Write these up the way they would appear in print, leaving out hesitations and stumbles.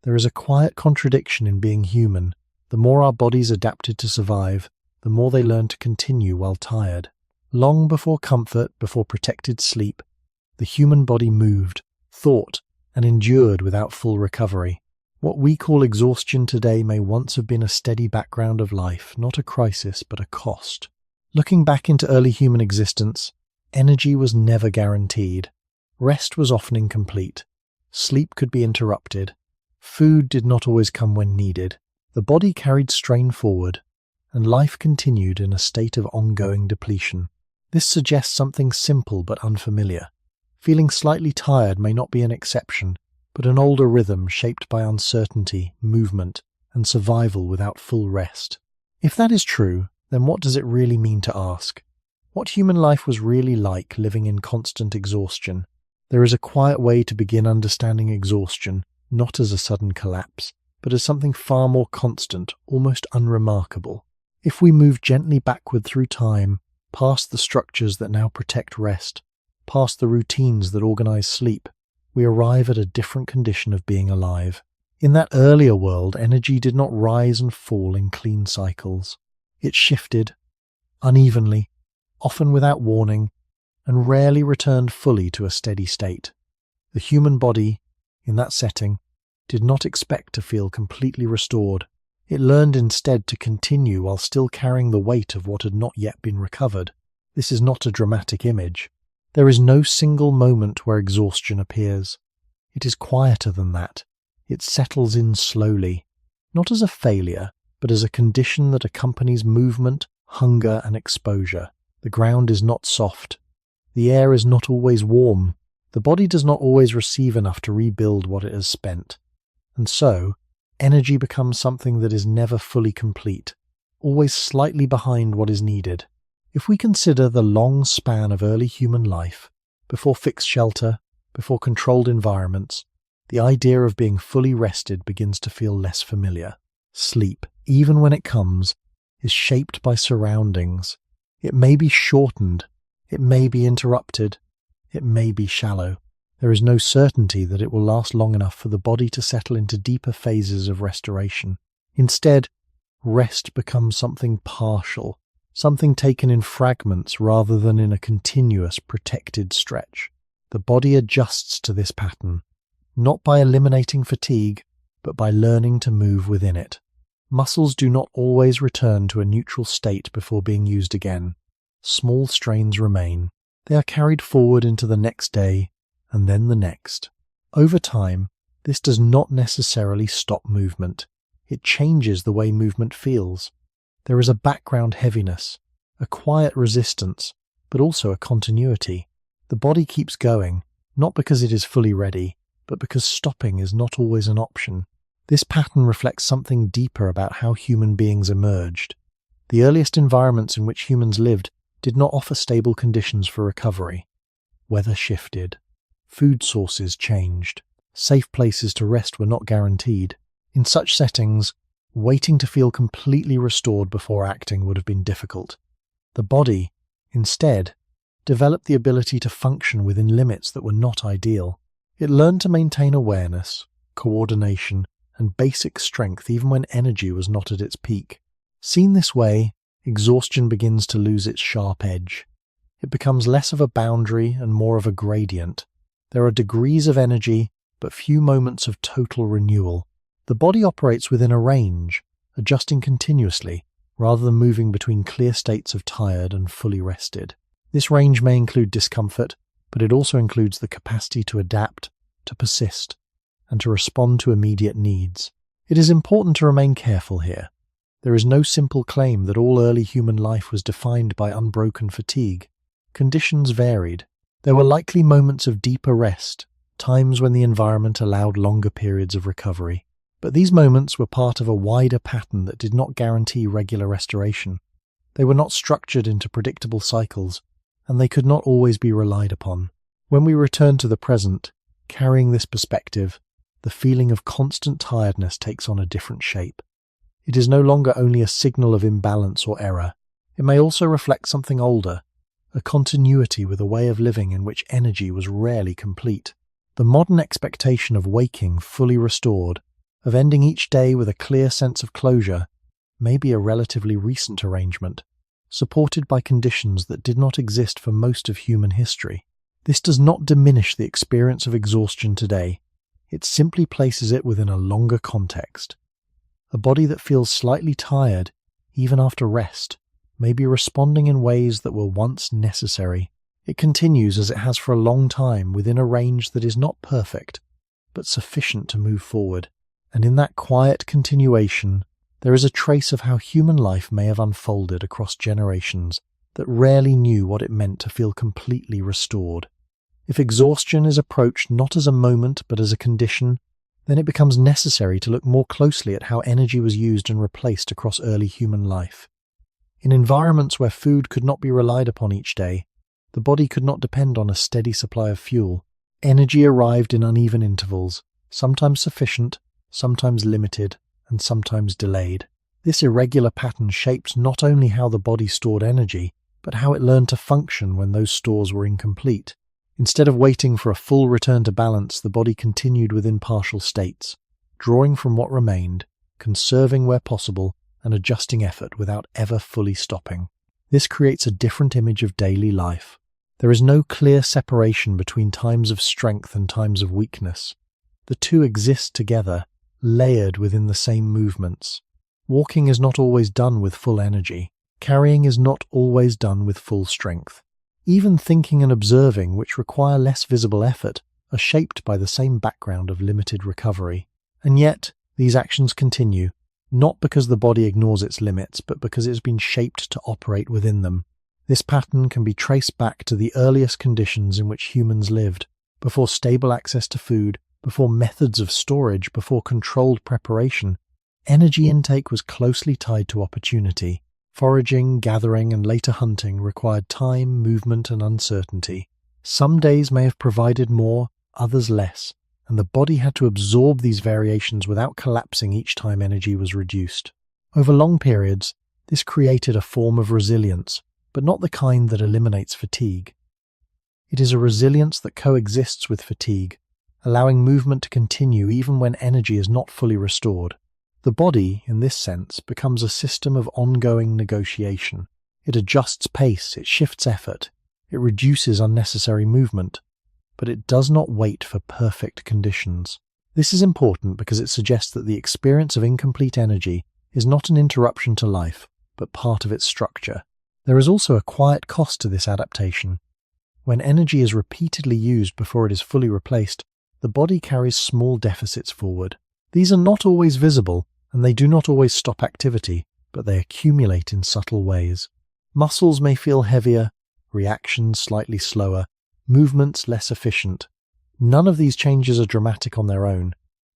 There is a quiet contradiction in being human. The more our bodies adapted to survive, the more they learned to continue while tired. Long before comfort, before protected sleep, the human body moved, thought, and endured without full recovery. What we call exhaustion today may once have been a steady background of life, not a crisis, but a cost. Looking back into early human existence, energy was never guaranteed. Rest was often incomplete. Sleep could be interrupted. Food did not always come when needed. The body carried strain forward, and life continued in a state of ongoing depletion. This suggests something simple but unfamiliar. Feeling slightly tired may not be an exception, but an older rhythm shaped by uncertainty, movement, and survival without full rest. If that is true, then what does it really mean to ask? What human life was really like living in constant exhaustion? There is a quiet way to begin understanding exhaustion, not as a sudden collapse, but as something far more constant, almost unremarkable. If we move gently backward through time, past the structures that now protect rest, past the routines that organize sleep, we arrive at a different condition of being alive. In that earlier world, energy did not rise and fall in clean cycles. It shifted, unevenly, often without warning, and rarely returned fully to a steady state. The human body, in that setting, did not expect to feel completely restored. It learned instead to continue while still carrying the weight of what had not yet been recovered. This is not a dramatic image. There is no single moment where exhaustion appears. It is quieter than that. It settles in slowly, not as a failure, but as a condition that accompanies movement, hunger, and exposure. The ground is not soft. The air is not always warm. The body does not always receive enough to rebuild what it has spent. And so, energy becomes something that is never fully complete, always slightly behind what is needed. If we consider the long span of early human life, before fixed shelter, before controlled environments, the idea of being fully rested begins to feel less familiar. Sleep, even when it comes, is shaped by surroundings. It may be shortened, it may be interrupted, it may be shallow. There is no certainty that it will last long enough for the body to settle into deeper phases of restoration. Instead, rest becomes something partial, something taken in fragments rather than in a continuous, protected stretch. The body adjusts to this pattern, not by eliminating fatigue, but by learning to move within it. Muscles do not always return to a neutral state before being used again. Small strains remain. They are carried forward into the next day, and then the next. Over time, this does not necessarily stop movement. It changes the way movement feels. There is a background heaviness, a quiet resistance, but also a continuity. The body keeps going, not because it is fully ready, but because stopping is not always an option. This pattern reflects something deeper about how human beings emerged. The earliest environments in which humans lived did not offer stable conditions for recovery. Weather shifted. Food sources changed. Safe places to rest were not guaranteed. In such settings, waiting to feel completely restored before acting would have been difficult. The body, instead, developed the ability to function within limits that were not ideal. It learned to maintain awareness, coordination, and basic strength even when energy was not at its peak. Seen this way, exhaustion begins to lose its sharp edge. It becomes less of a boundary and more of a gradient. There are degrees of energy, but few moments of total renewal. The body operates within a range, adjusting continuously, rather than moving between clear states of tired and fully rested. This range may include discomfort, but it also includes the capacity to adapt, to persist, and to respond to immediate needs. It is important to remain careful here. There is no simple claim that all early human life was defined by unbroken fatigue. Conditions varied. There were likely moments of deeper rest, times when the environment allowed longer periods of recovery. But these moments were part of a wider pattern that did not guarantee regular restoration. They were not structured into predictable cycles, and they could not always be relied upon. When we return to the present, carrying this perspective, the feeling of constant tiredness takes on a different shape. It is no longer only a signal of imbalance or error. It may also reflect something older, a continuity with a way of living in which energy was rarely complete. The modern expectation of waking fully restored of ending each day with a clear sense of closure, may be a relatively recent arrangement, supported by conditions that did not exist for most of human history. This does not diminish the experience of exhaustion today. It simply places it within a longer context. A body that feels slightly tired, even after rest, may be responding in ways that were once necessary. It continues as it has for a long time within a range that is not perfect, but sufficient to move forward. And in that quiet continuation, there is a trace of how human life may have unfolded across generations that rarely knew what it meant to feel completely restored. If exhaustion is approached not as a moment but as a condition, then it becomes necessary to look more closely at how energy was used and replaced across early human life. In environments where food could not be relied upon each day, the body could not depend on a steady supply of fuel. Energy arrived in uneven intervals, sometimes sufficient, sometimes limited, and sometimes delayed. This irregular pattern shaped not only how the body stored energy, but how it learned to function when those stores were incomplete. Instead of waiting for a full return to balance, the body continued within partial states, drawing from what remained, conserving where possible, and adjusting effort without ever fully stopping. This creates a different image of daily life. There is no clear separation between times of strength and times of weakness. The two exist together, layered within the same movements. Walking is not always done with full energy. Carrying is not always done with full strength. Even thinking and observing, which require less visible effort, are shaped by the same background of limited recovery. And yet, these actions continue, not because the body ignores its limits, but because it has been shaped to operate within them. This pattern can be traced back to the earliest conditions in which humans lived, before stable access to food, before methods of storage, before controlled preparation. Energy intake was closely tied to opportunity. Foraging, gathering, and later hunting required time, movement, and uncertainty. Some days may have provided more, others less, and the body had to absorb these variations without collapsing each time energy was reduced. Over long periods, this created a form of resilience, but not the kind that eliminates fatigue. It is a resilience that coexists with fatigue, allowing movement to continue even when energy is not fully restored. The body, in this sense, becomes a system of ongoing negotiation. It adjusts pace, it shifts effort, it reduces unnecessary movement, but it does not wait for perfect conditions. This is important because it suggests that the experience of incomplete energy is not an interruption to life, but part of its structure. There is also a quiet cost to this adaptation. When energy is repeatedly used before it is fully replaced, the body carries small deficits forward. These are not always visible, and they do not always stop activity, but they accumulate in subtle ways. Muscles may feel heavier, reactions slightly slower, movements less efficient. None of these changes are dramatic on their own,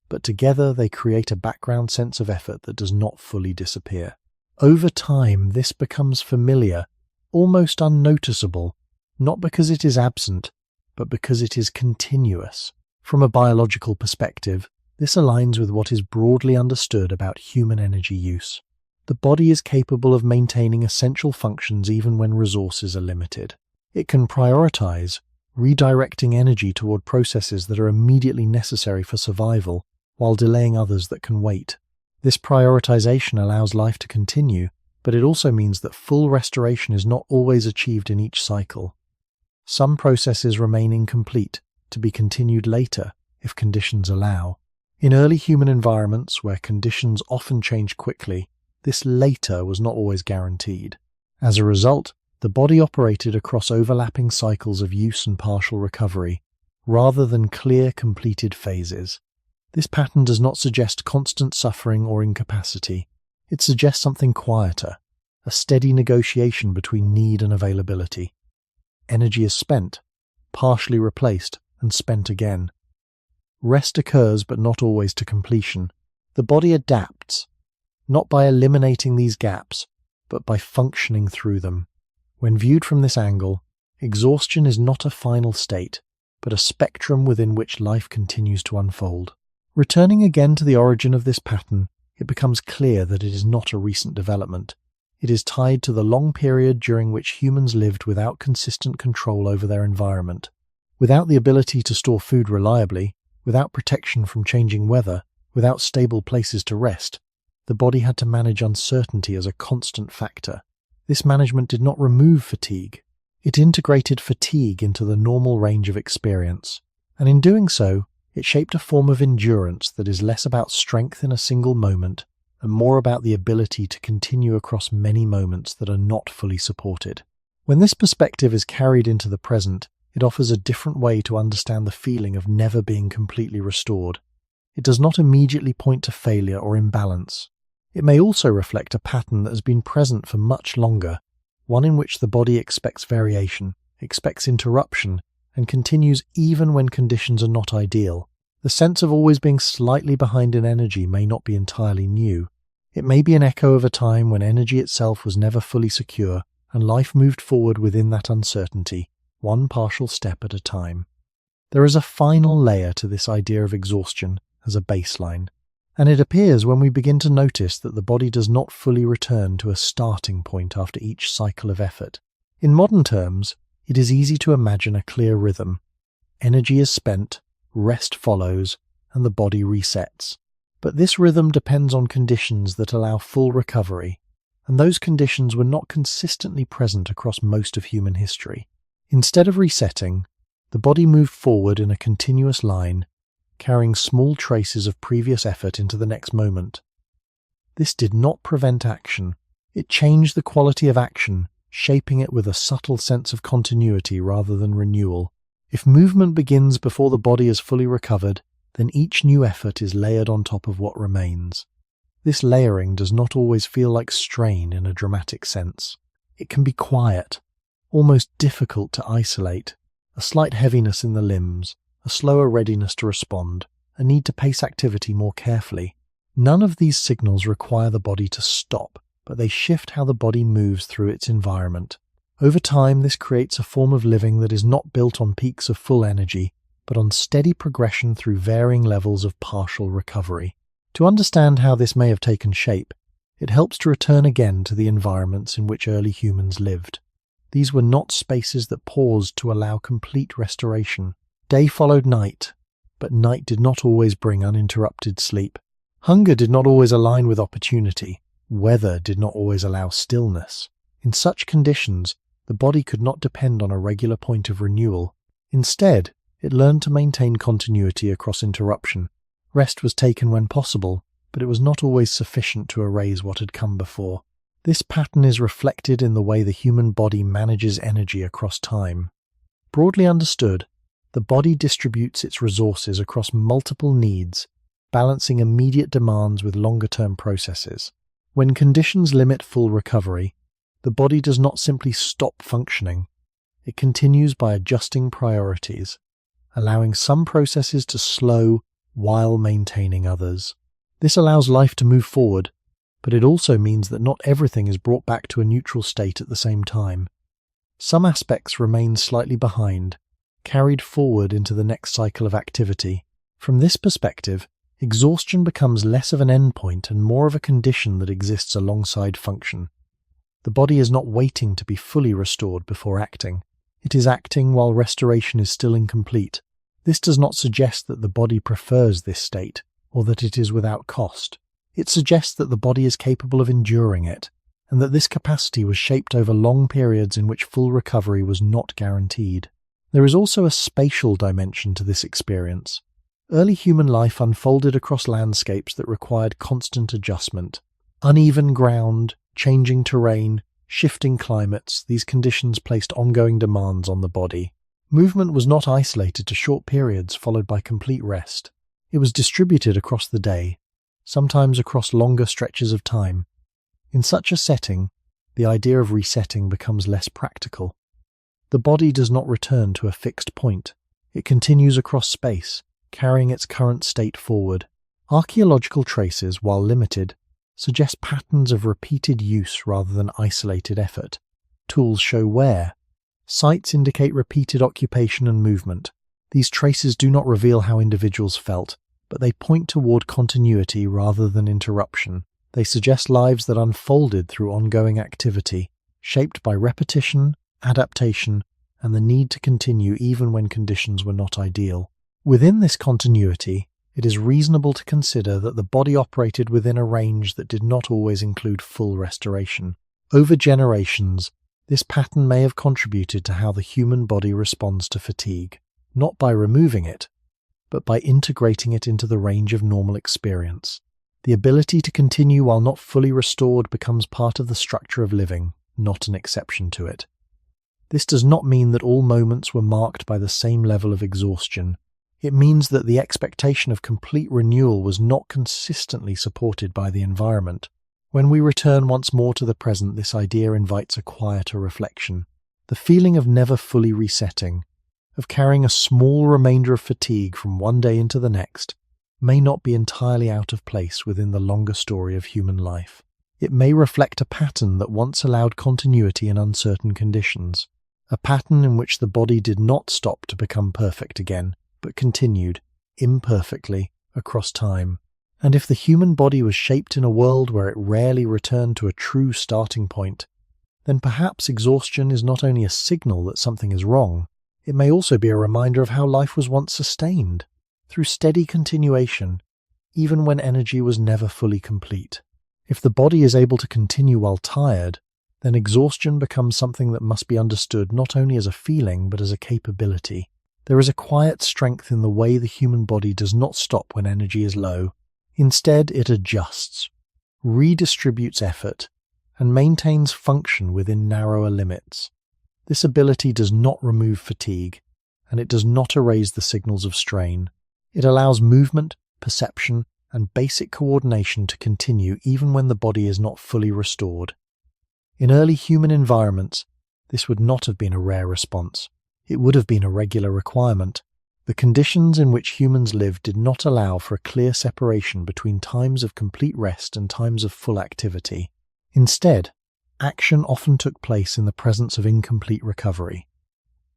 but together they create a background sense of effort that does not fully disappear. Over time, this becomes familiar, almost unnoticeable, not because it is absent, but because it is continuous. From a biological perspective, this aligns with what is broadly understood about human energy use. The body is capable of maintaining essential functions even when resources are limited. It can prioritize, redirecting energy toward processes that are immediately necessary for survival, while delaying others that can wait. This prioritization allows life to continue, but it also means that full restoration is not always achieved in each cycle. Some processes remain incomplete, to be continued later, if conditions allow. In early human environments, where conditions often change quickly, this later was not always guaranteed. As a result, the body operated across overlapping cycles of use and partial recovery, rather than clear, completed phases. This pattern does not suggest constant suffering or incapacity. It suggests something quieter, a steady negotiation between need and availability. Energy is spent, partially replaced, and spent again. Rest occurs, but not always to completion. The body adapts, not by eliminating these gaps, but by functioning through them. When viewed from this angle, exhaustion is not a final state, but a spectrum within which life continues to unfold. Returning again to the origin of this pattern, it becomes clear that it is not a recent development. It is tied to the long period during which humans lived without consistent control over their environment. Without the ability to store food reliably, without protection from changing weather, Without stable places to rest, the body had to manage uncertainty as a constant factor. This management did not remove fatigue. It integrated fatigue into the normal range of experience, and in doing so, it shaped a form of endurance that is less about strength in a single moment and more about the ability to continue across many moments that are not fully supported. When this perspective is carried into the present, it offers a different way to understand the feeling of never being completely restored. It does not immediately point to failure or imbalance. It may also reflect a pattern that has been present for much longer, one in which the body expects variation, expects interruption, and continues even when conditions are not ideal. The sense of always being slightly behind in energy may not be entirely new. It may be an echo of a time when energy itself was never fully secure, and life moved forward within that uncertainty, one partial step at a time. There is a final layer to this idea of exhaustion as a baseline, and it appears when we begin to notice that the body does not fully return to a starting point after each cycle of effort. In modern terms, it is easy to imagine a clear rhythm. Energy is spent, rest follows, and the body resets. But this rhythm depends on conditions that allow full recovery, and those conditions were not consistently present across most of human history. Instead of resetting, the body moved forward in a continuous line, carrying small traces of previous effort into the next moment. This did not prevent action. It changed the quality of action, shaping it with a subtle sense of continuity rather than renewal. If movement begins before the body is fully recovered, then each new effort is layered on top of what remains. This layering does not always feel like strain in a dramatic sense. It can be quiet, almost difficult to isolate, a slight heaviness in the limbs, a slower readiness to respond, a need to pace activity more carefully. None of these signals require the body to stop, but they shift how the body moves through its environment. Over time, this creates a form of living that is not built on peaks of full energy, but on steady progression through varying levels of partial recovery. To understand how this may have taken shape, it helps to return again to the environments in which early humans lived. These were not spaces that paused to allow complete restoration. Day followed night, but night did not always bring uninterrupted sleep. Hunger did not always align with opportunity. Weather did not always allow stillness. In such conditions, the body could not depend on a regular point of renewal. Instead, it learned to maintain continuity across interruption. Rest was taken when possible, but it was not always sufficient to erase what had come before. This pattern is reflected in the way the human body manages energy across time. Broadly understood, the body distributes its resources across multiple needs, balancing immediate demands with longer-term processes. When conditions limit full recovery, the body does not simply stop functioning. It continues by adjusting priorities, allowing some processes to slow while maintaining others. This allows life to move forward, but it also means that not everything is brought back to a neutral state at the same time. Some aspects remain slightly behind, carried forward into the next cycle of activity. From this perspective, exhaustion becomes less of an endpoint and more of a condition that exists alongside function. The body is not waiting to be fully restored before acting. It is acting while restoration is still incomplete. This does not suggest that the body prefers this state, or that it is without cost. It suggests that the body is capable of enduring it, and that this capacity was shaped over long periods in which full recovery was not guaranteed. There is also a spatial dimension to this experience. Early human life unfolded across landscapes that required constant adjustment. Uneven ground, changing terrain, shifting climates, these conditions placed ongoing demands on the body. Movement was not isolated to short periods followed by complete rest. It was distributed across the day, sometimes across longer stretches of time. In such a setting, the idea of resetting becomes less practical. The body does not return to a fixed point. It continues across space, carrying its current state forward. Archaeological traces, while limited, suggest patterns of repeated use rather than isolated effort. Tools show wear. Sites indicate repeated occupation and movement. These traces do not reveal how individuals felt, but they point toward continuity rather than interruption. They suggest lives that unfolded through ongoing activity, shaped by repetition, adaptation, and the need to continue even when conditions were not ideal. Within this continuity, it is reasonable to consider that the body operated within a range that did not always include full restoration. Over generations, this pattern may have contributed to how the human body responds to fatigue, not by removing it, but by integrating it into the range of normal experience. The ability to continue while not fully restored becomes part of the structure of living, not an exception to it. This does not mean that all moments were marked by the same level of exhaustion. It means that the expectation of complete renewal was not consistently supported by the environment. When we return once more to the present, this idea invites a quieter reflection. The feeling of never fully resetting, of carrying a small remainder of fatigue from one day into the next, may not be entirely out of place within the longer story of human life. It may reflect a pattern that once allowed continuity in uncertain conditions, a pattern in which the body did not stop to become perfect again, but continued, imperfectly, across time. And if the human body was shaped in a world where it rarely returned to a true starting point, then perhaps exhaustion is not only a signal that something is wrong, it may also be a reminder of how life was once sustained, through steady continuation, even when energy was never fully complete. If the body is able to continue while tired, then exhaustion becomes something that must be understood not only as a feeling but as a capability. There is a quiet strength in the way the human body does not stop when energy is low. Instead, it adjusts, redistributes effort, and maintains function within narrower limits. This ability does not remove fatigue, and it does not erase the signals of strain. It allows movement, perception, and basic coordination to continue even when the body is not fully restored. In early human environments, this would not have been a rare response. It would have been a regular requirement. The conditions in which humans lived did not allow for a clear separation between times of complete rest and times of full activity. Instead, action often took place in the presence of incomplete recovery.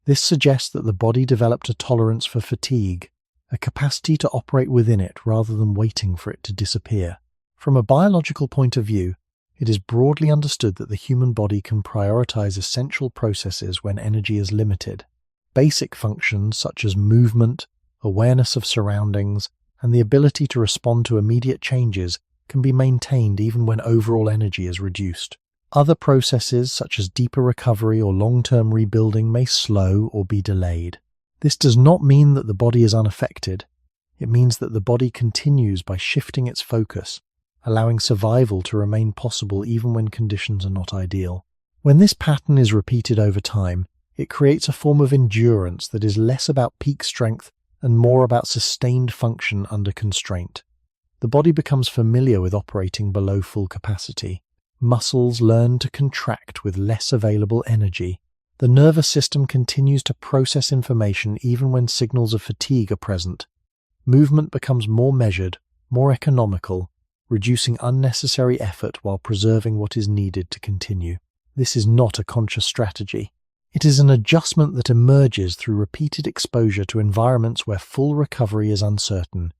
This suggests that the body developed a tolerance for fatigue, a capacity to operate within it rather than waiting for it to disappear. From a biological point of view, it is broadly understood that the human body can prioritize essential processes when energy is limited. Basic functions such as movement, awareness of surroundings, and the ability to respond to immediate changes can be maintained even when overall energy is reduced. Other processes such as deeper recovery or long-term rebuilding may slow or be delayed. This does not mean that the body is unaffected. It means that the body continues by shifting its focus, allowing survival to remain possible even when conditions are not ideal. When this pattern is repeated over time, it creates a form of endurance that is less about peak strength and more about sustained function under constraint. The body becomes familiar with operating below full capacity. Muscles learn to contract with less available energy. The nervous system continues to process information even when signals of fatigue are present. Movement becomes more measured, more economical, reducing unnecessary effort while preserving what is needed to continue. This is not a conscious strategy. It is an adjustment that emerges through repeated exposure to environments where full recovery is uncertain.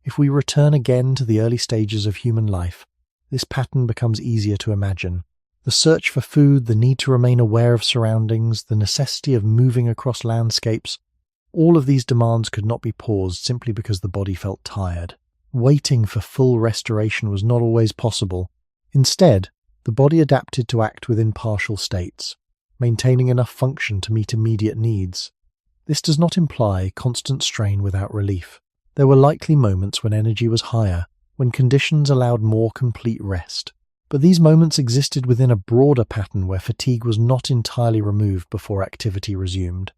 If we return again to the early stages of human life, this pattern becomes easier to imagine. The search for food, the need to remain aware of surroundings, the necessity of moving across landscapes, all of these demands could not be paused simply because the body felt tired. Waiting for full restoration was not always possible. Instead, the body adapted to act within partial states, maintaining enough function to meet immediate needs. This does not imply constant strain without relief. There were likely moments when energy was higher, when conditions allowed more complete rest. But these moments existed within a broader pattern where fatigue was not entirely removed before activity resumed.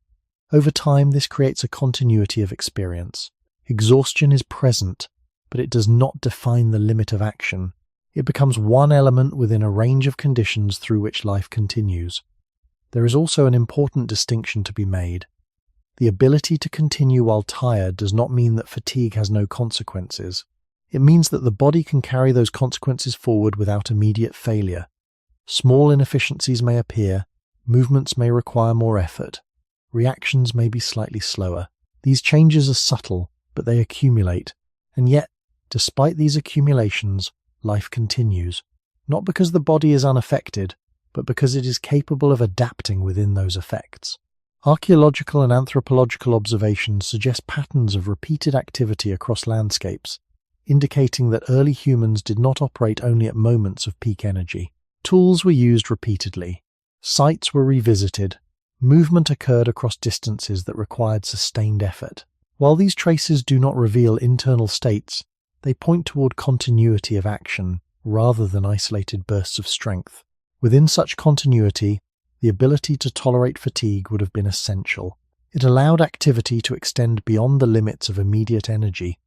Over time, this creates a continuity of experience. Exhaustion is present, but it does not define the limit of action. It becomes one element within a range of conditions through which life continues. There is also an important distinction to be made. The ability to continue while tired does not mean that fatigue has no consequences. It means that the body can carry those consequences forward without immediate failure. Small inefficiencies may appear, movements may require more effort, reactions may be slightly slower. These changes are subtle, but they accumulate, and yet, despite these accumulations, life continues, not because the body is unaffected, but because it is capable of adapting within those effects. Archaeological and anthropological observations suggest patterns of repeated activity across landscapes, indicating that early humans did not operate only at moments of peak energy. Tools were used repeatedly, sites were revisited, movement occurred across distances that required sustained effort. While these traces do not reveal internal states, they point toward continuity of action rather than isolated bursts of strength. Within such continuity, the ability to tolerate fatigue would have been essential. It allowed activity to extend beyond the limits of immediate energy,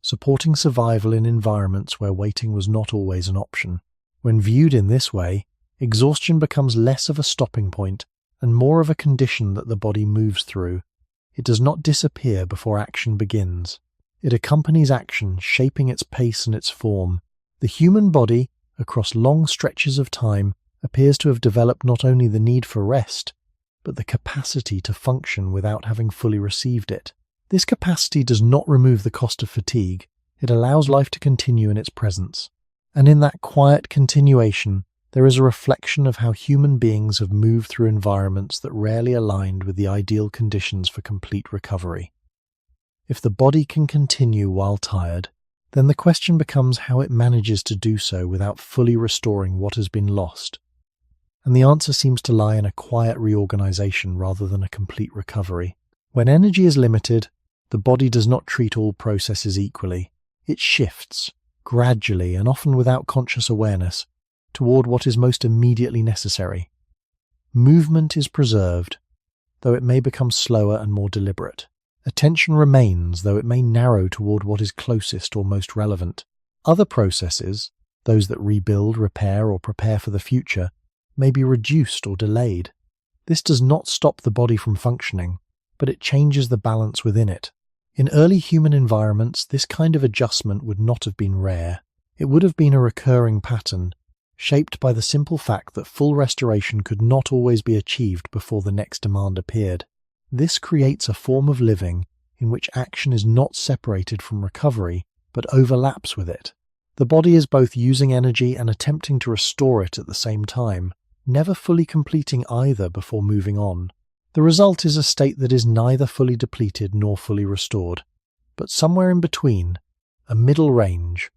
supporting survival in environments where waiting was not always an option. When viewed in this way, exhaustion becomes less of a stopping point and more of a condition that the body moves through. It does not disappear before action begins. It accompanies action, shaping its pace and its form. The human body, across long stretches of time, appears to have developed not only the need for rest, but the capacity to function without having fully received it. This capacity does not remove the cost of fatigue. It allows life to continue in its presence. And in that quiet continuation, there is a reflection of how human beings have moved through environments that rarely aligned with the ideal conditions for complete recovery. If the body can continue while tired, then the question becomes how it manages to do so without fully restoring what has been lost. And the answer seems to lie in a quiet reorganization rather than a complete recovery. When energy is limited, the body does not treat all processes equally. It shifts, gradually and often without conscious awareness, toward what is most immediately necessary. Movement is preserved, though it may become slower and more deliberate. Attention remains, though it may narrow toward what is closest or most relevant. Other processes, those that rebuild, repair, or prepare for the future, may be reduced or delayed. This does not stop the body from functioning, but it changes the balance within it. In early human environments, this kind of adjustment would not have been rare. It would have been a recurring pattern, shaped by the simple fact that full restoration could not always be achieved before the next demand appeared. This creates a form of living in which action is not separated from recovery, but overlaps with it. The body is both using energy and attempting to restore it at the same time, never fully completing either before moving on. The result is a state that is neither fully depleted nor fully restored, but somewhere in between, a middle range,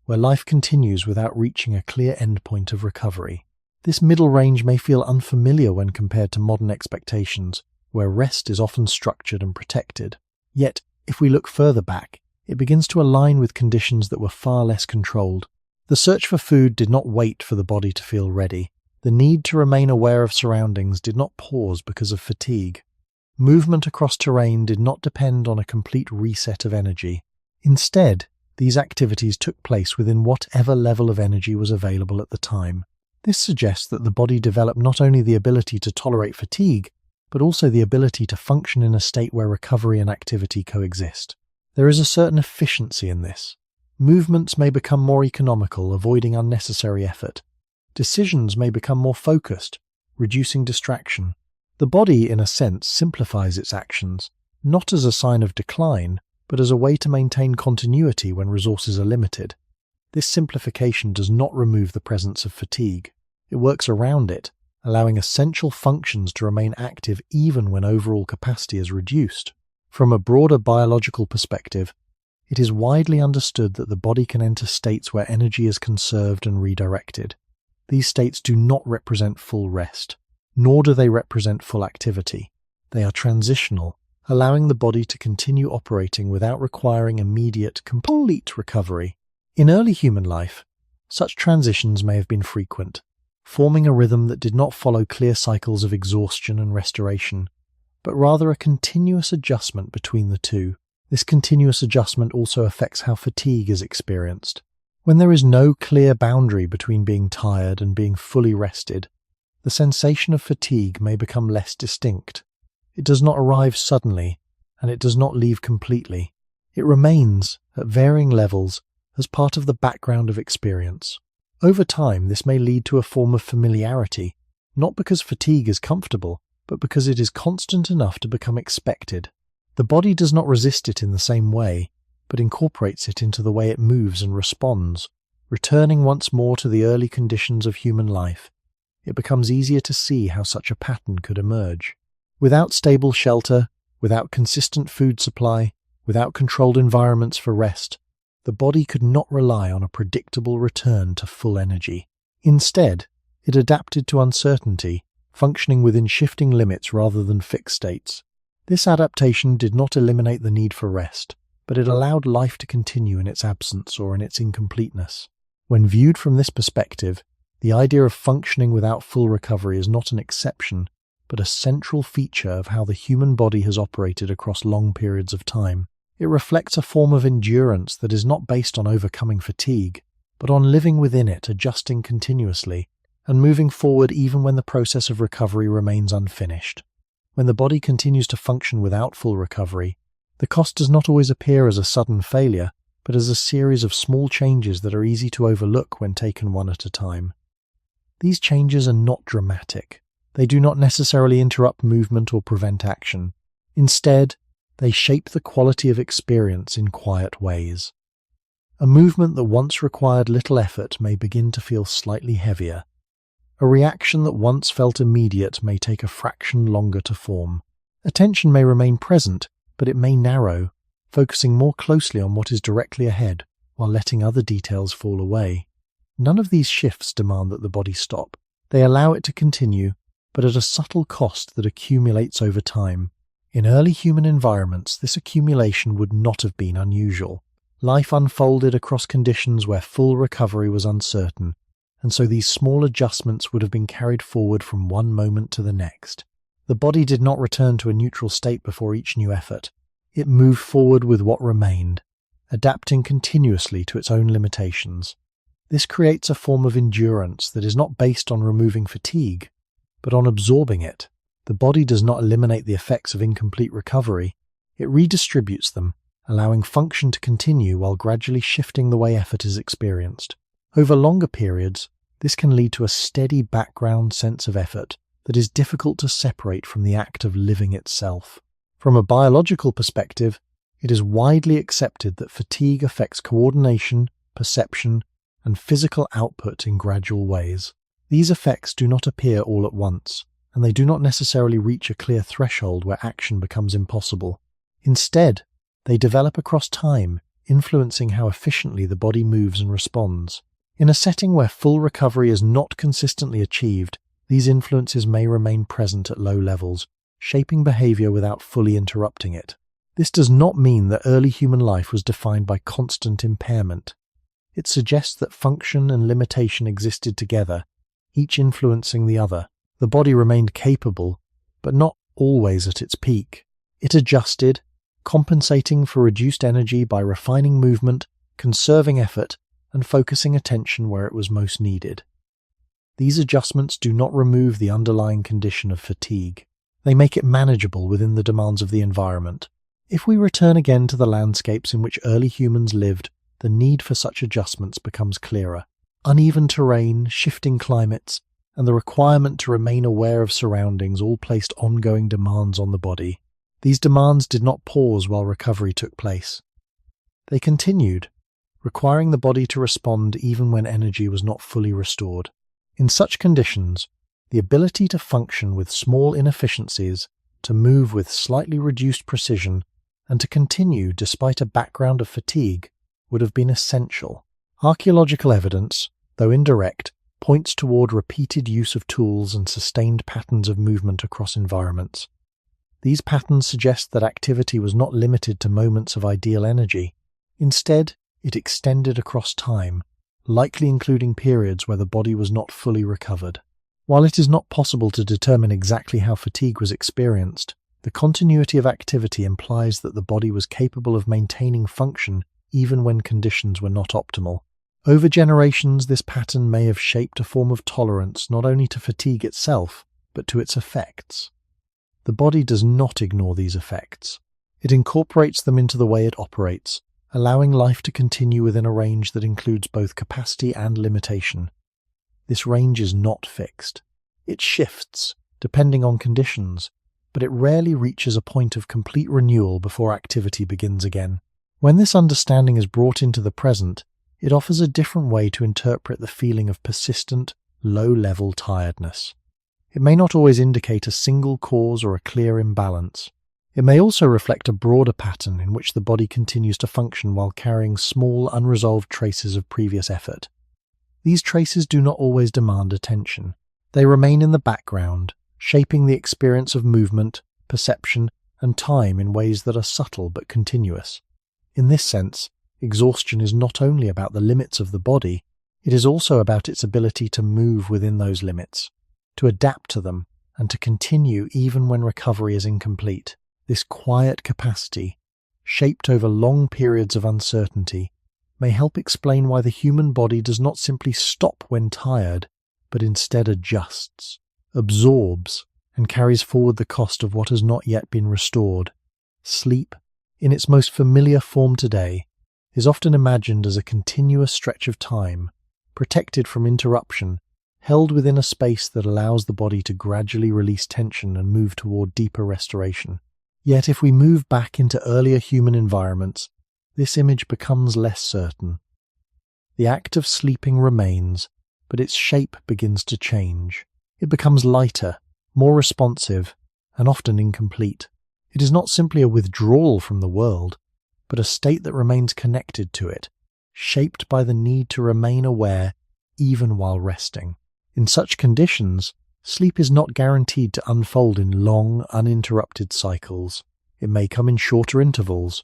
where life continues without reaching a clear endpoint of recovery. This middle range may feel unfamiliar when compared to modern expectations, where rest is often structured and protected. Yet, if we look further back, it begins to align with conditions that were far less controlled. The search for food did not wait for the body to feel ready. The need to remain aware of surroundings did not pause because of fatigue. Movement across terrain did not depend on a complete reset of energy. Instead, these activities took place within whatever level of energy was available at the time. This suggests that the body developed not only the ability to tolerate fatigue, but also the ability to function in a state where recovery and activity coexist. There is a certain efficiency in this. Movements may become more economical, avoiding unnecessary effort. Decisions may become more focused, reducing distraction. The body, in a sense, simplifies its actions, not as a sign of decline, but as a way to maintain continuity when resources are limited. This simplification does not remove the presence of fatigue. It works around it, allowing essential functions to remain active even when overall capacity is reduced. From a broader biological perspective, it is widely understood that the body can enter states where energy is conserved and redirected. These states do not represent full rest, nor do they represent full activity. They are transitional, allowing the body to continue operating without requiring immediate, complete recovery. In early human life, such transitions may have been frequent, forming a rhythm that did not follow clear cycles of exhaustion and restoration, but rather a continuous adjustment between the two. This continuous adjustment also affects how fatigue is experienced. When there is no clear boundary between being tired and being fully rested, the sensation of fatigue may become less distinct. It does not arrive suddenly, and it does not leave completely. It remains, at varying levels, as part of the background of experience. Over time, this may lead to a form of familiarity, not because fatigue is comfortable, but because it is constant enough to become expected. The body does not resist it in the same way, but incorporates it into the way it moves and responds. Returning once more to the early conditions of human life, it becomes easier to see how such a pattern could emerge. Without stable shelter, without consistent food supply, without controlled environments for rest, the body could not rely on a predictable return to full energy. Instead, it adapted to uncertainty, functioning within shifting limits rather than fixed states. This adaptation did not eliminate the need for rest, but it allowed life to continue in its absence or in its incompleteness. When viewed from this perspective, the idea of functioning without full recovery is not an exception, but a central feature of how the human body has operated across long periods of time. It reflects a form of endurance that is not based on overcoming fatigue, but on living within it, adjusting continuously, and moving forward even when the process of recovery remains unfinished. When the body continues to function without full recovery, the cost does not always appear as a sudden failure, but as a series of small changes that are easy to overlook when taken one at a time. These changes are not dramatic. They do not necessarily interrupt movement or prevent action. Instead, they shape the quality of experience in quiet ways. A movement that once required little effort may begin to feel slightly heavier. A reaction that once felt immediate may take a fraction longer to form. Attention may remain present, but it may narrow, focusing more closely on what is directly ahead, while letting other details fall away. None of these shifts demand that the body stop. They allow it to continue, but at a subtle cost that accumulates over time. In early human environments, this accumulation would not have been unusual. Life unfolded across conditions where full recovery was uncertain, and so these small adjustments would have been carried forward from one moment to the next. The body did not return to a neutral state before each new effort. It moved forward with what remained, adapting continuously to its own limitations. This creates a form of endurance that is not based on removing fatigue, but on absorbing it. The body does not eliminate the effects of incomplete recovery. It redistributes them, allowing function to continue while gradually shifting the way effort is experienced. Over longer periods, this can lead to a steady background sense of effort that is difficult to separate from the act of living itself. From a biological perspective, it is widely accepted that fatigue affects coordination, perception, and physical output in gradual ways. These effects do not appear all at once, and they do not necessarily reach a clear threshold where action becomes impossible. Instead, they develop across time, influencing how efficiently the body moves and responds. In a setting where full recovery is not consistently achieved, these influences may remain present at low levels, shaping behavior without fully interrupting it. This does not mean that early human life was defined by constant impairment. It suggests that function and limitation existed together, each influencing the other. The body remained capable, but not always at its peak. It adjusted, compensating for reduced energy by refining movement, conserving effort, and focusing attention where it was most needed. These adjustments do not remove the underlying condition of fatigue. They make it manageable within the demands of the environment. If we return again to the landscapes in which early humans lived, the need for such adjustments becomes clearer. Uneven terrain, shifting climates, and the requirement to remain aware of surroundings all placed ongoing demands on the body. These demands did not pause while recovery took place. They continued, requiring the body to respond even when energy was not fully restored. In such conditions, the ability to function with small inefficiencies, to move with slightly reduced precision, and to continue despite a background of fatigue would have been essential. Archaeological evidence, though indirect, points toward repeated use of tools and sustained patterns of movement across environments. These patterns suggest that activity was not limited to moments of ideal energy. Instead, it extended across time, likely including periods where the body was not fully recovered. While it is not possible to determine exactly how fatigue was experienced, the continuity of activity implies that the body was capable of maintaining function even when conditions were not optimal. Over generations, this pattern may have shaped a form of tolerance not only to fatigue itself, but to its effects. The body does not ignore these effects. It incorporates them into the way it operates, allowing life to continue within a range that includes both capacity and limitation. This range is not fixed. It shifts, depending on conditions, but it rarely reaches a point of complete renewal before activity begins again. When this understanding is brought into the present, it offers a different way to interpret the feeling of persistent, low-level tiredness. It may not always indicate a single cause or a clear imbalance. It may also reflect a broader pattern in which the body continues to function while carrying small, unresolved traces of previous effort. These traces do not always demand attention. They remain in the background, shaping the experience of movement, perception, and time in ways that are subtle but continuous. In this sense, exhaustion is not only about the limits of the body, it is also about its ability to move within those limits, to adapt to them, and to continue even when recovery is incomplete. This quiet capacity, shaped over long periods of uncertainty, may help explain why the human body does not simply stop when tired, but instead adjusts, absorbs, and carries forward the cost of what has not yet been restored. Sleep, in its most familiar form today, is often imagined as a continuous stretch of time, protected from interruption, held within a space that allows the body to gradually release tension and move toward deeper restoration. Yet if we move back into earlier human environments, this image becomes less certain. The act of sleeping remains, but its shape begins to change. It becomes lighter, more responsive, and often incomplete. It is not simply a withdrawal from the world, but a state that remains connected to it, shaped by the need to remain aware even while resting. In such conditions, sleep is not guaranteed to unfold in long, uninterrupted cycles. It may come in shorter intervals,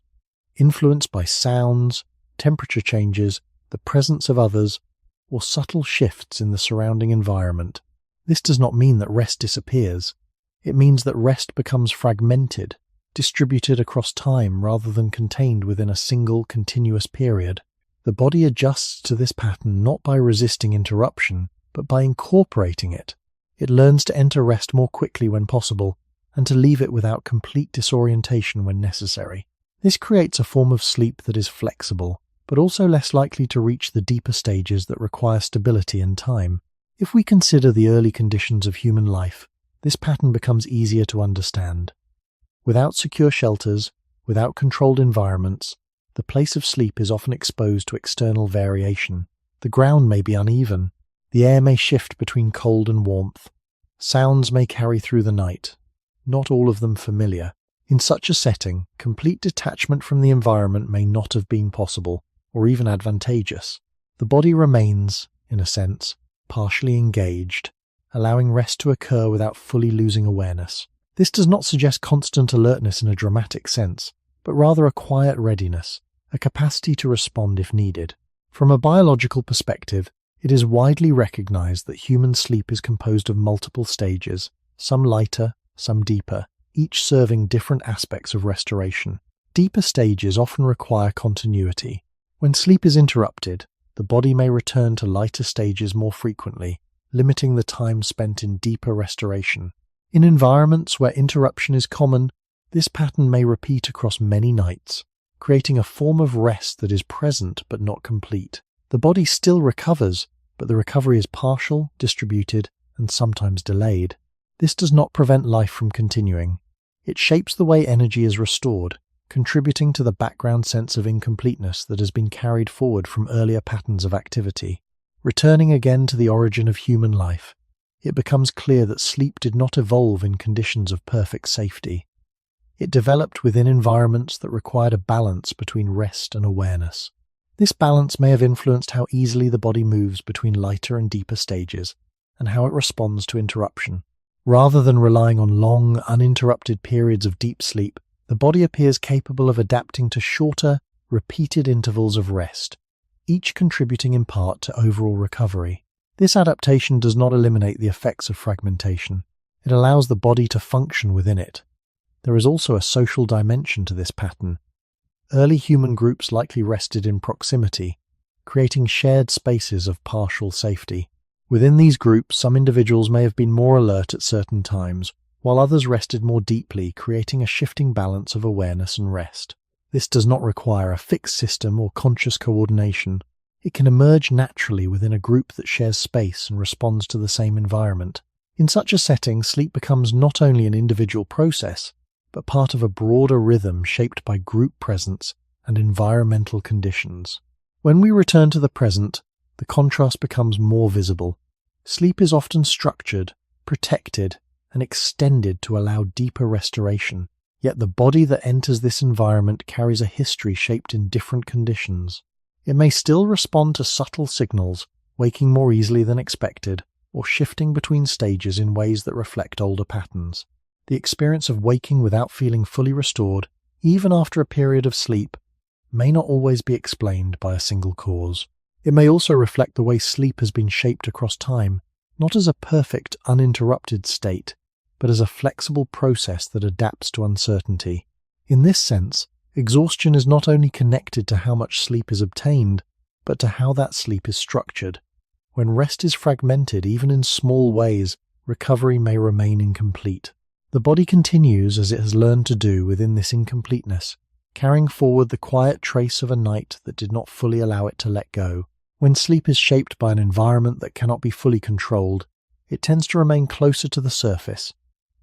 influenced by sounds, temperature changes, the presence of others, or subtle shifts in the surrounding environment. This does not mean that rest disappears. It means that rest becomes fragmented, distributed across time rather than contained within a single continuous period. The body adjusts to this pattern not by resisting interruption, but by incorporating it. It learns to enter rest more quickly when possible, and to leave it without complete disorientation when necessary. This creates a form of sleep that is flexible, but also less likely to reach the deeper stages that require stability and time. If we consider the early conditions of human life, this pattern becomes easier to understand. Without secure shelters, without controlled environments, the place of sleep is often exposed to external variation. The ground may be uneven, the air may shift between cold and warmth, sounds may carry through the night, not all of them familiar. In such a setting, complete detachment from the environment may not have been possible, or even advantageous. The body remains, in a sense, partially engaged, allowing rest to occur without fully losing awareness. This does not suggest constant alertness in a dramatic sense, but rather a quiet readiness, a capacity to respond if needed. From a biological perspective, it is widely recognized that human sleep is composed of multiple stages, some lighter, some deeper, each serving different aspects of restoration. Deeper stages often require continuity. When sleep is interrupted, the body may return to lighter stages more frequently, limiting the time spent in deeper restoration. In environments where interruption is common, this pattern may repeat across many nights, creating a form of rest that is present but not complete. The body still recovers, but the recovery is partial, distributed, and sometimes delayed. This does not prevent life from continuing. It shapes the way energy is restored, contributing to the background sense of incompleteness that has been carried forward from earlier patterns of activity. Returning again to the origin of human life, it becomes clear that sleep did not evolve in conditions of perfect safety. It developed within environments that required a balance between rest and awareness. This balance may have influenced how easily the body moves between lighter and deeper stages, and how it responds to interruption. Rather than relying on long, uninterrupted periods of deep sleep, the body appears capable of adapting to shorter, repeated intervals of rest, each contributing in part to overall recovery. This adaptation does not eliminate the effects of fragmentation. It allows the body to function within it. There is also a social dimension to this pattern. Early human groups likely rested in proximity, creating shared spaces of partial safety. Within these groups, some individuals may have been more alert at certain times, while others rested more deeply, creating a shifting balance of awareness and rest. This does not require a fixed system or conscious coordination. It can emerge naturally within a group that shares space and responds to the same environment. In such a setting, sleep becomes not only an individual process, but part of a broader rhythm shaped by group presence and environmental conditions. When we return to the present, the contrast becomes more visible. Sleep is often structured, protected, and extended to allow deeper restoration. Yet the body that enters this environment carries a history shaped in different conditions. It may still respond to subtle signals, waking more easily than expected, or shifting between stages in ways that reflect older patterns. The experience of waking without feeling fully restored, even after a period of sleep, may not always be explained by a single cause. It may also reflect the way sleep has been shaped across time, not as a perfect, uninterrupted state, but as a flexible process that adapts to uncertainty. In this sense, exhaustion is not only connected to how much sleep is obtained, but to how that sleep is structured. When rest is fragmented, even in small ways, recovery may remain incomplete. The body continues as it has learned to do within this incompleteness, carrying forward the quiet trace of a night that did not fully allow it to let go. When sleep is shaped by an environment that cannot be fully controlled, it tends to remain closer to the surface,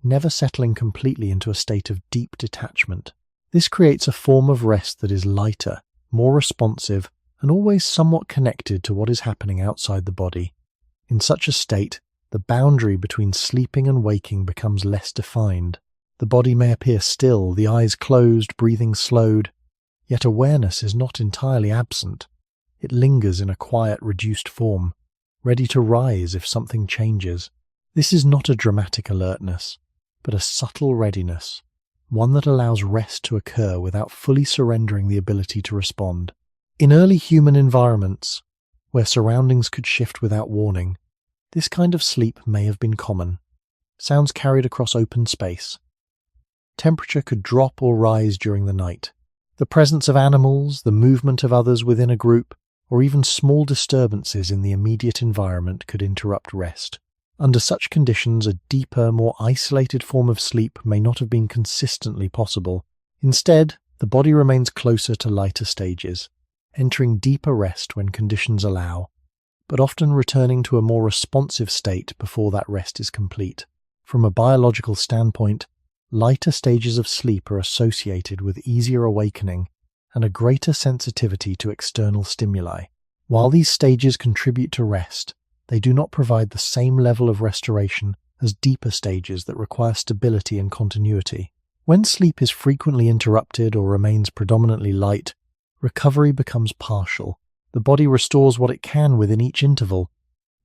never settling completely into a state of deep detachment. This creates a form of rest that is lighter, more responsive, and always somewhat connected to what is happening outside the body. In such a state, the boundary between sleeping and waking becomes less defined. The body may appear still, the eyes closed, breathing slowed, yet awareness is not entirely absent. It lingers in a quiet, reduced form, ready to rise if something changes. This is not a dramatic alertness, but a subtle readiness, one that allows rest to occur without fully surrendering the ability to respond. In early human environments, where surroundings could shift without warning, this kind of sleep may have been common. Sounds carried across open space. Temperature could drop or rise during the night. The presence of animals, the movement of others within a group, or even small disturbances in the immediate environment could interrupt rest. Under such conditions, a deeper, more isolated form of sleep may not have been consistently possible. Instead, the body remains closer to lighter stages, entering deeper rest when conditions allow, but often returning to a more responsive state before that rest is complete. From a biological standpoint, lighter stages of sleep are associated with easier awakening and a greater sensitivity to external stimuli. While these stages contribute to rest, they do not provide the same level of restoration as deeper stages that require stability and continuity. When sleep is frequently interrupted or remains predominantly light, recovery becomes partial. The body restores what it can within each interval,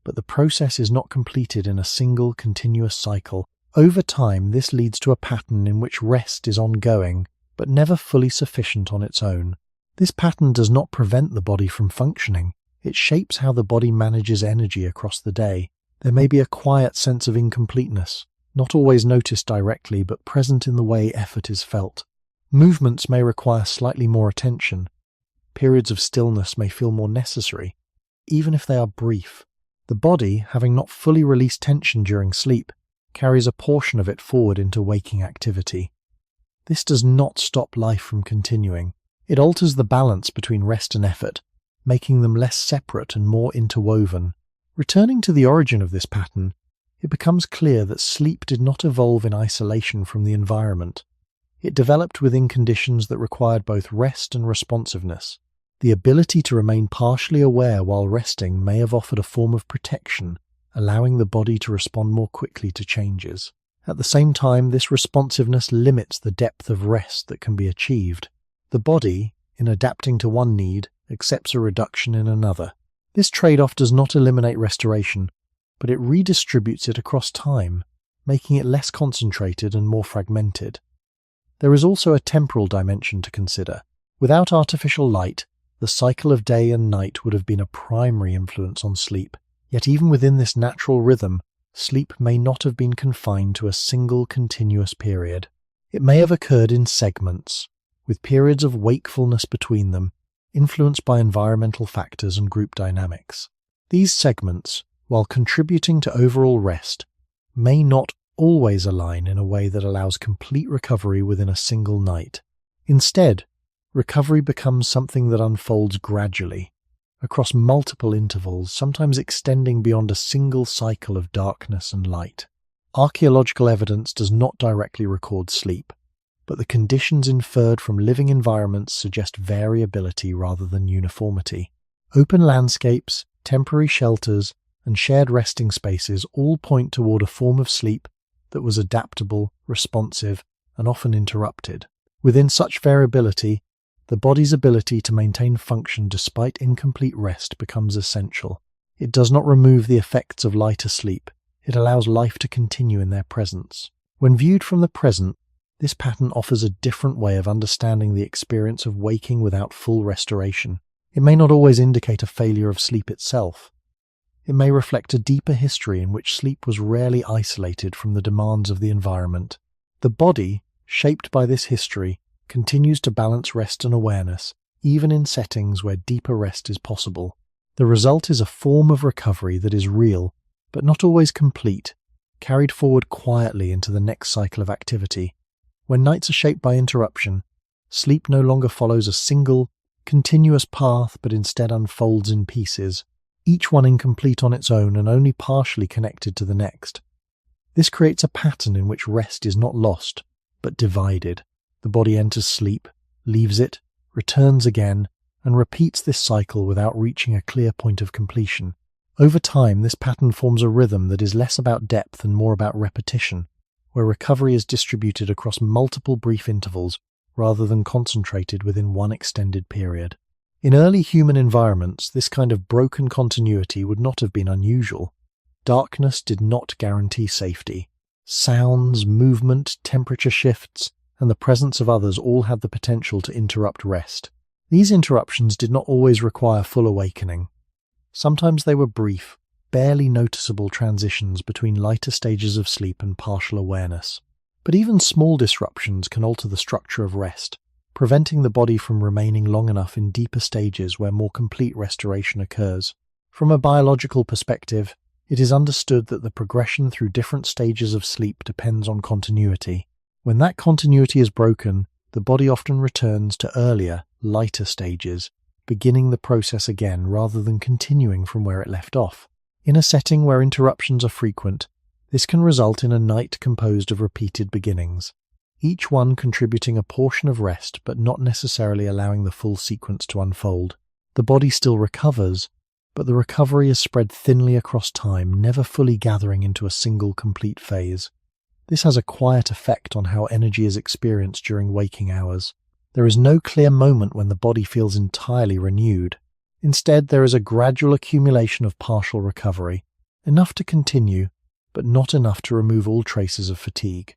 but the process is not completed in a single continuous cycle. Over time, this leads to a pattern in which rest is ongoing, but never fully sufficient on its own. This pattern does not prevent the body from functioning. It shapes how the body manages energy across the day. There may be a quiet sense of incompleteness, not always noticed directly, but present in the way effort is felt. Movements may require slightly more attention. Periods of stillness may feel more necessary, even if they are brief. The body, having not fully released tension during sleep, carries a portion of it forward into waking activity. This does not stop life from continuing. It alters the balance between rest and effort, making them less separate and more interwoven. Returning to the origin of this pattern, it becomes clear that sleep did not evolve in isolation from the environment. It developed within conditions that required both rest and responsiveness. The ability to remain partially aware while resting may have offered a form of protection, allowing the body to respond more quickly to changes. At the same time, this responsiveness limits the depth of rest that can be achieved. The body, in adapting to one need, accepts a reduction in another. This trade-off does not eliminate restoration, but it redistributes it across time, making it less concentrated and more fragmented. There is also a temporal dimension to consider. Without artificial light, the cycle of day and night would have been a primary influence on sleep. Yet even within this natural rhythm, sleep may not have been confined to a single continuous period. It may have occurred in segments, with periods of wakefulness between them, influenced by environmental factors and group dynamics. These segments, while contributing to overall rest, may not always align in a way that allows complete recovery within a single night. Instead, recovery becomes something that unfolds gradually, across multiple intervals, sometimes extending beyond a single cycle of darkness and light. Archaeological evidence does not directly record sleep, but the conditions inferred from living environments suggest variability rather than uniformity. Open landscapes, temporary shelters, and shared resting spaces all point toward a form of sleep that was adaptable, responsive, and often interrupted. Within such variability, the body's ability to maintain function despite incomplete rest becomes essential. It does not remove the effects of lighter sleep, it allows life to continue in their presence. When viewed from the present, this pattern offers a different way of understanding the experience of waking without full restoration. It may not always indicate a failure of sleep itself. It may reflect a deeper history in which sleep was rarely isolated from the demands of the environment. The body, shaped by this history, continues to balance rest and awareness, even in settings where deeper rest is possible. The result is a form of recovery that is real, but not always complete, carried forward quietly into the next cycle of activity. When nights are shaped by interruption, sleep no longer follows a single, continuous path but instead unfolds in pieces, each one incomplete on its own and only partially connected to the next. This creates a pattern in which rest is not lost, but divided. The body enters sleep, leaves it, returns again, and repeats this cycle without reaching a clear point of completion. Over time, this pattern forms a rhythm that is less about depth and more about repetition, where recovery is distributed across multiple brief intervals rather than concentrated within one extended period. In early human environments, this kind of broken continuity would not have been unusual. Darkness did not guarantee safety. Sounds, movement, temperature shifts, and the presence of others all had the potential to interrupt rest. These interruptions did not always require full awakening. Sometimes they were brief, barely noticeable transitions between lighter stages of sleep and partial awareness. But even small disruptions can alter the structure of rest, preventing the body from remaining long enough in deeper stages where more complete restoration occurs. From a biological perspective, it is understood that the progression through different stages of sleep depends on continuity. When that continuity is broken, the body often returns to earlier, lighter stages, beginning the process again rather than continuing from where it left off. In a setting where interruptions are frequent, this can result in a night composed of repeated beginnings, each one contributing a portion of rest but not necessarily allowing the full sequence to unfold. The body still recovers, but the recovery is spread thinly across time, never fully gathering into a single complete phase. This has a quiet effect on how energy is experienced during waking hours. There is no clear moment when the body feels entirely renewed. Instead, there is a gradual accumulation of partial recovery, enough to continue, but not enough to remove all traces of fatigue.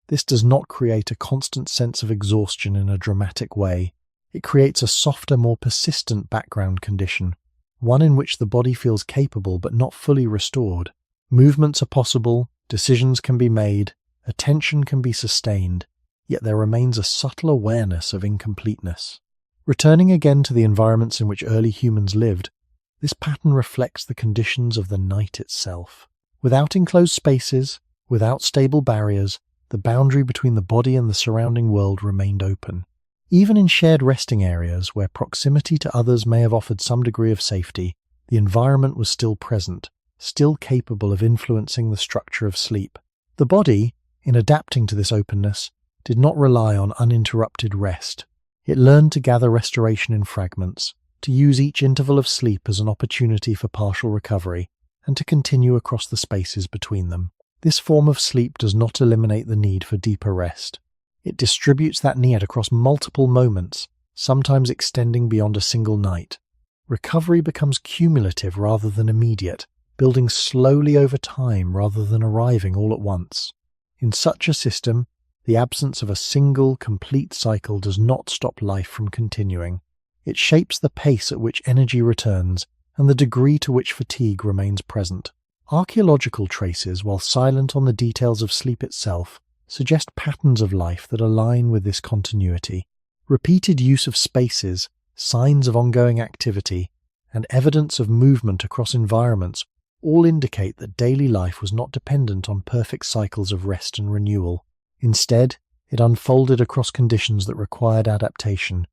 This does not create a constant sense of exhaustion in a dramatic way. It creates a softer, more persistent background condition, one in which the body feels capable but not fully restored. Movements are possible, decisions can be made, attention can be sustained, yet there remains a subtle awareness of incompleteness. Returning again to the environments in which early humans lived, this pattern reflects the conditions of the night itself. Without enclosed spaces, without stable barriers, the boundary between the body and the surrounding world remained open. Even in shared resting areas where proximity to others may have offered some degree of safety, the environment was still present, still capable of influencing the structure of sleep. The body, in adapting to this openness, did not rely on uninterrupted rest. It learned to gather restoration in fragments, to use each interval of sleep as an opportunity for partial recovery, and to continue across the spaces between them. This form of sleep does not eliminate the need for deeper rest. It distributes that need across multiple moments, sometimes extending beyond a single night. Recovery becomes cumulative rather than immediate, building slowly over time rather than arriving all at once. In such a system, the absence of a single, complete cycle does not stop life from continuing. It shapes the pace at which energy returns and the degree to which fatigue remains present. Archaeological traces, while silent on the details of sleep itself, suggest patterns of life that align with this continuity. Repeated use of spaces, signs of ongoing activity, and evidence of movement across environments all indicate that daily life was not dependent on perfect cycles of rest and renewal. Instead, it unfolded across conditions that required adaptation,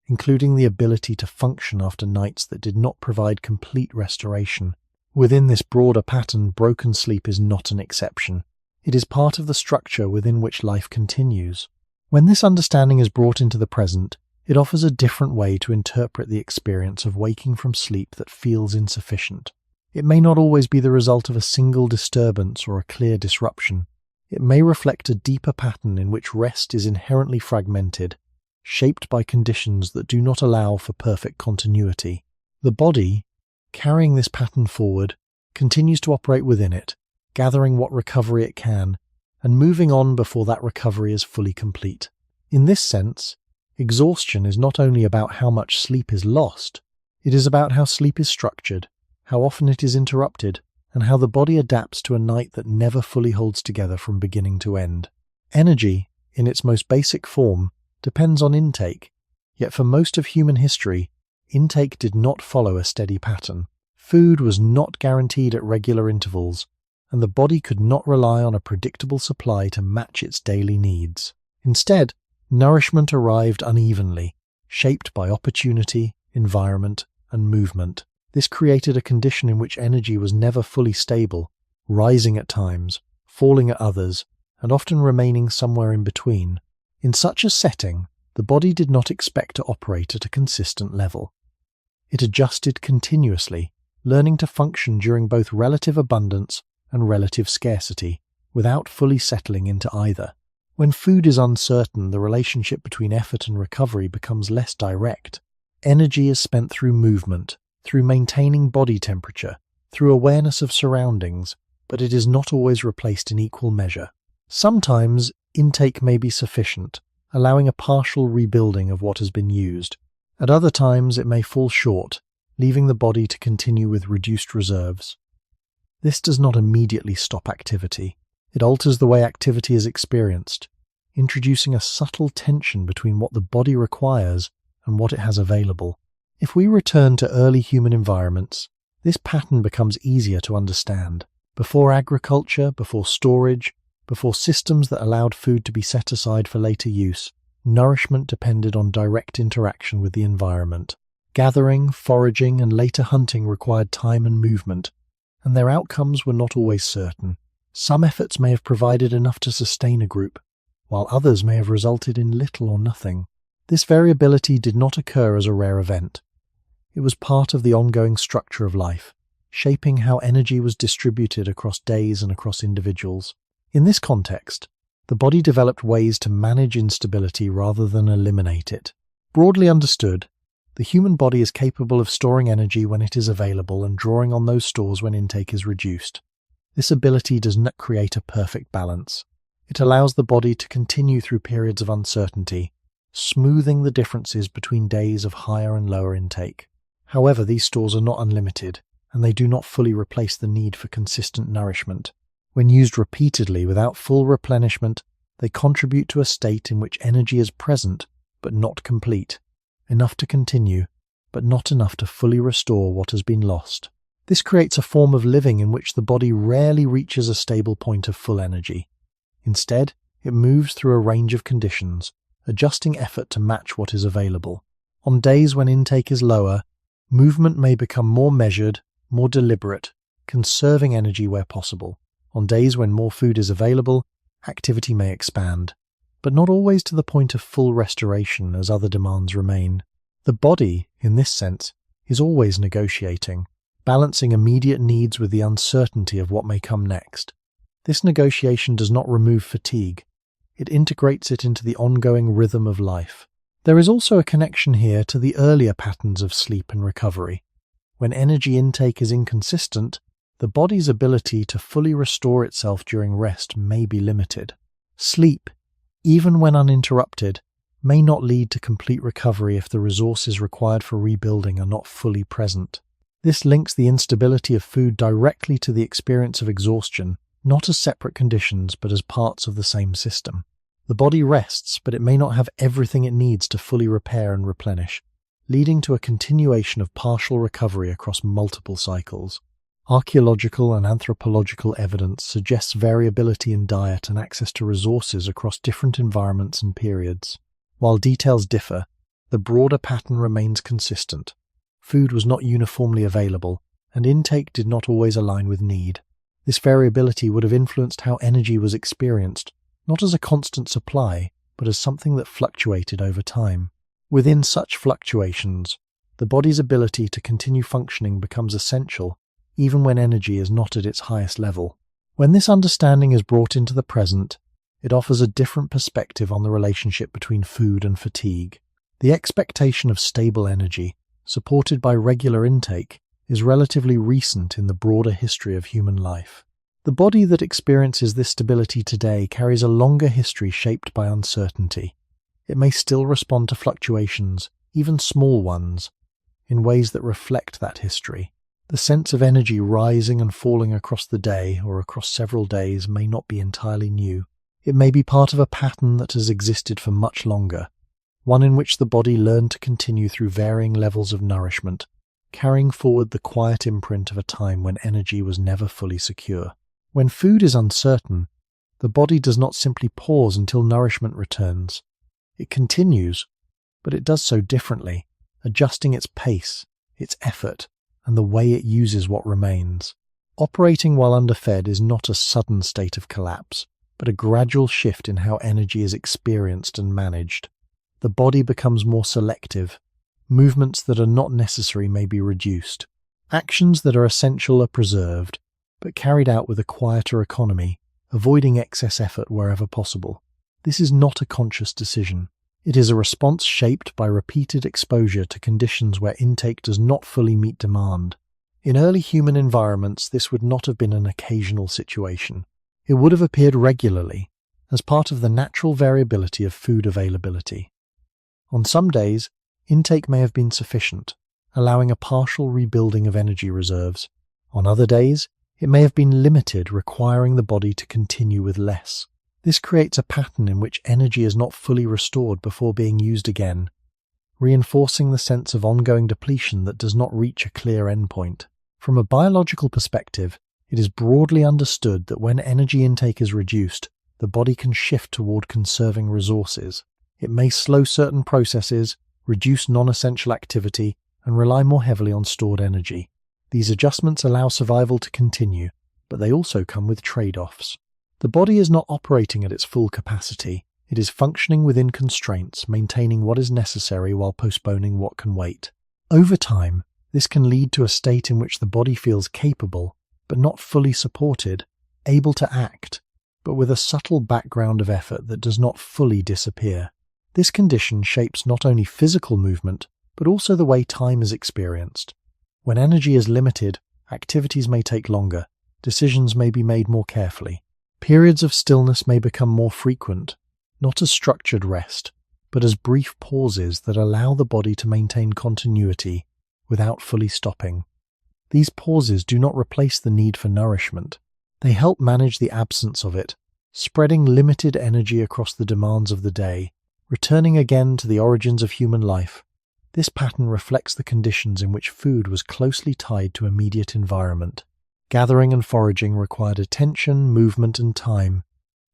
including the ability to function after nights that did not provide complete restoration. Within this broader pattern, broken sleep is not an exception. It is part of the structure within which life continues. When this understanding is brought into the present, it offers a different way to interpret the experience of waking from sleep that feels insufficient. It may not always be the result of a single disturbance or a clear disruption. It may reflect a deeper pattern in which rest is inherently fragmented, shaped by conditions that do not allow for perfect continuity. The body, carrying this pattern forward, continues to operate within it, gathering what recovery it can, and moving on before that recovery is fully complete. In this sense, exhaustion is not only about how much sleep is lost, it is about how sleep is structured, how often it is interrupted, and how the body adapts to a night that never fully holds together from beginning to end. Energy, in its most basic form, depends on intake, yet for most of human history, intake did not follow a steady pattern. Food was not guaranteed at regular intervals, and the body could not rely on a predictable supply to match its daily needs. Instead, nourishment arrived unevenly, shaped by opportunity, environment, and movement. This created a condition in which energy was never fully stable, rising at times, falling at others, and often remaining somewhere in between. In such a setting, the body did not expect to operate at a consistent level. It adjusted continuously, learning to function during both relative abundance and relative scarcity, without fully settling into either. When food is uncertain, the relationship between effort and recovery becomes less direct. Energy is spent through movement, through maintaining body temperature, through awareness of surroundings, but it is not always replaced in equal measure. Sometimes intake may be sufficient, allowing a partial rebuilding of what has been used. At other times it may fall short, leaving the body to continue with reduced reserves. This does not immediately stop activity. It alters the way activity is experienced, introducing a subtle tension between what the body requires and what it has available. If we return to early human environments, this pattern becomes easier to understand. Before agriculture, before storage, before systems that allowed food to be set aside for later use, nourishment depended on direct interaction with the environment. Gathering, foraging, and later hunting required time and movement, and their outcomes were not always certain. Some efforts may have provided enough to sustain a group, while others may have resulted in little or nothing. This variability did not occur as a rare event. It was part of the ongoing structure of life, shaping how energy was distributed across days and across individuals. In this context, the body developed ways to manage instability rather than eliminate it. Broadly understood, the human body is capable of storing energy when it is available and drawing on those stores when intake is reduced. This ability does not create a perfect balance. It allows the body to continue through periods of uncertainty, smoothing the differences between days of higher and lower intake. However, these stores are not unlimited, and they do not fully replace the need for consistent nourishment. When used repeatedly without full replenishment, they contribute to a state in which energy is present but not complete, enough to continue, but not enough to fully restore what has been lost. This creates a form of living in which the body rarely reaches a stable point of full energy. Instead, it moves through a range of conditions, adjusting effort to match what is available. On days when intake is lower, movement may become more measured, more deliberate, conserving energy where possible. On days when more food is available, activity may expand, but not always to the point of full restoration as other demands remain. The body, in this sense, is always negotiating, balancing immediate needs with the uncertainty of what may come next. This negotiation does not remove fatigue. It integrates it into the ongoing rhythm of life. There is also a connection here to the earlier patterns of sleep and recovery. When energy intake is inconsistent, the body's ability to fully restore itself during rest may be limited. Sleep, even when uninterrupted, may not lead to complete recovery if the resources required for rebuilding are not fully present. This links the instability of food directly to the experience of exhaustion, not as separate conditions but as parts of the same system. The body rests, but it may not have everything it needs to fully repair and replenish, leading to a continuation of partial recovery across multiple cycles. Archaeological and anthropological evidence suggests variability in diet and access to resources across different environments and periods. While details differ, the broader pattern remains consistent. Food was not uniformly available, and intake did not always align with need. This variability would have influenced how energy was experienced, not as a constant supply, but as something that fluctuated over time. Within such fluctuations, the body's ability to continue functioning becomes essential, even when energy is not at its highest level. When this understanding is brought into the present, it offers a different perspective on the relationship between food and fatigue. The expectation of stable energy, supported by regular intake, is relatively recent in the broader history of human life. The body that experiences this stability today carries a longer history shaped by uncertainty. It may still respond to fluctuations, even small ones, in ways that reflect that history. The sense of energy rising and falling across the day or across several days may not be entirely new. It may be part of a pattern that has existed for much longer, one in which the body learned to continue through varying levels of nourishment, carrying forward the quiet imprint of a time when energy was never fully secure. When food is uncertain, the body does not simply pause until nourishment returns. It continues, but it does so differently, adjusting its pace, its effort, and the way it uses what remains. Operating while underfed is not a sudden state of collapse, but a gradual shift in how energy is experienced and managed. The body becomes more selective. Movements that are not necessary may be reduced. Actions that are essential are preserved, but carried out with a quieter economy, avoiding excess effort wherever possible. This is not a conscious decision. It is a response shaped by repeated exposure to conditions where intake does not fully meet demand. In early human environments, this would not have been an occasional situation. It would have appeared regularly, as part of the natural variability of food availability. On some days, intake may have been sufficient, allowing a partial rebuilding of energy reserves. On other days, it may have been limited, requiring the body to continue with less. This creates a pattern in which energy is not fully restored before being used again, reinforcing the sense of ongoing depletion that does not reach a clear endpoint. From a biological perspective, it is broadly understood that when energy intake is reduced, the body can shift toward conserving resources. It may slow certain processes, reduce non-essential activity, and rely more heavily on stored energy. These adjustments allow survival to continue, but they also come with trade-offs. The body is not operating at its full capacity. It is functioning within constraints, maintaining what is necessary while postponing what can wait. Over time, this can lead to a state in which the body feels capable, but not fully supported, able to act, but with a subtle background of effort that does not fully disappear. This condition shapes not only physical movement, but also the way time is experienced. When energy is limited, activities may take longer, decisions may be made more carefully. Periods of stillness may become more frequent, not as structured rest, but as brief pauses that allow the body to maintain continuity without fully stopping. These pauses do not replace the need for nourishment. They help manage the absence of it, spreading limited energy across the demands of the day, returning again to the origins of human life. This pattern reflects the conditions in which food was closely tied to immediate environment. Gathering and foraging required attention, movement, and time,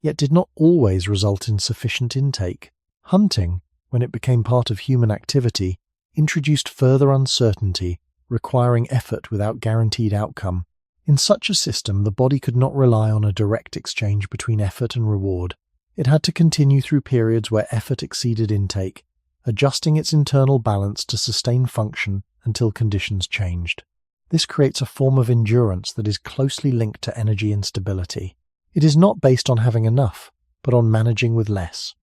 yet did not always result in sufficient intake. Hunting, when it became part of human activity, introduced further uncertainty, requiring effort without guaranteed outcome. In such a system, the body could not rely on a direct exchange between effort and reward. It had to continue through periods where effort exceeded intake, adjusting its internal balance to sustain function until conditions changed. This creates a form of endurance that is closely linked to energy instability. It is not based on having enough, but on managing with less.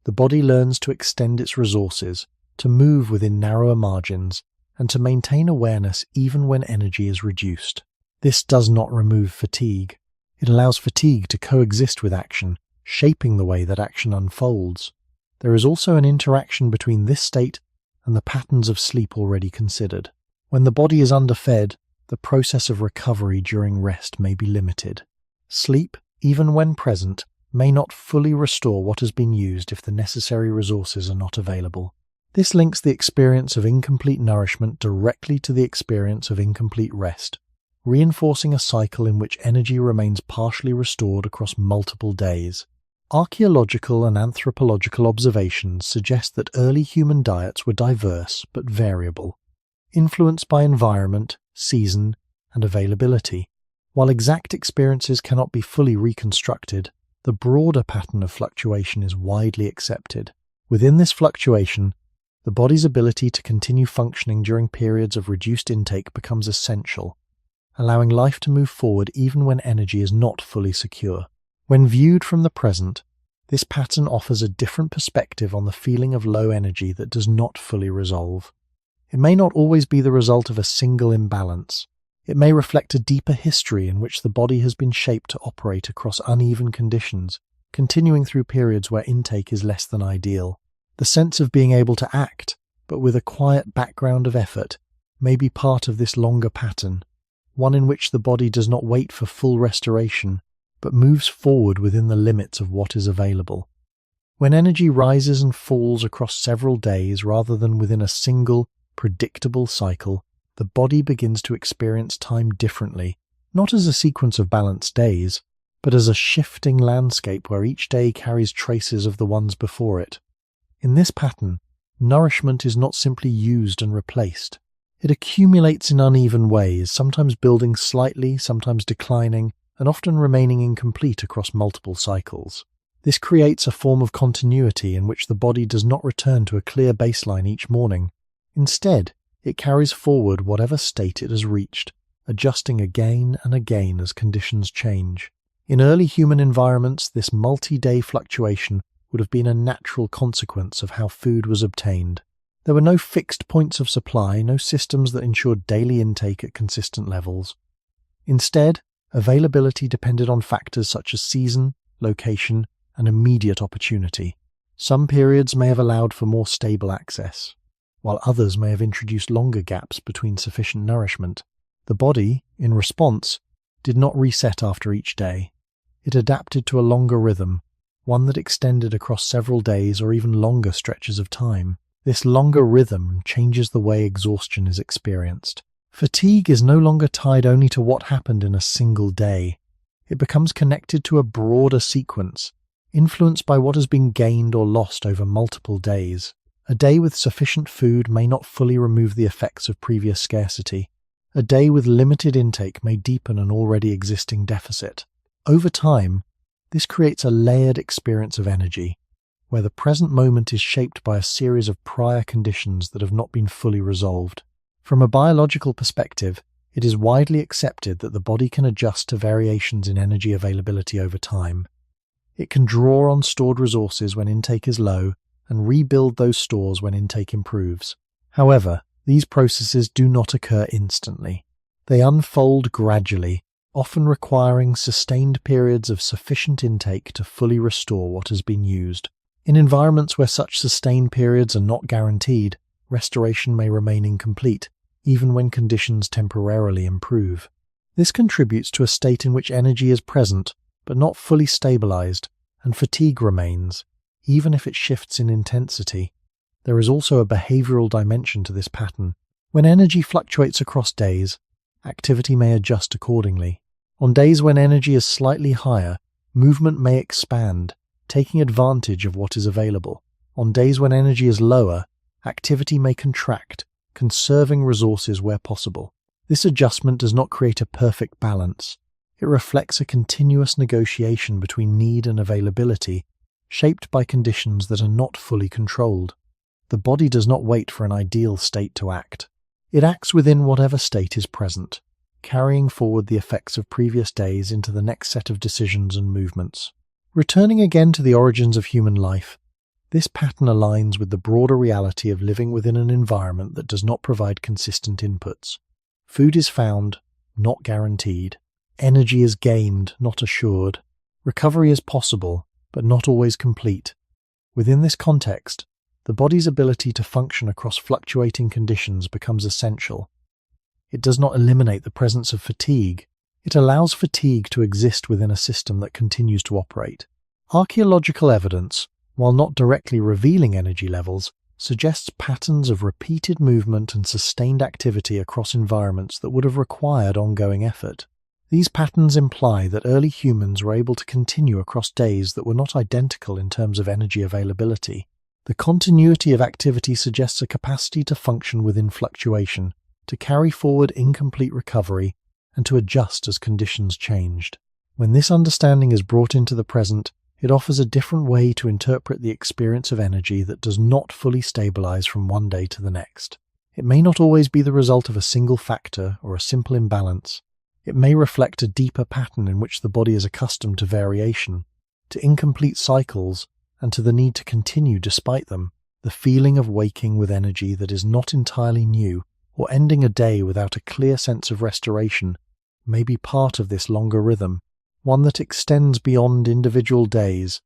The body learns to extend its resources, to move within narrower margins, and to maintain awareness even when energy is reduced. This does not remove fatigue. It allows fatigue to coexist with action, shaping the way that action unfolds. There is also an interaction between this state and the patterns of sleep already considered. When the body is underfed, the process of recovery during rest may be limited. Sleep, even when present, may not fully restore what has been used if the necessary resources are not available. This links the experience of incomplete nourishment directly to the experience of incomplete rest, reinforcing a cycle in which energy remains partially restored across multiple days. Archaeological and anthropological observations suggest that early human diets were diverse but variable, influenced by environment, season, and availability. While exact experiences cannot be fully reconstructed, the broader pattern of fluctuation is widely accepted. Within this fluctuation, the body's ability to continue functioning during periods of reduced intake becomes essential. allowing life to move forward even when energy is not fully secure. When viewed from the present, this pattern offers a different perspective on the feeling of low energy that does not fully resolve. It may not always be the result of a single imbalance. It may reflect a deeper history in which the body has been shaped to operate across uneven conditions, continuing through periods where intake is less than ideal. The sense of being able to act, but with a quiet background of effort, may be part of this longer pattern, one in which the body does not wait for full restoration, but moves forward within the limits of what is available. When energy rises and falls across several days rather than within a single, predictable cycle, the body begins to experience time differently, not as a sequence of balanced days, but as a shifting landscape where each day carries traces of the ones before it. In this pattern, nourishment is not simply used and replaced. It accumulates in uneven ways, sometimes building slightly, sometimes declining, and often remaining incomplete across multiple cycles. This creates a form of continuity in which the body does not return to a clear baseline each morning. Instead, it carries forward whatever state it has reached, adjusting again and again as conditions change. In early human environments, this multi-day fluctuation would have been a natural consequence of how food was obtained. There were no fixed points of supply, no systems that ensured daily intake at consistent levels. Instead, availability depended on factors such as season, location, and immediate opportunity. Some periods may have allowed for more stable access, while others may have introduced longer gaps between sufficient nourishment. The body, in response, did not reset after each day. It adapted to a longer rhythm, one that extended across several days or even longer stretches of time. This longer rhythm changes the way exhaustion is experienced. Fatigue is no longer tied only to what happened in a single day. It becomes connected to a broader sequence, influenced by what has been gained or lost over multiple days. A day with sufficient food may not fully remove the effects of previous scarcity. A day with limited intake may deepen an already existing deficit. Over time, this creates a layered experience of energy, where the present moment is shaped by a series of prior conditions that have not been fully resolved. From a biological perspective, it is widely accepted that the body can adjust to variations in energy availability over time. It can draw on stored resources when intake is low and rebuild those stores when intake improves. However, these processes do not occur instantly. They unfold gradually, often requiring sustained periods of sufficient intake to fully restore what has been used. In environments where such sustained periods are not guaranteed, restoration may remain incomplete, even when conditions temporarily improve. This contributes to a state in which energy is present, but not fully stabilized, and fatigue remains, even if it shifts in intensity. There is also a behavioral dimension to this pattern. When energy fluctuates across days, activity may adjust accordingly. On days when energy is slightly higher, movement may expand, taking advantage of what is available. On days when energy is lower, activity may contract, conserving resources where possible. This adjustment does not create a perfect balance. It reflects a continuous negotiation between need and availability, shaped by conditions that are not fully controlled. The body does not wait for an ideal state to act. It acts within whatever state is present, carrying forward the effects of previous days into the next set of decisions and movements. Returning again to the origins of human life, this pattern aligns with the broader reality of living within an environment that does not provide consistent inputs. Food is found, not guaranteed. Energy is gained, not assured. Recovery is possible, but not always complete. Within this context, the body's ability to function across fluctuating conditions becomes essential. It does not eliminate the presence of fatigue. It allows fatigue to exist within a system that continues to operate. Archaeological evidence, while not directly revealing energy levels, suggests patterns of repeated movement and sustained activity across environments that would have required ongoing effort. These patterns imply that early humans were able to continue across days that were not identical in terms of energy availability. The continuity of activity suggests a capacity to function within fluctuation, to carry forward incomplete recovery, and to adjust as conditions changed. When this understanding is brought into the present, it offers a different way to interpret the experience of energy that does not fully stabilize from one day to the next. It may not always be the result of a single factor or a simple imbalance. It may reflect a deeper pattern in which the body is accustomed to variation, to incomplete cycles, and to the need to continue despite them. The feeling of waking with energy that is not entirely new, or ending a day without a clear sense of restoration, may be part of this longer rhythm, one that extends beyond individual days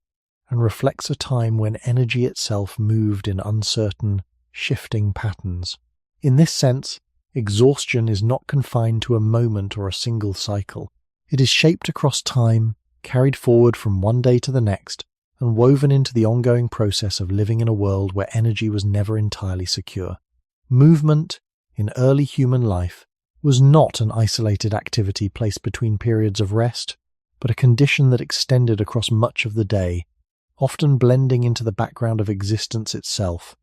and reflects a time when energy itself moved in uncertain, shifting patterns. In this sense, exhaustion is not confined to a moment or a single cycle. It is shaped across time, carried forward from one day to the next, and woven into the ongoing process of living in a world where energy was never entirely secure. Movement, in early human life, was not an isolated activity placed between periods of rest, but a condition that extended across much of the day, often blending into the background of existence itself.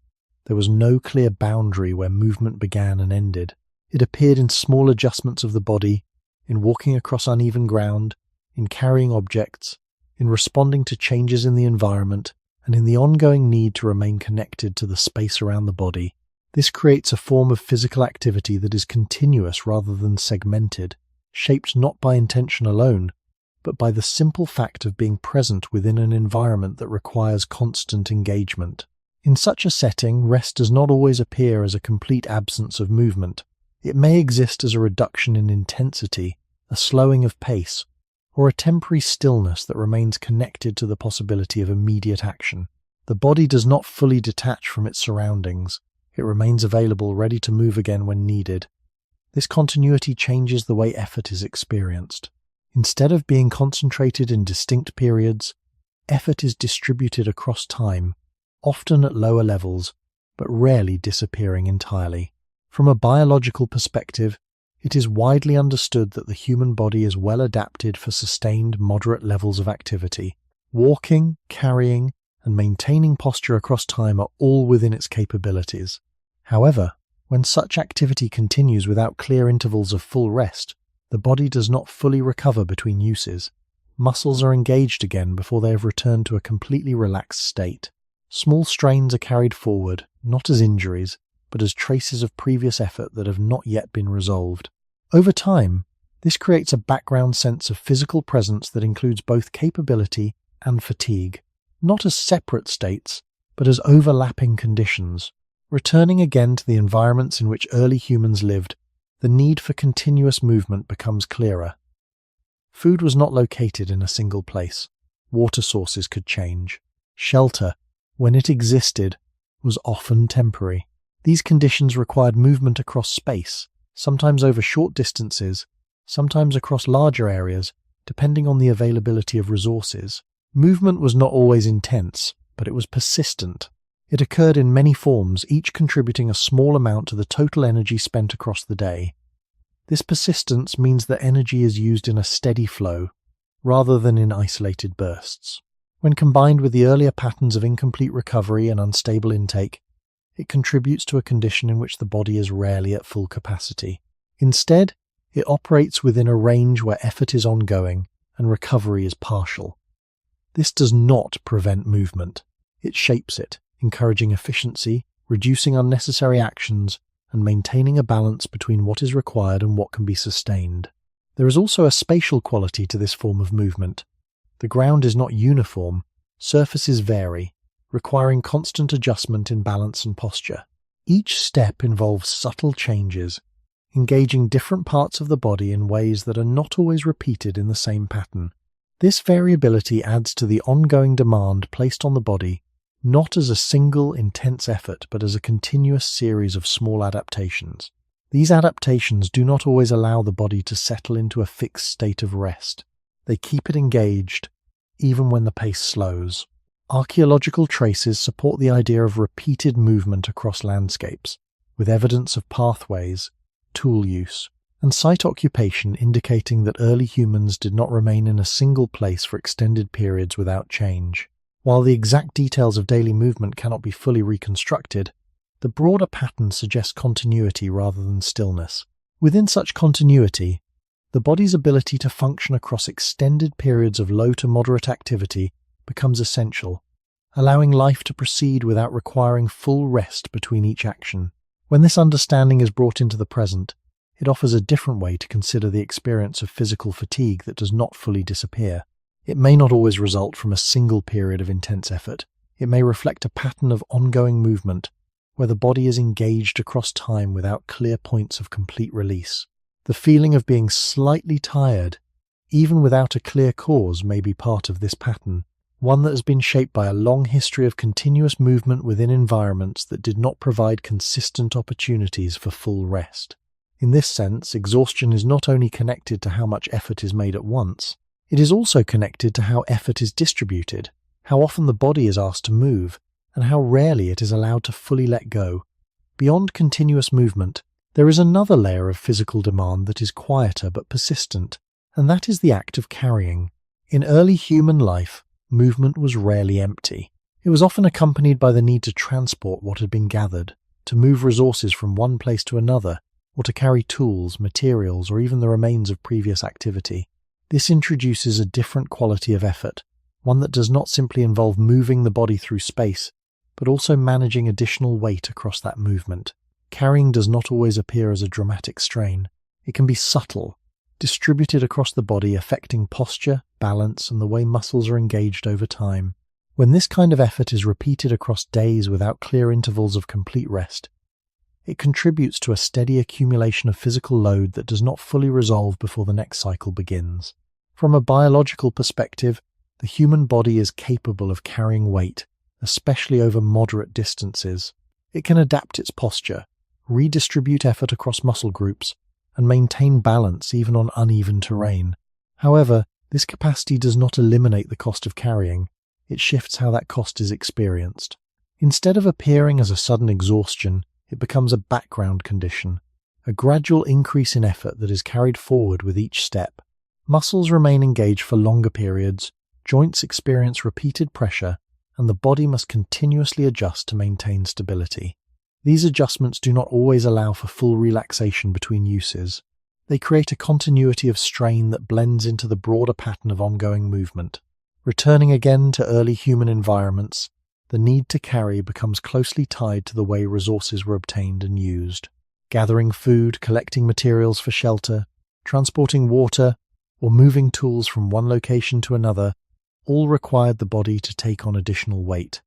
There was no clear boundary where movement began and ended. It appeared in small adjustments of the body, in walking across uneven ground, in carrying objects, in responding to changes in the environment, and in the ongoing need to remain connected to the space around the body. This creates a form of physical activity that is continuous rather than segmented, shaped not by intention alone, but by the simple fact of being present within an environment that requires constant engagement. In such a setting, rest does not always appear as a complete absence of movement. It may exist as a reduction in intensity, a slowing of pace, or a temporary stillness that remains connected to the possibility of immediate action. The body does not fully detach from its surroundings. It remains available, ready to move again when needed. This continuity changes the way effort is experienced. Instead of being concentrated in distinct periods, effort is distributed across time, often at lower levels, but rarely disappearing entirely. From a biological perspective, it is widely understood that the human body is well adapted for sustained, moderate levels of activity. Walking, carrying, and maintaining posture across time are all within its capabilities. However, when such activity continues without clear intervals of full rest, the body does not fully recover between uses. Muscles are engaged again before they have returned to a completely relaxed state. Small strains are carried forward, not as injuries, but as traces of previous effort that have not yet been resolved. Over time, this creates a background sense of physical presence that includes both capability and fatigue, not as separate states, but as overlapping conditions. Returning again to the environments in which early humans lived, the need for continuous movement becomes clearer. Food was not located in a single place. Water sources could change. Shelter, when it existed, was often temporary. These conditions required movement across space, sometimes over short distances, sometimes across larger areas, depending on the availability of resources. Movement was not always intense, but it was persistent. It occurred in many forms, each contributing a small amount to the total energy spent across the day. This persistence means that energy is used in a steady flow, rather than in isolated bursts. When combined with the earlier patterns of incomplete recovery and unstable intake, it contributes to a condition in which the body is rarely at full capacity. Instead, it operates within a range where effort is ongoing and recovery is partial. This does not prevent movement. It shapes it, encouraging efficiency, reducing unnecessary actions, and maintaining a balance between what is required and what can be sustained. There is also a spatial quality to this form of movement. The ground is not uniform, surfaces vary, requiring constant adjustment in balance and posture. Each step involves subtle changes, engaging different parts of the body in ways that are not always repeated in the same pattern. This variability adds to the ongoing demand placed on the body, not as a single intense effort, but as a continuous series of small adaptations. These adaptations do not always allow the body to settle into a fixed state of rest. They keep it engaged, even when the pace slows. Archaeological traces support the idea of repeated movement across landscapes, with evidence of pathways, tool use, and site occupation indicating that early humans did not remain in a single place for extended periods without change. While the exact details of daily movement cannot be fully reconstructed, the broader pattern suggests continuity rather than stillness. Within such continuity, the body's ability to function across extended periods of low to moderate activity becomes essential, allowing life to proceed without requiring full rest between each action. When this understanding is brought into the present, it it offers a different way to consider the experience of physical fatigue that does not fully disappear. It may not always result from a single period of intense effort. It may reflect a pattern of ongoing movement, where the body is engaged across time without clear points of complete release. The feeling of being slightly tired, even without a clear cause, may be part of this pattern, one that has been shaped by a long history of continuous movement within environments that did not provide consistent opportunities for full rest. In this sense, exhaustion is not only connected to how much effort is made at once, it is also connected to how effort is distributed, how often the body is asked to move, and how rarely it is allowed to fully let go. Beyond continuous movement, there is another layer of physical demand that is quieter but persistent, and that is the act of carrying. In early human life, movement was rarely empty. It was often accompanied by the need to transport what had been gathered, to move resources from one place to another, or to carry tools, materials, or even the remains of previous activity. This introduces a different quality of effort, one that does not simply involve moving the body through space, but also managing additional weight across that movement. Carrying does not always appear as a dramatic strain. It can be subtle, distributed across the body, affecting posture, balance, and the way muscles are engaged over time. When this kind of effort is repeated across days without clear intervals of complete rest, it contributes to a steady accumulation of physical load that does not fully resolve before the next cycle begins. From a biological perspective, the human body is capable of carrying weight, especially over moderate distances. It can adapt its posture, redistribute effort across muscle groups, and maintain balance even on uneven terrain. However, this capacity does not eliminate the cost of carrying. It shifts how that cost is experienced. Instead of appearing as a sudden exhaustion, it becomes a background condition, a gradual increase in effort that is carried forward with each step. Muscles remain engaged for longer periods, joints experience repeated pressure, and the body must continuously adjust to maintain stability. These adjustments do not always allow for full relaxation between uses. They create a continuity of strain that blends into the broader pattern of ongoing movement. Returning again to early human environments, the need to carry becomes closely tied to the way resources were obtained and used. Gathering food, collecting materials for shelter, transporting water, or moving tools from one location to another all required the body to take on additional weight.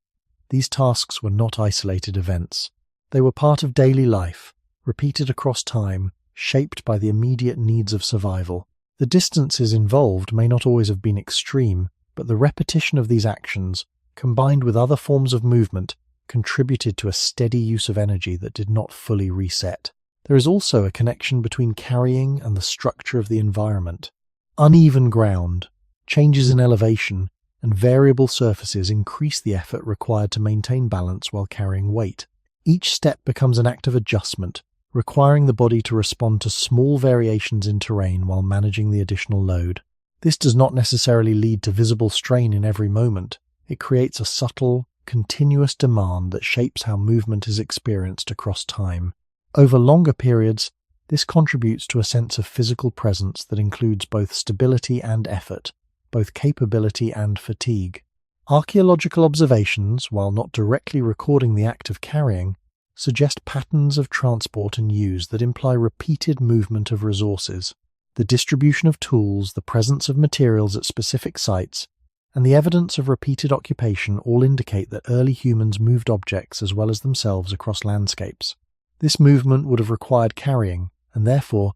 These tasks were not isolated events. They were part of daily life, repeated across time, shaped by the immediate needs of survival. The distances involved may not always have been extreme, but the repetition of these actions, combined with other forms of movement, contributed to a steady use of energy that did not fully reset. There is also a connection between carrying and the structure of the environment. Uneven ground, changes in elevation, and variable surfaces increase the effort required to maintain balance while carrying weight. Each step becomes an act of adjustment, requiring the body to respond to small variations in terrain while managing the additional load. This does not necessarily lead to visible strain in every moment. It creates a subtle, continuous demand that shapes how movement is experienced across time. Over longer periods, this contributes to a sense of physical presence that includes both stability and effort, both capability and fatigue. Archaeological observations, while not directly recording the act of carrying, suggest patterns of transport and use that imply repeated movement of resources. The distribution of tools, the presence of materials at specific sites, and the evidence of repeated occupation all indicate that early humans moved objects as well as themselves across landscapes. This movement would have required carrying, and therefore,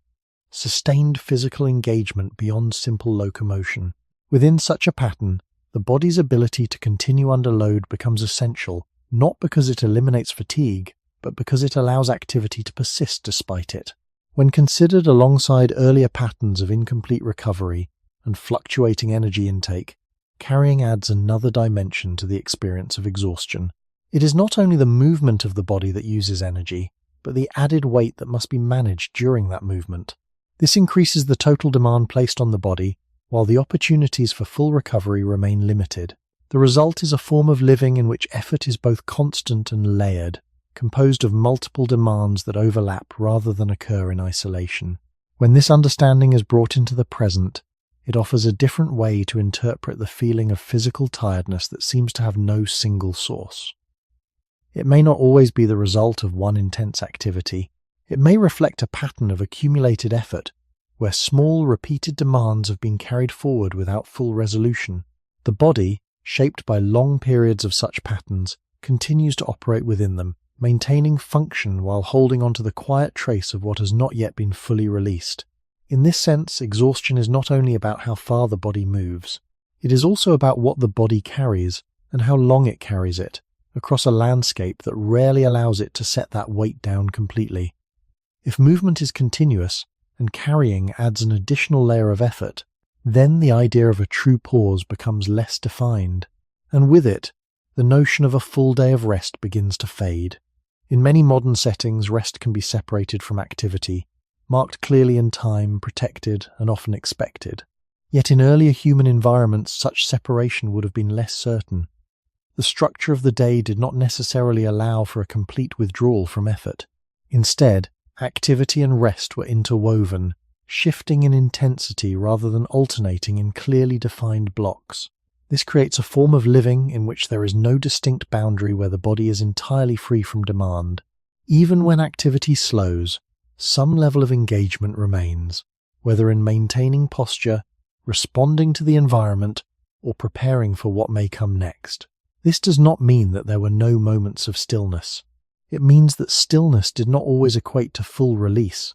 sustained physical engagement beyond simple locomotion. Within such a pattern, the body's ability to continue under load becomes essential, not because it eliminates fatigue, but because it allows activity to persist despite it. When considered alongside earlier patterns of incomplete recovery and fluctuating energy intake, carrying adds another dimension to the experience of exhaustion. It is not only the movement of the body that uses energy, but the added weight that must be managed during that movement. This increases the total demand placed on the body, while the opportunities for full recovery remain limited. The result is a form of living in which effort is both constant and layered, composed of multiple demands that overlap rather than occur in isolation. When this understanding is brought into the present, it offers a different way to interpret the feeling of physical tiredness that seems to have no single source. It may not always be the result of one intense activity. It may reflect a pattern of accumulated effort, where small, repeated demands have been carried forward without full resolution. The body, shaped by long periods of such patterns, continues to operate within them, maintaining function while holding on to the quiet trace of what has not yet been fully released. In this sense, exhaustion is not only about how far the body moves, it is also about what the body carries and how long it carries it, across a landscape that rarely allows it to set that weight down completely. If movement is continuous, and carrying adds an additional layer of effort, then the idea of a true pause becomes less defined, and with it, the notion of a full day of rest begins to fade. In many modern settings, rest can be separated from activity, marked clearly in time, protected, and often expected. Yet in earlier human environments, such separation would have been less certain. The structure of the day did not necessarily allow for a complete withdrawal from effort. Instead, activity and rest were interwoven, shifting in intensity rather than alternating in clearly defined blocks. This creates a form of living in which there is no distinct boundary where the body is entirely free from demand. Even when activity slows, some level of engagement remains, whether in maintaining posture, responding to the environment, or preparing for what may come next. This does not mean that there were no moments of stillness. It means that stillness did not always equate to full release.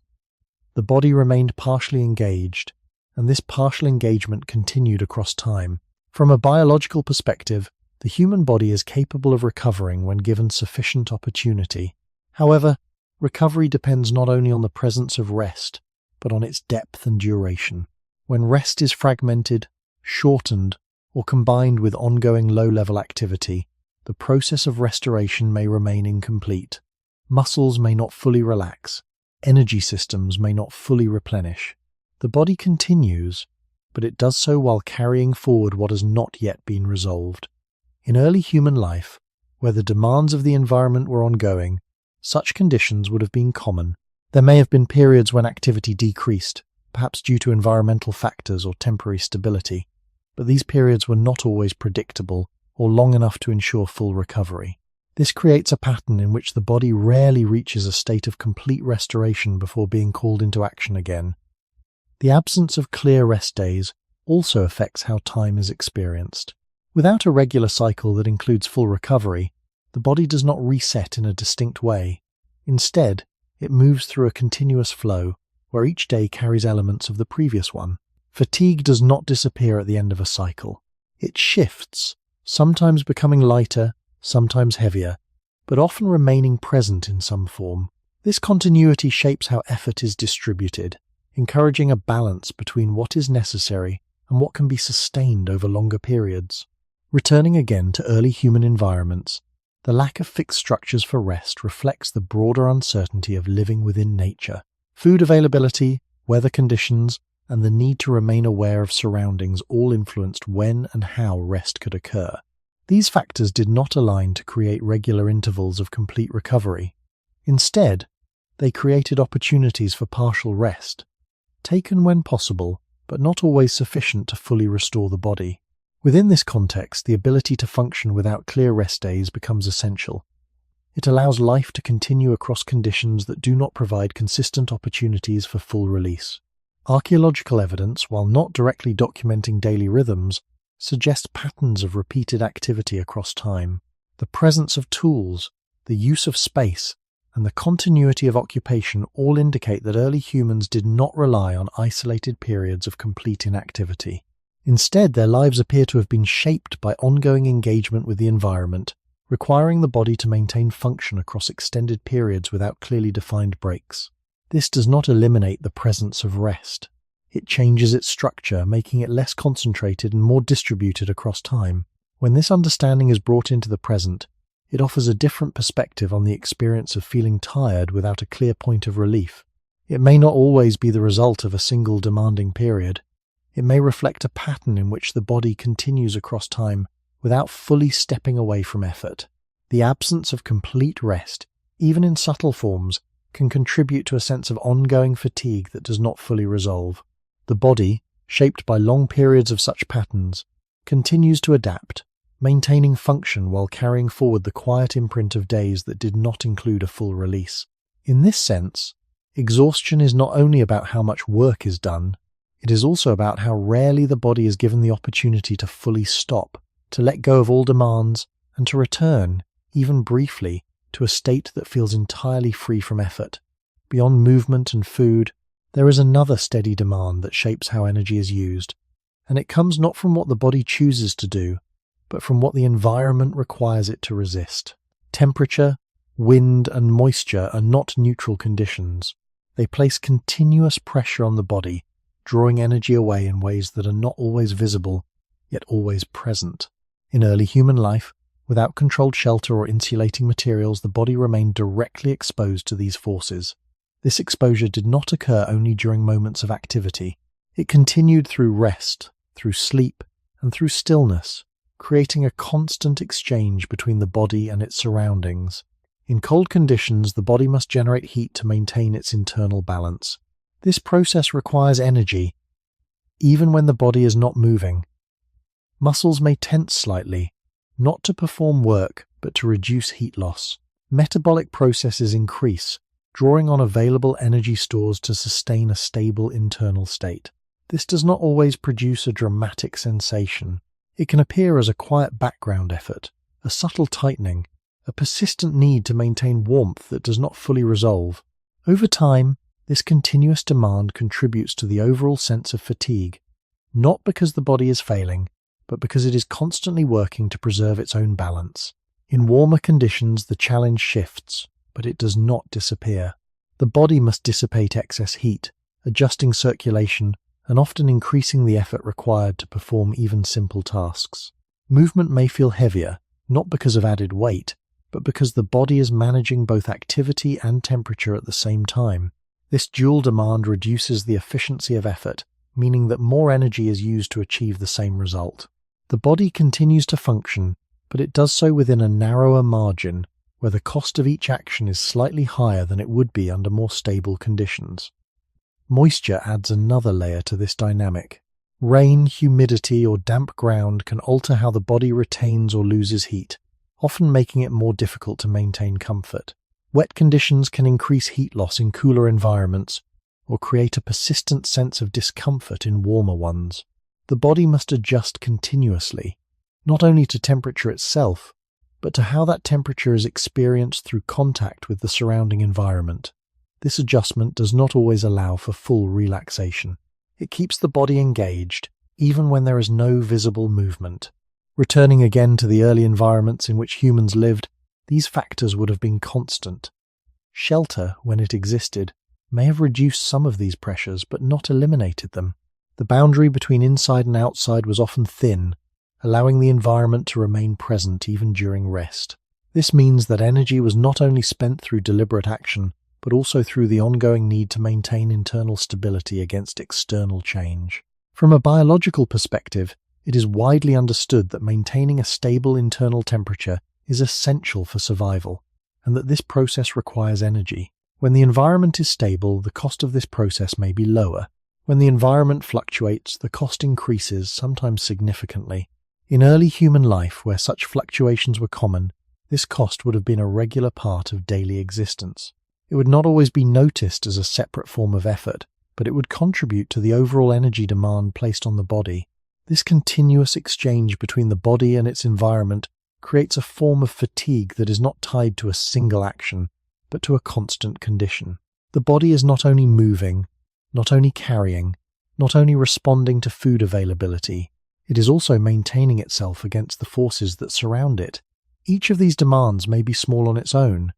The body remained partially engaged, and this partial engagement continued across time. From a biological perspective, the human body is capable of recovering when given sufficient opportunity. However, recovery depends not only on the presence of rest, but on its depth and duration. When rest is fragmented, shortened, or combined with ongoing low-level activity, the process of restoration may remain incomplete. Muscles may not fully relax. Energy systems may not fully replenish. The body continues, but it does so while carrying forward what has not yet been resolved. In early human life, where the demands of the environment were ongoing, such conditions would have been common. There may have been periods when activity decreased, perhaps due to environmental factors or temporary stability, but these periods were not always predictable or long enough to ensure full recovery. This creates a pattern in which the body rarely reaches a state of complete restoration before being called into action again. The absence of clear rest days also affects how time is experienced. Without a regular cycle that includes full recovery, the body does not reset in a distinct way. Instead, it moves through a continuous flow, where each day carries elements of the previous one. Fatigue does not disappear at the end of a cycle. It shifts, sometimes becoming lighter, sometimes heavier, but often remaining present in some form. This continuity shapes how effort is distributed, encouraging a balance between what is necessary and what can be sustained over longer periods. Returning again to early human environments, the lack of fixed structures for rest reflects the broader uncertainty of living within nature. Food availability, weather conditions, and the need to remain aware of surroundings all influenced when and how rest could occur. These factors did not align to create regular intervals of complete recovery. Instead, they created opportunities for partial rest, taken when possible, but not always sufficient to fully restore the body. Within this context, the ability to function without clear rest days becomes essential. It allows life to continue across conditions that do not provide consistent opportunities for full release. Archaeological evidence, while not directly documenting daily rhythms, suggests patterns of repeated activity across time. The presence of tools, the use of space, and the continuity of occupation all indicate that early humans did not rely on isolated periods of complete inactivity. Instead, their lives appear to have been shaped by ongoing engagement with the environment, requiring the body to maintain function across extended periods without clearly defined breaks. This does not eliminate the presence of rest. It changes its structure, making it less concentrated and more distributed across time. When this understanding is brought into the present, it offers a different perspective on the experience of feeling tired without a clear point of relief. It may not always be the result of a single demanding period. It may reflect a pattern in which the body continues across time without fully stepping away from effort. The absence of complete rest, even in subtle forms, can contribute to a sense of ongoing fatigue that does not fully resolve. The body, shaped by long periods of such patterns, continues to adapt, maintaining function while carrying forward the quiet imprint of days that did not include a full release. In this sense, Exhaustion is not only about how much work is done, it is also about how rarely the body is given the opportunity to fully stop, to let go of all demands, and to return, even briefly, to a state that feels entirely free from effort. Beyond movement and food, there is another steady demand that shapes how energy is used, and it comes not from what the body chooses to do, but from what the environment requires it to resist. Temperature, wind, and moisture are not neutral conditions. They place continuous pressure on the body, drawing energy away in ways that are not always visible, yet always present. In early human life, without controlled shelter or insulating materials, the body remained directly exposed to these forces. This exposure did not occur only during moments of activity. It continued through rest, through sleep, and through stillness, creating a constant exchange between the body and its surroundings. In cold conditions, the body must generate heat to maintain its internal balance. This process requires energy, even when the body is not moving. Muscles may tense slightly, not to perform work, but to reduce heat loss. Metabolic processes increase, drawing on available energy stores to sustain a stable internal state. This does not always produce a dramatic sensation. It can appear as a quiet background effort, a subtle tightening, a persistent need to maintain warmth that does not fully resolve. Over time, this continuous demand contributes to the overall sense of fatigue, not because the body is failing, but because it is constantly working to preserve its own balance. In warmer conditions, the challenge shifts, but it does not disappear. The body must dissipate excess heat, adjusting circulation, and often increasing the effort required to perform even simple tasks. Movement may feel heavier, not because of added weight, but because the body is managing both activity and temperature at the same time. This dual demand reduces the efficiency of effort, meaning that more energy is used to achieve the same result. The body continues to function, but it does so within a narrower margin, where the cost of each action is slightly higher than it would be under more stable conditions. Moisture adds another layer to this dynamic. Rain, humidity, or damp ground can alter how the body retains or loses heat, often making it more difficult to maintain comfort. Wet conditions can increase heat loss in cooler environments, or create a persistent sense of discomfort in warmer ones. The body must adjust continuously, not only to temperature itself, but to how that temperature is experienced through contact with the surrounding environment. This adjustment does not always allow for full relaxation. It keeps the body engaged, even when there is no visible movement. Returning again to the early environments in which humans lived, these factors would have been constant. Shelter, when it existed, may have reduced some of these pressures, but not eliminated them. The boundary between inside and outside was often thin, allowing the environment to remain present even during rest. This means that energy was not only spent through deliberate action, but also through the ongoing need to maintain internal stability against external change. From a biological perspective, it is widely understood that maintaining a stable internal temperature is essential for survival, and that this process requires energy. When the environment is stable, the cost of this process may be lower. When the environment fluctuates, the cost increases, sometimes significantly. In early human life, where such fluctuations were common, this cost would have been a regular part of daily existence. It would not always be noticed as a separate form of effort, but it would contribute to the overall energy demand placed on the body. This continuous exchange between the body and its environment creates a form of fatigue that is not tied to a single action, but to a constant condition. The body is not only moving, not only carrying, not only responding to food availability, it is also maintaining itself against the forces that surround it. Each of these demands may be small on its own,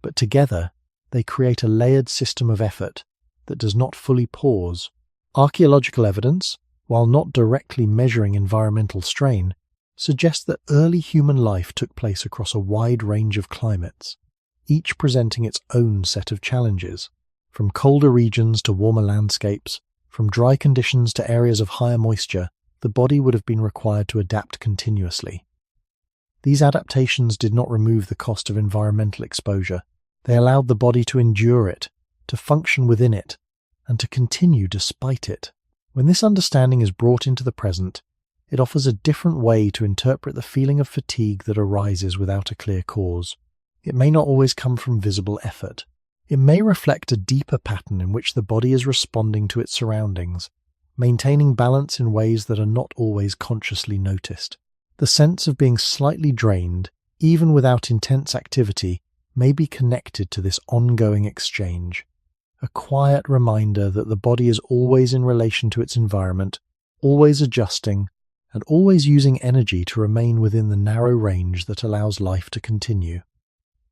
but together they create a layered system of effort that does not fully pause. Archaeological evidence, while not directly measuring environmental strain, suggests that early human life took place across a wide range of climates, each presenting its own set of challenges. From colder regions to warmer landscapes, from dry conditions to areas of higher moisture, the body would have been required to adapt continuously. These adaptations did not remove the cost of environmental exposure. They allowed the body to endure it, to function within it, and to continue despite it. When this understanding is brought into the present, it offers a different way to interpret the feeling of fatigue that arises without a clear cause. It may not always come from visible effort. It may reflect a deeper pattern in which the body is responding to its surroundings, maintaining balance in ways that are not always consciously noticed. The sense of being slightly drained, even without intense activity, may be connected to this ongoing exchange, a quiet reminder that the body is always in relation to its environment, always adjusting, and always using energy to remain within the narrow range that allows life to continue.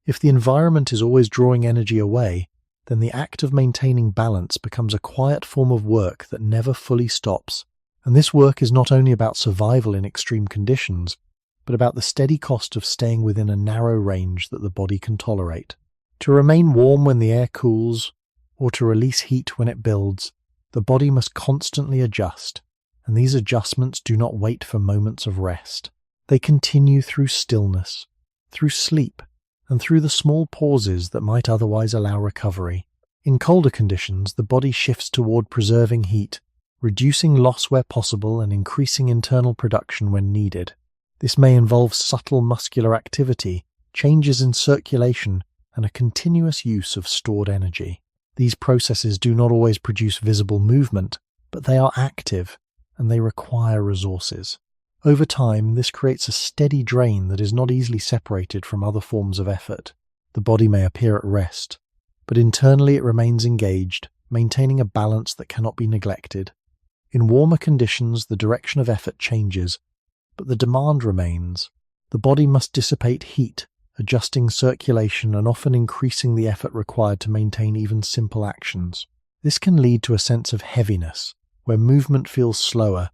If the environment is always drawing energy away, then the act of maintaining balance becomes a quiet form of work that never fully stops. And this work is not only about survival in extreme conditions, but about the steady cost of staying within a narrow range that the body can tolerate. To remain warm when the air cools, or to release heat when it builds, the body must constantly adjust, and these adjustments do not wait for moments of rest. They continue through stillness, through sleep, and through the small pauses that might otherwise allow recovery. In colder conditions, the body shifts toward preserving heat, reducing loss where possible and increasing internal production when needed. This may involve subtle muscular activity, changes in circulation, and a continuous use of stored energy. These processes do not always produce visible movement, but they are active, and they require resources. Over time, this creates a steady drain that is not easily separated from other forms of effort. The body may appear at rest, but internally it remains engaged, maintaining a balance that cannot be neglected. In warmer conditions, the direction of effort changes, but the demand remains. The body must dissipate heat, adjusting circulation and often increasing the effort required to maintain even simple actions. This can lead to a sense of heaviness, where movement feels slower,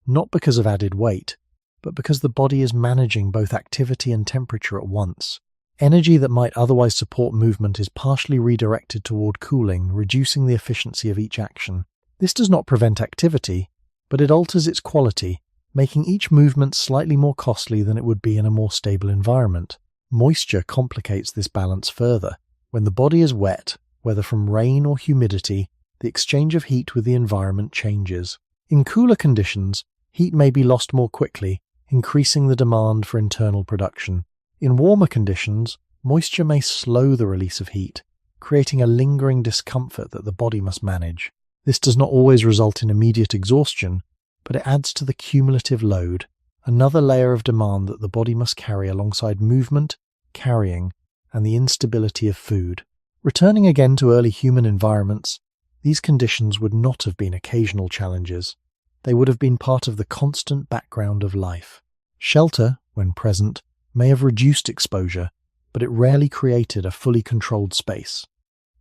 not because of added weight, but because the body is managing both activity and temperature at once. Energy that might otherwise support movement is partially redirected toward cooling, reducing the efficiency of each action. This does not prevent activity, but it alters its quality, making each movement slightly more costly than it would be in a more stable environment. Moisture complicates this balance further. When the body is wet, whether from rain or humidity, the exchange of heat with the environment changes. In cooler conditions, heat may be lost more quickly, increasing the demand for internal production. In warmer conditions, moisture may slow the release of heat, creating a lingering discomfort that the body must manage. This does not always result in immediate exhaustion, but it adds to the cumulative load, another layer of demand that the body must carry alongside movement, carrying, and the instability of food. Returning again to early human environments, these conditions would not have been occasional challenges. They would have been part of the constant background of life. Shelter, when present, may have reduced exposure, but it rarely created a fully controlled space.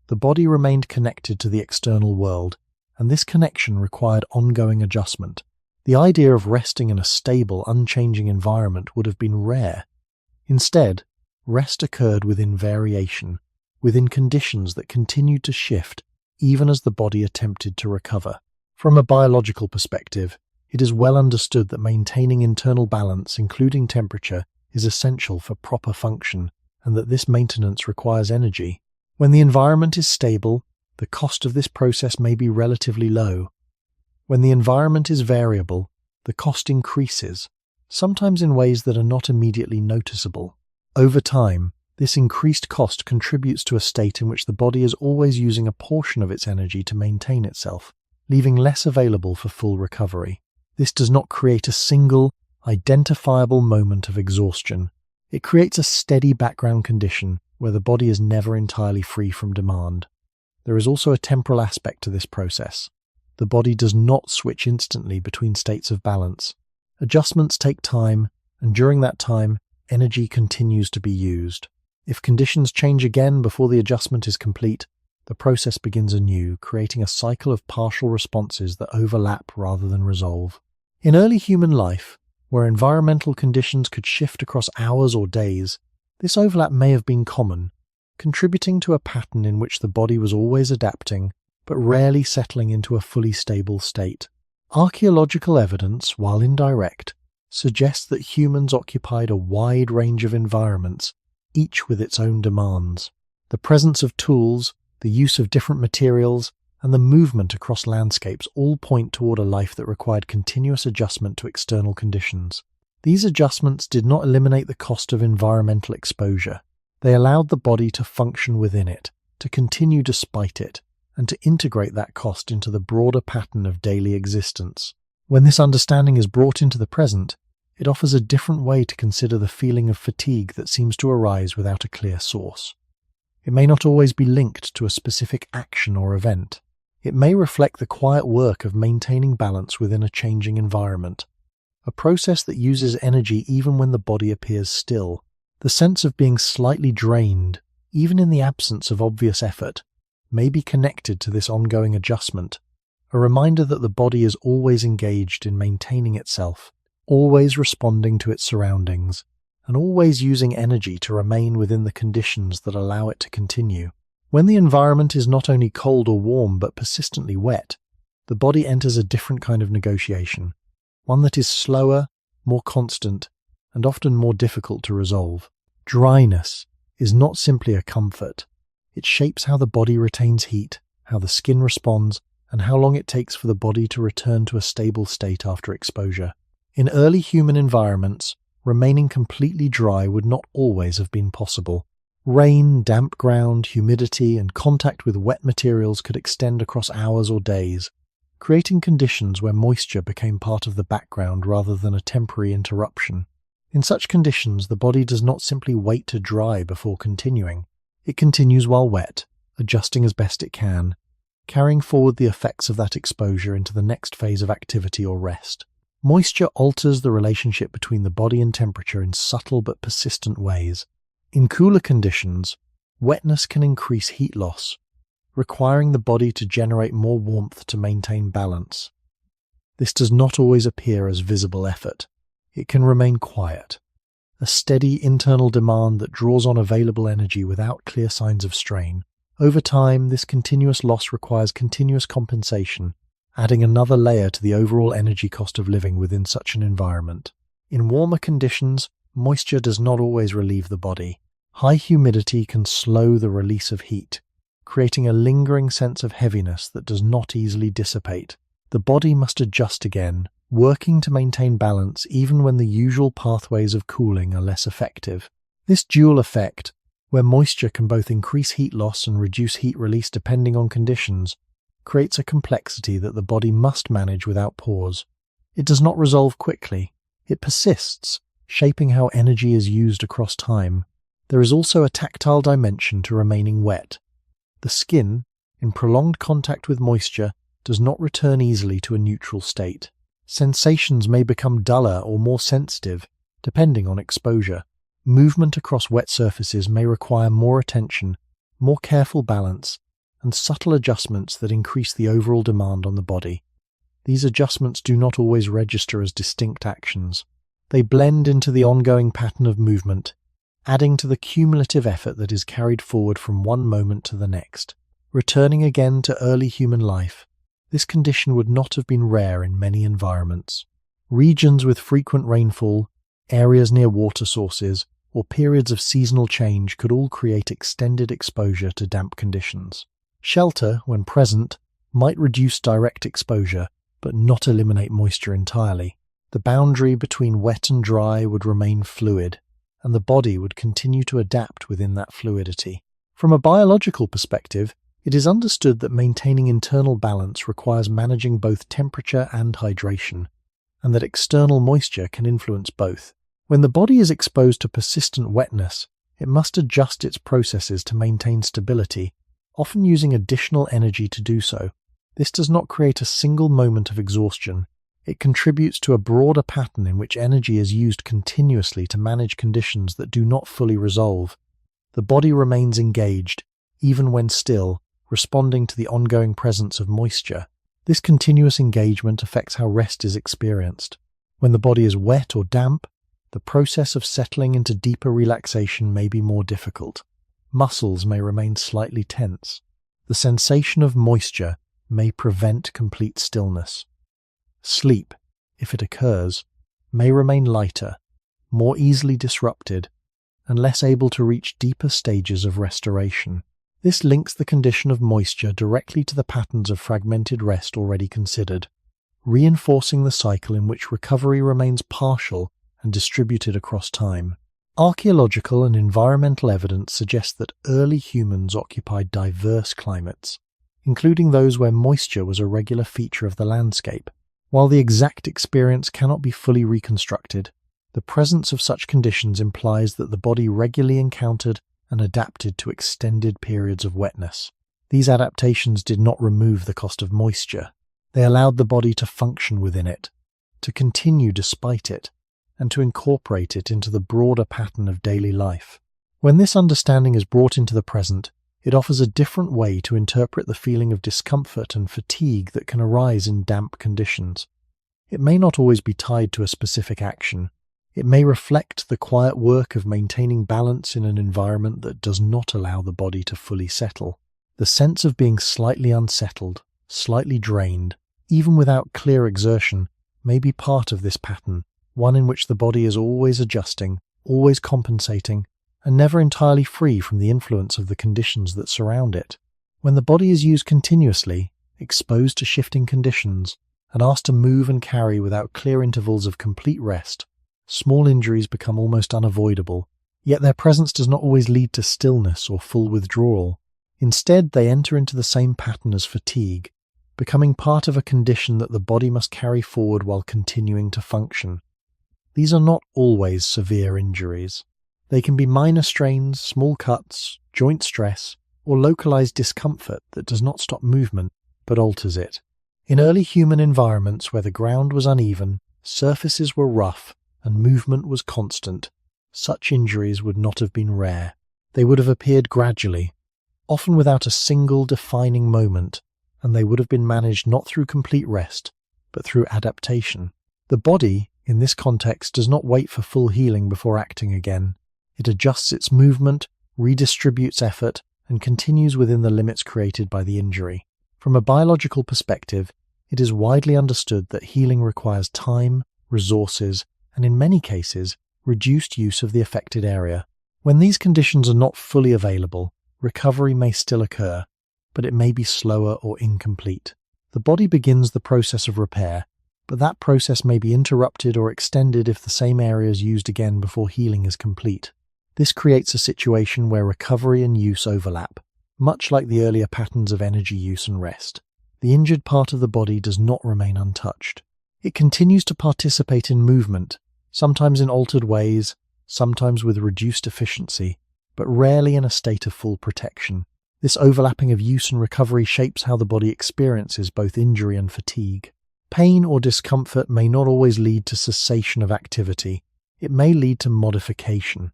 The body remained connected to the external world, and this connection required ongoing adjustment. The idea of resting in a stable, unchanging environment would have been rare. Instead, rest occurred within variation, within conditions that continued to shift even as the body attempted to recover. From a biological perspective, it is well understood that maintaining internal balance, including temperature, is essential for proper function, and that this maintenance requires energy. When the environment is stable, the cost of this process may be relatively low. When the environment is variable, the cost increases, sometimes in ways that are not immediately noticeable. Over time, this increased cost contributes to a state in which the body is always using a portion of its energy to maintain itself, leaving less available for full recovery. This does not create a single, identifiable moment of exhaustion. It creates a steady background condition where the body is never entirely free from demand. There is also a temporal aspect to this process. The body does not switch instantly between states of balance. Adjustments take time, and during that time, energy continues to be used. If conditions change again before the adjustment is complete, the process begins anew, creating a cycle of partial responses that overlap rather than resolve. In early human life, where environmental conditions could shift across hours or days, this overlap may have been common, contributing to a pattern in which the body was always adapting, but rarely settling into a fully stable state. Archaeological evidence, while indirect, suggests that humans occupied a wide range of environments, each with its own demands. The presence of tools, the use of different materials, and the movement across landscapes all point toward a life that required continuous adjustment to external conditions. These adjustments did not eliminate the cost of environmental exposure. They allowed the body to function within it, to continue despite it, and to integrate that cost into the broader pattern of daily existence. When this understanding is brought into the present, it offers a different way to consider the feeling of fatigue that seems to arise without a clear source. It may not always be linked to a specific action or event. It may reflect the quiet work of maintaining balance within a changing environment, a process that uses energy even when the body appears still. The sense of being slightly drained, even in the absence of obvious effort, may be connected to this ongoing adjustment, a reminder that the body is always engaged in maintaining itself, always responding to its surroundings, and always using energy to remain within the conditions that allow it to continue. When the environment is not only cold or warm but persistently wet, the body enters a different kind of negotiation, one that is slower, more constant, and often more difficult to resolve. Dryness is not simply a comfort. It shapes how the body retains heat, how the skin responds, and how long it takes for the body to return to a stable state after exposure. In early human environments, remaining completely dry would not always have been possible. Rain, damp ground, humidity, and contact with wet materials could extend across hours or days, creating conditions where moisture became part of the background rather than a temporary interruption. In such conditions, the body does not simply wait to dry before continuing. It continues while wet, adjusting as best it can, carrying forward the effects of that exposure into the next phase of activity or rest. Moisture alters the relationship between the body and temperature in subtle but persistent ways. In cooler conditions, wetness can increase heat loss, requiring the body to generate more warmth to maintain balance. This does not always appear as visible effort. It can remain quiet, a steady internal demand that draws on available energy without clear signs of strain. Over time, this continuous loss requires continuous compensation, adding another layer to the overall energy cost of living within such an environment. In warmer conditions, moisture does not always relieve the body. High humidity can slow the release of heat, creating a lingering sense of heaviness that does not easily dissipate. The body must adjust again, working to maintain balance even when the usual pathways of cooling are less effective. This dual effect, where moisture can both increase heat loss and reduce heat release depending on conditions, creates a complexity that the body must manage without pause. It does not resolve quickly. It persists, shaping how energy is used across time. There is also a tactile dimension to remaining wet. The skin, in prolonged contact with moisture, does not return easily to a neutral state. Sensations may become duller or more sensitive, depending on exposure. Movement across wet surfaces may require more attention, more careful balance, and subtle adjustments that increase the overall demand on the body. These adjustments do not always register as distinct actions. They blend into the ongoing pattern of movement, adding to the cumulative effort that is carried forward from one moment to the next. Returning again to early human life, this condition would not have been rare in many environments. Regions with frequent rainfall, areas near water sources, or periods of seasonal change could all create extended exposure to damp conditions. Shelter, when present, might reduce direct exposure, but not eliminate moisture entirely. The boundary between wet and dry would remain fluid, and the body would continue to adapt within that fluidity. From a biological perspective, it is understood that maintaining internal balance requires managing both temperature and hydration, and that external moisture can influence both. When the body is exposed to persistent wetness, it must adjust its processes to maintain stability, often using additional energy to do so. This does not create a single moment of exhaustion. It contributes to a broader pattern in which energy is used continuously to manage conditions that do not fully resolve. The body remains engaged, even when still, responding to the ongoing presence of moisture. This continuous engagement affects how rest is experienced. When the body is wet or damp, the process of settling into deeper relaxation may be more difficult. Muscles may remain slightly tense. The sensation of moisture may prevent complete stillness. Sleep, if it occurs, may remain lighter, more easily disrupted, and less able to reach deeper stages of restoration. This links the condition of moisture directly to the patterns of fragmented rest already considered, reinforcing the cycle in which recovery remains partial and distributed across time. Archaeological and environmental evidence suggests that early humans occupied diverse climates, including those where moisture was a regular feature of the landscape. While the exact experience cannot be fully reconstructed, the presence of such conditions implies that the body regularly encountered and adapted to extended periods of wetness. These adaptations did not remove the cost of moisture. They allowed the body to function within it, to continue despite it, and to incorporate it into the broader pattern of daily life. When this understanding is brought into the present, it offers a different way to interpret the feeling of discomfort and fatigue that can arise in damp conditions. It may not always be tied to a specific action. It may reflect the quiet work of maintaining balance in an environment that does not allow the body to fully settle. The sense of being slightly unsettled, slightly drained, even without clear exertion, may be part of this pattern, one in which the body is always adjusting, always compensating, and never entirely free from the influence of the conditions that surround it. When the body is used continuously, exposed to shifting conditions, and asked to move and carry without clear intervals of complete rest, small injuries become almost unavoidable, yet their presence does not always lead to stillness or full withdrawal. Instead, they enter into the same pattern as fatigue, becoming part of a condition that the body must carry forward while continuing to function. These are not always severe injuries. They can be minor strains, small cuts, joint stress, or localized discomfort that does not stop movement, but alters it. In early human environments where the ground was uneven, surfaces were rough, and movement was constant, such injuries would not have been rare. They would have appeared gradually, often without a single defining moment, and they would have been managed not through complete rest, but through adaptation. The body, in this context, does not wait for full healing before acting again. It adjusts its movement, redistributes effort, and continues within the limits created by the injury. From a biological perspective, it is widely understood that healing requires time, resources, and in many cases, reduced use of the affected area. When these conditions are not fully available, recovery may still occur, but it may be slower or incomplete. The body begins the process of repair, but that process may be interrupted or extended if the same area is used again before healing is complete. This creates a situation where recovery and use overlap, much like the earlier patterns of energy use and rest. The injured part of the body does not remain untouched. It continues to participate in movement, sometimes in altered ways, sometimes with reduced efficiency, but rarely in a state of full protection. This overlapping of use and recovery shapes how the body experiences both injury and fatigue. Pain or discomfort may not always lead to cessation of activity. It may lead to modification.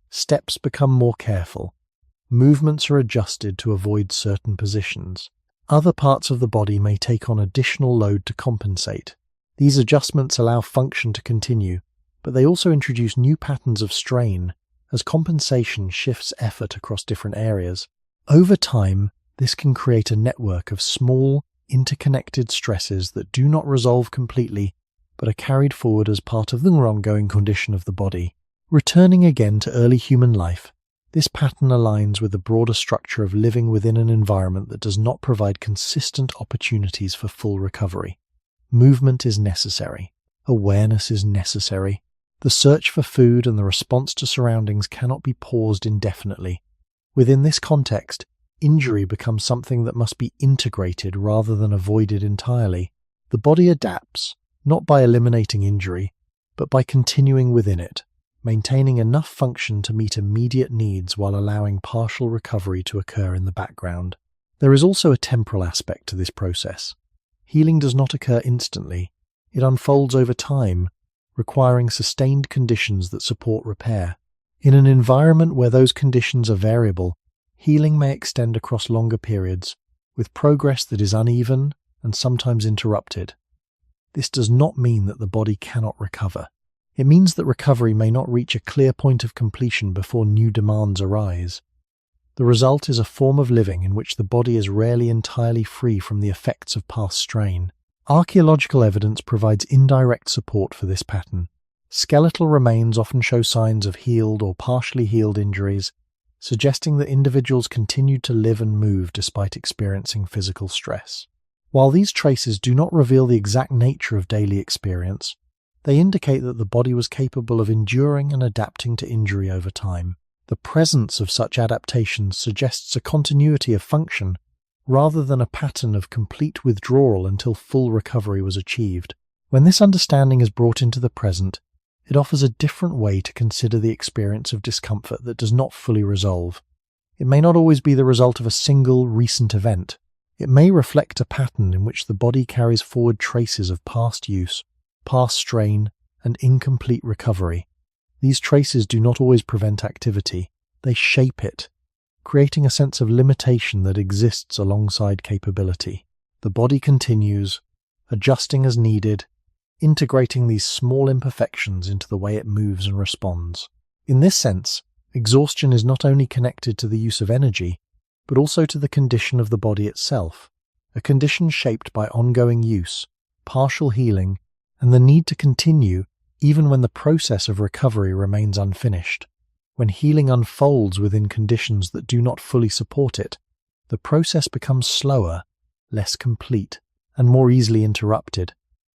Steps become more careful. Movements are adjusted to avoid certain positions. Other parts of the body may take on additional load to compensate. These adjustments allow function to continue, but they also introduce new patterns of strain as compensation shifts effort across different areas. Over time, this can create a network of small, interconnected stresses that do not resolve completely, but are carried forward as part of the ongoing condition of the body. Returning again to early human life, this pattern aligns with the broader structure of living within an environment that does not provide consistent opportunities for full recovery. Movement is necessary. Awareness is necessary. The search for food and the response to surroundings cannot be paused indefinitely. Within this context, injury becomes something that must be integrated rather than avoided entirely. The body adapts, not by eliminating injury, but by continuing within it, maintaining enough function to meet immediate needs while allowing partial recovery to occur in the background. There is also a temporal aspect to this process. Healing does not occur instantly. It unfolds over time, requiring sustained conditions that support repair. In an environment where those conditions are variable, healing may extend across longer periods, with progress that is uneven and sometimes interrupted. This does not mean that the body cannot recover. It means that recovery may not reach a clear point of completion before new demands arise. The result is a form of living in which the body is rarely entirely free from the effects of past strain. Archaeological evidence provides indirect support for this pattern. Skeletal remains often show signs of healed or partially healed injuries, suggesting that individuals continued to live and move despite experiencing physical stress. While these traces do not reveal the exact nature of daily experience, They indicate that the body was capable of enduring and adapting to injury over time. The presence of such adaptations suggests a continuity of function, rather than a pattern of complete withdrawal until full recovery was achieved. When this understanding is brought into the present, it offers a different way to consider the experience of discomfort that does not fully resolve. It may not always be the result of a single recent event. It may reflect a pattern in which the body carries forward traces of past use, past strain, and incomplete recovery. These traces do not always prevent activity. They shape it, creating a sense of limitation that exists alongside capability. The body continues, adjusting as needed, integrating these small imperfections into the way it moves and responds. In this sense, exhaustion is not only connected to the use of energy, but also to the condition of the body itself, a condition shaped by ongoing use, partial healing, and the need to continue even when the process of recovery remains unfinished. When healing unfolds within conditions that do not fully support it, the process becomes slower, less complete, and more easily interrupted,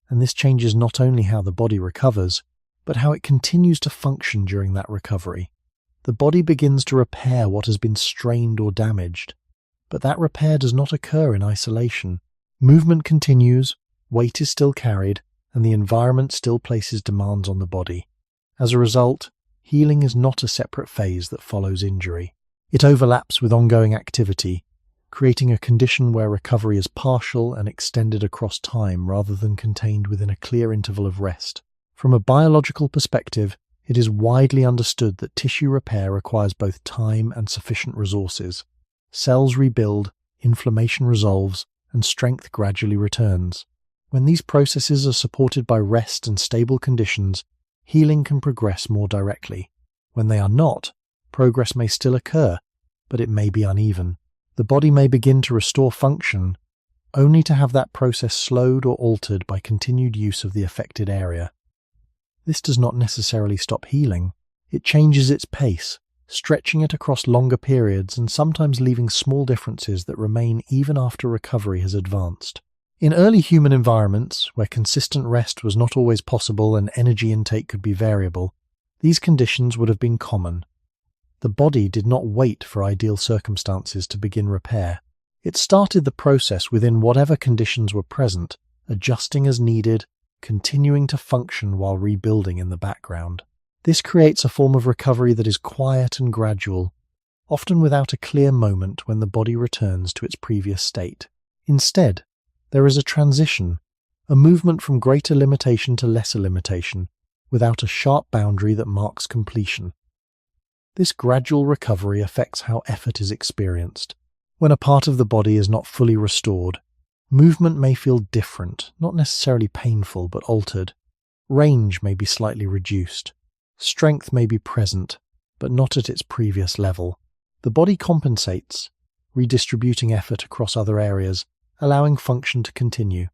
and this changes not only how the body recovers, but how it continues to function during that recovery. The body begins to repair what has been strained or damaged, but that repair does not occur in isolation. Movement continues, weight is still carried, and the environment still places demands on the body. As a result, healing is not a separate phase that follows injury. It overlaps with ongoing activity, creating a condition where recovery is partial and extended across time rather than contained within a clear interval of rest. From a biological perspective, it is widely understood that tissue repair requires both time and sufficient resources. Cells rebuild, inflammation resolves, and strength gradually returns. When these processes are supported by rest and stable conditions, healing can progress more directly. When they are not, progress may still occur, but it may be uneven. The body may begin to restore function, only to have that process slowed or altered by continued use of the affected area. This does not necessarily stop healing. It changes its pace, stretching it across longer periods and sometimes leaving small differences that remain even after recovery has advanced. In early human environments, where consistent rest was not always possible and energy intake could be variable, these conditions would have been common. The body did not wait for ideal circumstances to begin repair. It started the process within whatever conditions were present, adjusting as needed, continuing to function while rebuilding in the background. This creates a form of recovery that is quiet and gradual, often without a clear moment when the body returns to its previous state. Instead, there is a transition, a movement from greater limitation to lesser limitation, without a sharp boundary that marks completion. This gradual recovery affects how effort is experienced. When a part of the body is not fully restored, movement may feel different, not necessarily painful, but altered. Range may be slightly reduced. Strength may be present, but not at its previous level. The body compensates, redistributing effort across other areas, allowing function to continue.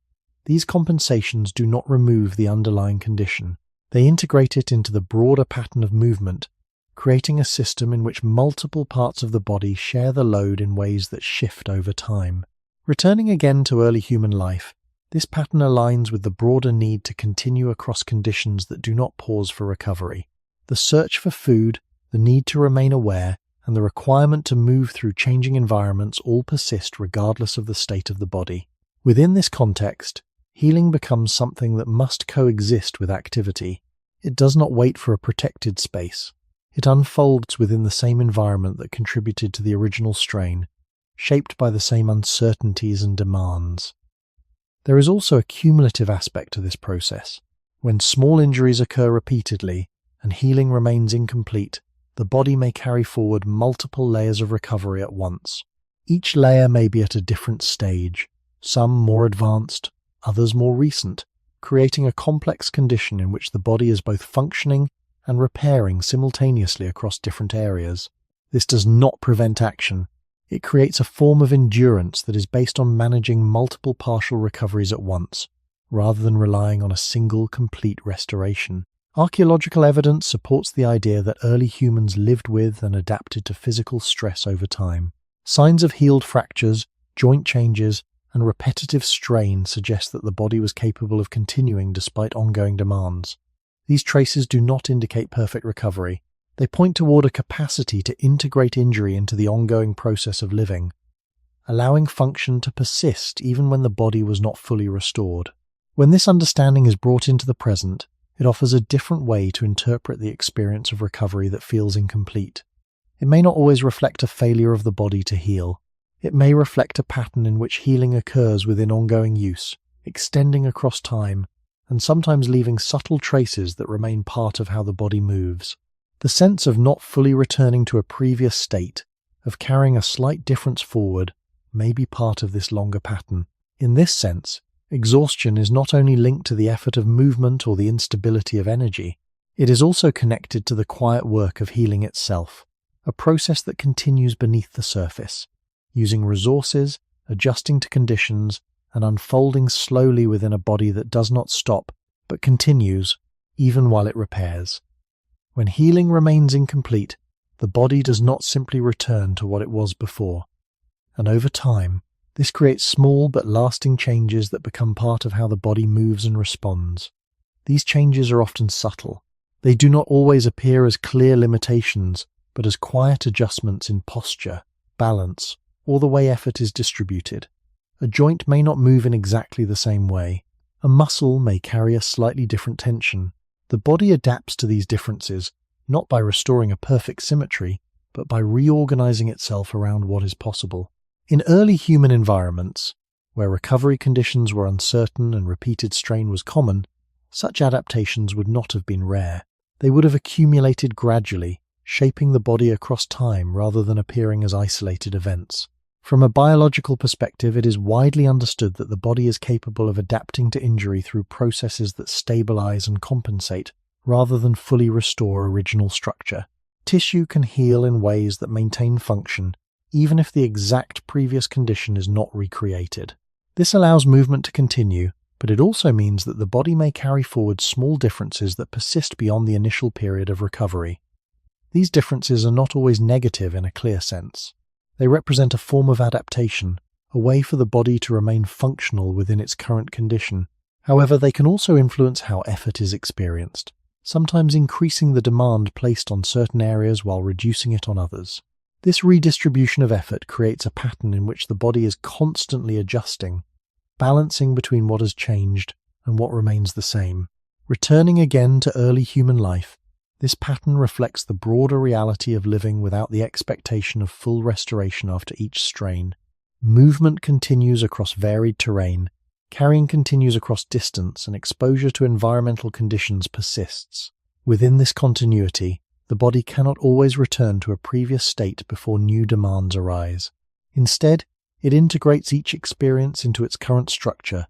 These compensations do not remove the underlying condition. They integrate it into the broader pattern of movement, creating a system in which multiple parts of the body share the load in ways that shift over time. Returning again to early human life, this pattern aligns with the broader need to continue across conditions that do not pause for recovery. The search for food, the need to remain aware, and the requirement to move through changing environments all persist regardless of the state of the body. Within this context, healing becomes something that must coexist with activity. It does not wait for a protected space. It unfolds within the same environment that contributed to the original strain, shaped by the same uncertainties and demands. There is also a cumulative aspect to this process. When small injuries occur repeatedly and healing remains incomplete, the body may carry forward multiple layers of recovery at once. Each layer may be at a different stage, some more advanced, others more recent, creating a complex condition in which the body is both functioning and repairing simultaneously across different areas. This does not prevent action. It creates a form of endurance that is based on managing multiple partial recoveries at once, rather than relying on a single complete restoration. Archaeological evidence supports the idea that early humans lived with and adapted to physical stress over time. Signs of healed fractures, joint changes, and repetitive strain suggest that the body was capable of continuing despite ongoing demands. These traces do not indicate perfect recovery. They point toward a capacity to integrate injury into the ongoing process of living, allowing function to persist even when the body was not fully restored. When this understanding is brought into the present, it offers a different way to interpret the experience of recovery that feels incomplete. It may not always reflect a failure of the body to heal. It may reflect a pattern in which healing occurs within ongoing use, extending across time, and sometimes leaving subtle traces that remain part of how the body moves. The sense of not fully returning to a previous state, of carrying a slight difference forward, may be part of this longer pattern. In this sense, exhaustion is not only linked to the effort of movement or the instability of energy, it is also connected to the quiet work of healing itself, a process that continues beneath the surface, using resources, adjusting to conditions, and unfolding slowly within a body that does not stop, but continues, even while it repairs. When healing remains incomplete, the body does not simply return to what it was before. And over time, this creates small but lasting changes that become part of how the body moves and responds. These changes are often subtle. They do not always appear as clear limitations, but as quiet adjustments in posture, balance, or the way effort is distributed. A joint may not move in exactly the same way. A muscle may carry a slightly different tension. The body adapts to these differences, not by restoring a perfect symmetry, but by reorganizing itself around what is possible. In early human environments, where recovery conditions were uncertain and repeated strain was common, such adaptations would not have been rare. They would have accumulated gradually, shaping the body across time rather than appearing as isolated events. From a biological perspective, it is widely understood that the body is capable of adapting to injury through processes that stabilize and compensate, rather than fully restore original structure. Tissue can heal in ways that maintain function, even if the exact previous condition is not recreated. This allows movement to continue, but it also means that the body may carry forward small differences that persist beyond the initial period of recovery. These differences are not always negative in a clear sense. They represent a form of adaptation, a way for the body to remain functional within its current condition. However, they can also influence how effort is experienced, sometimes increasing the demand placed on certain areas while reducing it on others. This redistribution of effort creates a pattern in which the body is constantly adjusting, balancing between what has changed and what remains the same. Returning again to early human life, this pattern reflects the broader reality of living without the expectation of full restoration after each strain. Movement continues across varied terrain, carrying continues across distance, and exposure to environmental conditions persists. Within this continuity, the body cannot always return to a previous state before new demands arise. Instead, it integrates each experience into its current structure,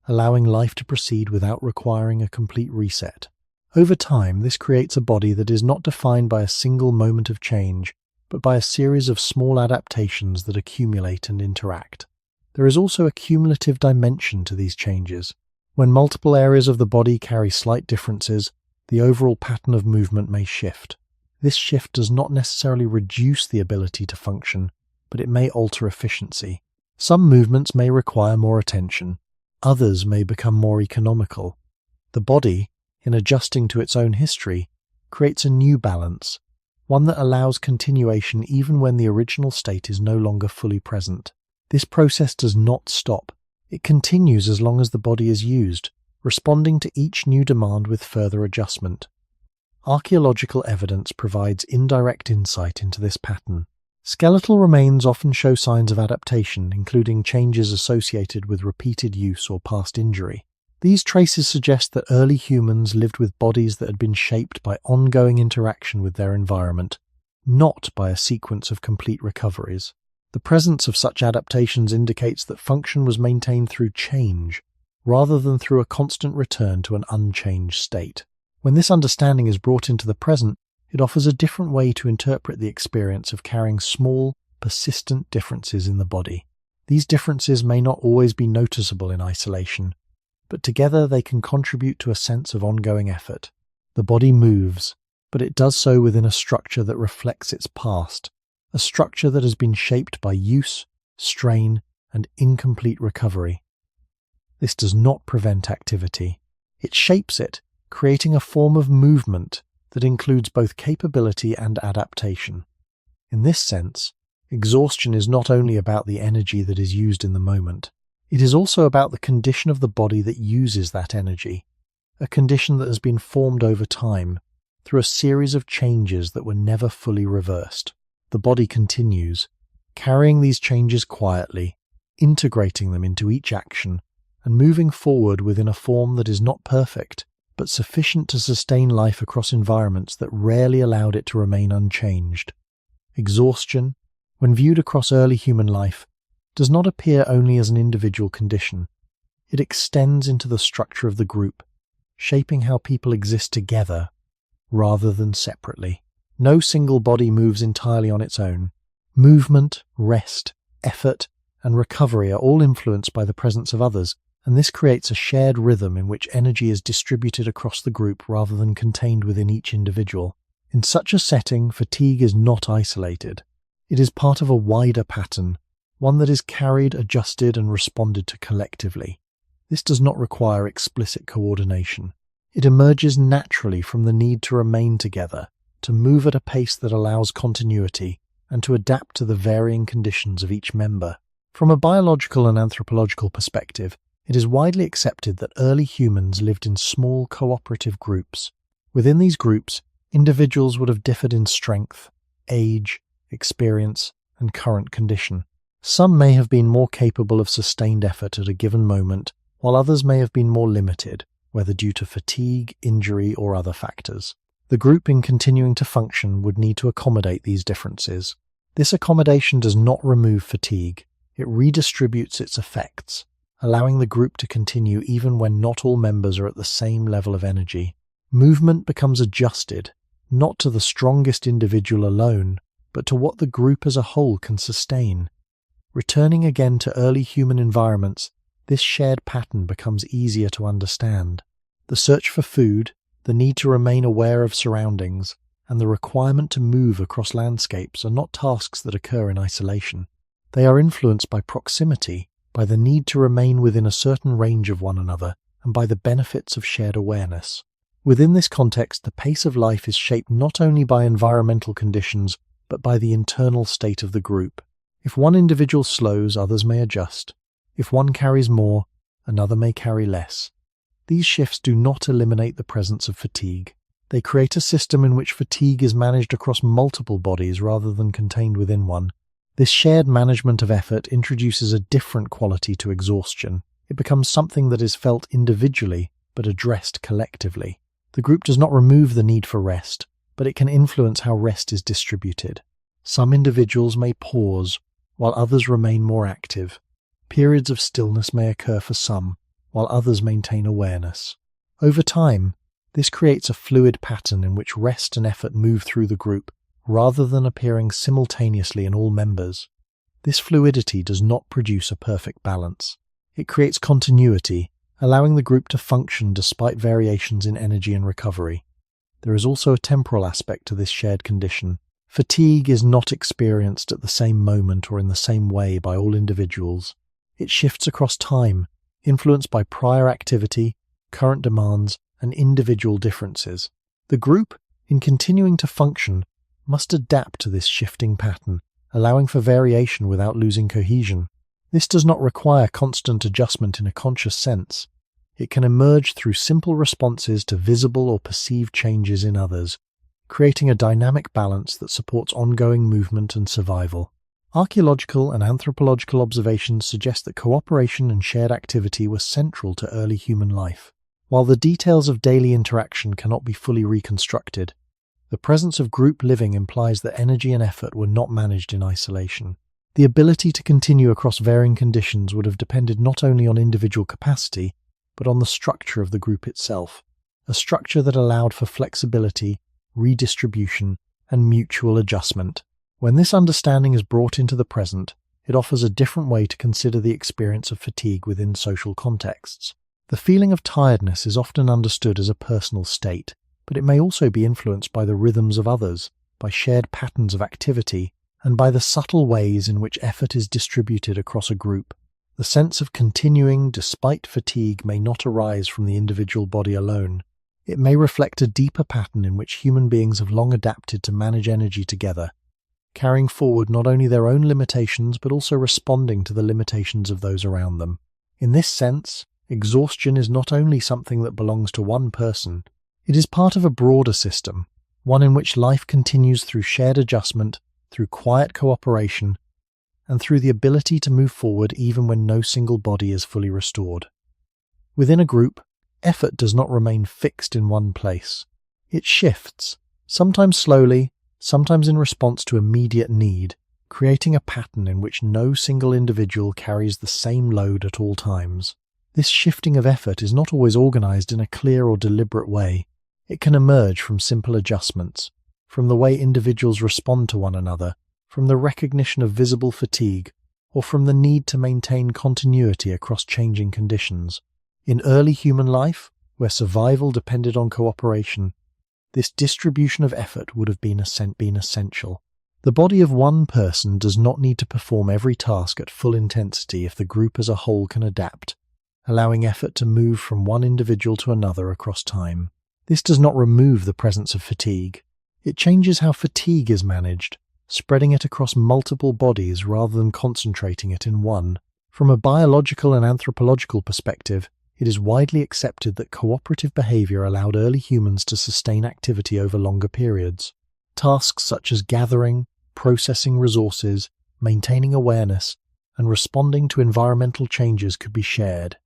allowing life to proceed without requiring a complete reset. Over time, this creates a body that is not defined by a single moment of change, but by a series of small adaptations that accumulate and interact. There is also a cumulative dimension to these changes. When multiple areas of the body carry slight differences, the overall pattern of movement may shift. This shift does not necessarily reduce the ability to function, but it may alter efficiency. Some movements may require more attention. Others may become more economical. The body, in adjusting to its own history, creates a new balance, one that allows continuation even when the original state is no longer fully present. This process does not stop. It continues as long as the body is used, responding to each new demand with further adjustment. Archaeological evidence provides indirect insight into this pattern. Skeletal remains often show signs of adaptation, including changes associated with repeated use or past injury. These traces suggest that early humans lived with bodies that had been shaped by ongoing interaction with their environment, not by a sequence of complete recoveries. The presence of such adaptations indicates that function was maintained through change, rather than through a constant return to an unchanged state. When this understanding is brought into the present, it offers a different way to interpret the experience of carrying small, persistent differences in the body. These differences may not always be noticeable in isolation, but together they can contribute to a sense of ongoing effort. The body moves, but it does so within a structure that reflects its past, a structure that has been shaped by use, strain, and incomplete recovery. This does not prevent activity. It shapes it, creating a form of movement that includes both capability and adaptation. In this sense, exhaustion is not only about the energy that is used in the moment, it is also about the condition of the body that uses that energy, a condition that has been formed over time through a series of changes that were never fully reversed. The body continues, carrying these changes quietly, integrating them into each action, and moving forward within a form that is not perfect, but sufficient to sustain life across environments that rarely allowed it to remain unchanged. Exhaustion, when viewed across early human life, does not appear only as an individual condition. It extends into the structure of the group, shaping how people exist together rather than separately. No single body moves entirely on its own. Movement, rest, effort, and recovery are all influenced by the presence of others, and this creates a shared rhythm in which energy is distributed across the group rather than contained within each individual. In such a setting, fatigue is not isolated. It is part of a wider pattern, one that is carried, adjusted, and responded to collectively. This does not require explicit coordination. It emerges naturally from the need to remain together, to move at a pace that allows continuity, and to adapt to the varying conditions of each member. From a biological and anthropological perspective, it is widely accepted that early humans lived in small cooperative groups. Within these groups, individuals would have differed in strength, age, experience, and current condition. Some may have been more capable of sustained effort at a given moment, while others may have been more limited, whether due to fatigue, injury, or other factors. The group, in continuing to function, would need to accommodate these differences. This accommodation does not remove fatigue, it redistributes its effects, allowing the group to continue even when not all members are at the same level of energy. Movement becomes adjusted, not to the strongest individual alone, but to what the group as a whole can sustain. Returning again to early human environments, this shared pattern becomes easier to understand. The search for food, the need to remain aware of surroundings, and the requirement to move across landscapes are not tasks that occur in isolation. They are influenced by proximity, by the need to remain within a certain range of one another, and by the benefits of shared awareness. Within this context, the pace of life is shaped not only by environmental conditions, but by the internal state of the group. If one individual slows, others may adjust. If one carries more, another may carry less. These shifts do not eliminate the presence of fatigue. They create a system in which fatigue is managed across multiple bodies rather than contained within one. This shared management of effort introduces a different quality to exhaustion. It becomes something that is felt individually, but addressed collectively. The group does not remove the need for rest, but it can influence how rest is distributed. Some individuals may pause, while others remain more active. Periods of stillness may occur for some, while others maintain awareness. Over time, this creates a fluid pattern in which rest and effort move through the group, rather than appearing simultaneously in all members. This fluidity does not produce a perfect balance. It creates continuity, allowing the group to function despite variations in energy and recovery. There is also a temporal aspect to this shared condition. Fatigue is not experienced at the same moment or in the same way by all individuals. It shifts across time, influenced by prior activity, current demands, and individual differences. The group, in continuing to function, must adapt to this shifting pattern, allowing for variation without losing cohesion. This does not require constant adjustment in a conscious sense. It can emerge through simple responses to visible or perceived changes in others, creating a dynamic balance that supports ongoing movement and survival. Archaeological and anthropological observations suggest that cooperation and shared activity were central to early human life. While the details of daily interaction cannot be fully reconstructed, the presence of group living implies that energy and effort were not managed in isolation. The ability to continue across varying conditions would have depended not only on individual capacity, but on the structure of the group itself, a structure that allowed for flexibility, redistribution, and mutual adjustment. When this understanding is brought into the present, it offers a different way to consider the experience of fatigue within social contexts. The feeling of tiredness is often understood as a personal state, but it may also be influenced by the rhythms of others, by shared patterns of activity, and by the subtle ways in which effort is distributed across a group. The sense of continuing despite fatigue may not arise from the individual body alone. It may reflect a deeper pattern in which human beings have long adapted to manage energy together, carrying forward not only their own limitations but also responding to the limitations of those around them. In this sense, exhaustion is not only something that belongs to one person, it is part of a broader system, one in which life continues through shared adjustment, through quiet cooperation, and through the ability to move forward even when no single body is fully restored. Within a group, effort does not remain fixed in one place. It shifts, sometimes slowly, sometimes in response to immediate need, creating a pattern in which no single individual carries the same load at all times. This shifting of effort is not always organized in a clear or deliberate way. It can emerge from simple adjustments, from the way individuals respond to one another, from the recognition of visible fatigue, or from the need to maintain continuity across changing conditions. In early human life, where survival depended on cooperation, this distribution of effort would have been essential. The body of one person does not need to perform every task at full intensity if the group as a whole can adapt, allowing effort to move from one individual to another across time. This does not remove the presence of fatigue. It changes how fatigue is managed, spreading it across multiple bodies rather than concentrating it in one. From a biological and anthropological perspective, it is widely accepted that cooperative behavior allowed early humans to sustain activity over longer periods. Tasks such as gathering, processing resources, maintaining awareness, and responding to environmental changes could be shared,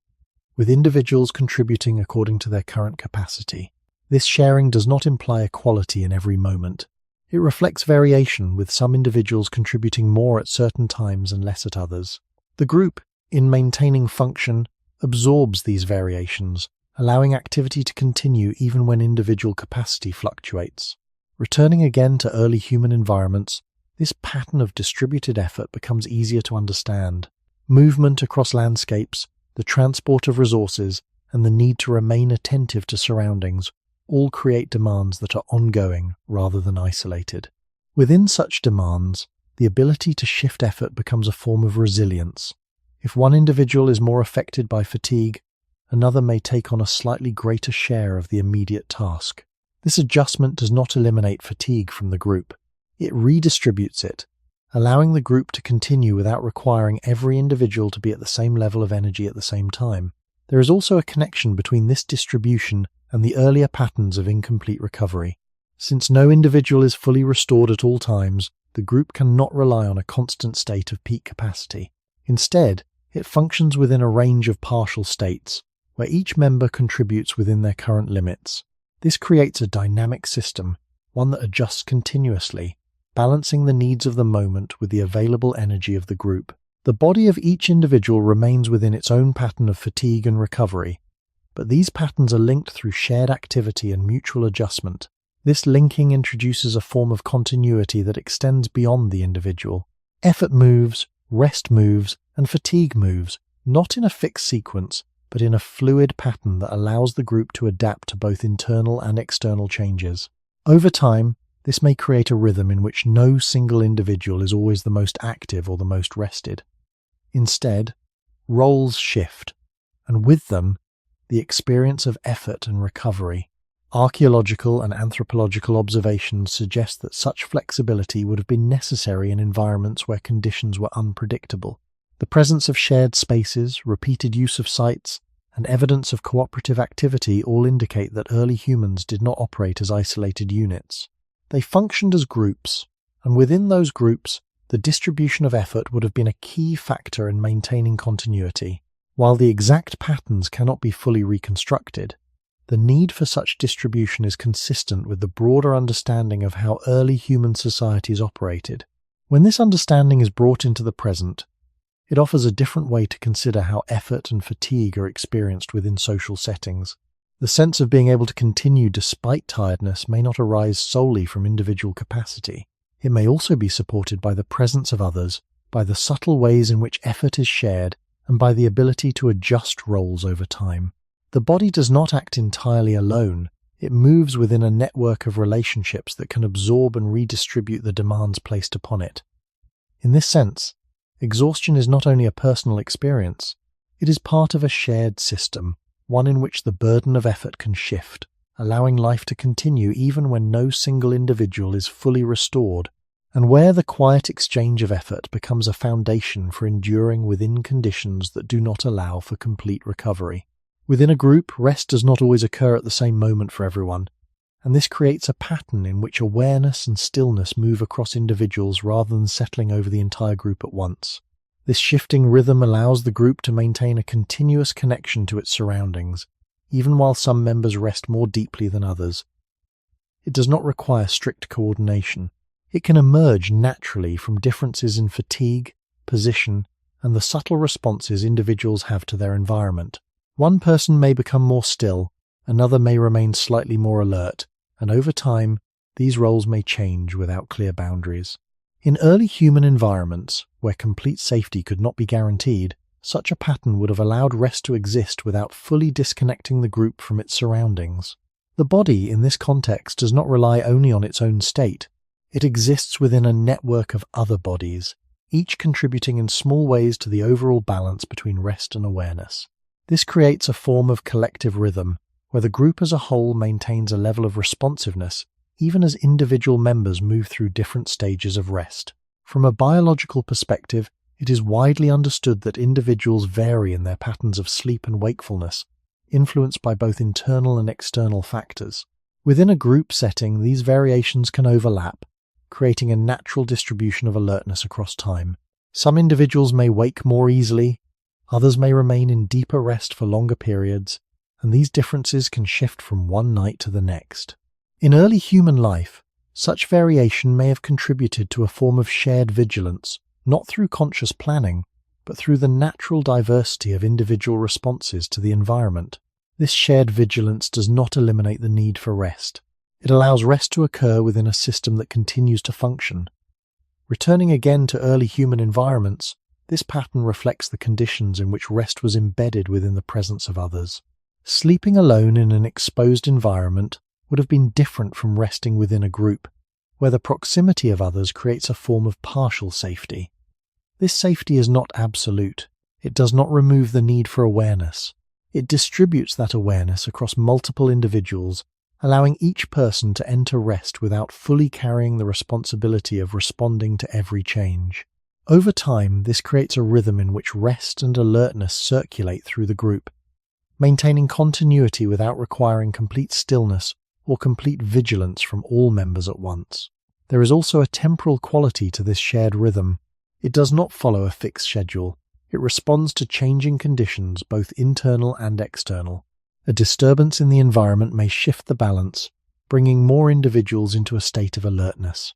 with individuals contributing according to their current capacity. This sharing does not imply equality in every moment. It reflects variation, with some individuals contributing more at certain times and less at others. The group, in maintaining function, absorbs these variations, allowing activity to continue even when individual capacity fluctuates. Returning again to early human environments, this pattern of distributed effort becomes easier to understand. Movement across landscapes, the transport of resources, and the need to remain attentive to surroundings all create demands that are ongoing rather than isolated. Within such demands, the ability to shift effort becomes a form of resilience. If one individual is more affected by fatigue, another may take on a slightly greater share of the immediate task. This adjustment does not eliminate fatigue from the group. It redistributes it, allowing the group to continue without requiring every individual to be at the same level of energy at the same time. There is also a connection between this distribution and the earlier patterns of incomplete recovery. Since no individual is fully restored at all times, the group cannot rely on a constant state of peak capacity. Instead, it functions within a range of partial states, where each member contributes within their current limits. This creates a dynamic system, one that adjusts continuously, balancing the needs of the moment with the available energy of the group. The body of each individual remains within its own pattern of fatigue and recovery, but these patterns are linked through shared activity and mutual adjustment. This linking introduces a form of continuity that extends beyond the individual. Effort moves, rest moves, and fatigue moves, not in a fixed sequence, but in a fluid pattern that allows the group to adapt to both internal and external changes. Over time, this may create a rhythm in which no single individual is always the most active or the most rested. Instead, roles shift, and with them, the experience of effort and recovery. Archaeological and anthropological observations suggest that such flexibility would have been necessary in environments where conditions were unpredictable. The presence of shared spaces, repeated use of sites, and evidence of cooperative activity all indicate that early humans did not operate as isolated units. They functioned as groups, and within those groups, the distribution of effort would have been a key factor in maintaining continuity. While the exact patterns cannot be fully reconstructed, the need for such distribution is consistent with the broader understanding of how early human societies operated. When this understanding is brought into the present, it offers a different way to consider how effort and fatigue are experienced within social settings. The sense of being able to continue despite tiredness may not arise solely from individual capacity. It may also be supported by the presence of others, by the subtle ways in which effort is shared, and by the ability to adjust roles over time. The body does not act entirely alone. It moves within a network of relationships that can absorb and redistribute the demands placed upon it. In this sense, exhaustion is not only a personal experience, it is part of a shared system, one in which the burden of effort can shift, allowing life to continue even when no single individual is fully restored, and where the quiet exchange of effort becomes a foundation for enduring within conditions that do not allow for complete recovery. Within a group, rest does not always occur at the same moment for everyone, and this creates a pattern in which awareness and stillness move across individuals rather than settling over the entire group at once. This shifting rhythm allows the group to maintain a continuous connection to its surroundings, even while some members rest more deeply than others. It does not require strict coordination. It can emerge naturally from differences in fatigue, position, and the subtle responses individuals have to their environment. One person may become more still, another may remain slightly more alert, and over time, these roles may change without clear boundaries. In early human environments, where complete safety could not be guaranteed, such a pattern would have allowed rest to exist without fully disconnecting the group from its surroundings. The body, in this context, does not rely only on its own state. It exists within a network of other bodies, each contributing in small ways to the overall balance between rest and awareness. This creates a form of collective rhythm, where the group as a whole maintains a level of responsiveness, even as individual members move through different stages of rest. From a biological perspective, it is widely understood that individuals vary in their patterns of sleep and wakefulness, influenced by both internal and external factors. Within a group setting, these variations can overlap, creating a natural distribution of alertness across time. Some individuals may wake more easily, others may remain in deeper rest for longer periods, and these differences can shift from one night to the next. In early human life, such variation may have contributed to a form of shared vigilance, not through conscious planning, but through the natural diversity of individual responses to the environment. This shared vigilance does not eliminate the need for rest. It allows rest to occur within a system that continues to function. Returning again to early human environments, this pattern reflects the conditions in which rest was embedded within the presence of others. Sleeping alone in an exposed environment would have been different from resting within a group, where the proximity of others creates a form of partial safety. This safety is not absolute. It does not remove the need for awareness. It distributes that awareness across multiple individuals, allowing each person to enter rest without fully carrying the responsibility of responding to every change. Over time, this creates a rhythm in which rest and alertness circulate through the group, maintaining continuity without requiring complete stillness or complete vigilance from all members at once. There is also a temporal quality to this shared rhythm. It does not follow a fixed schedule. It responds to changing conditions, both internal and external. A disturbance in the environment may shift the balance, bringing more individuals into a state of alertness.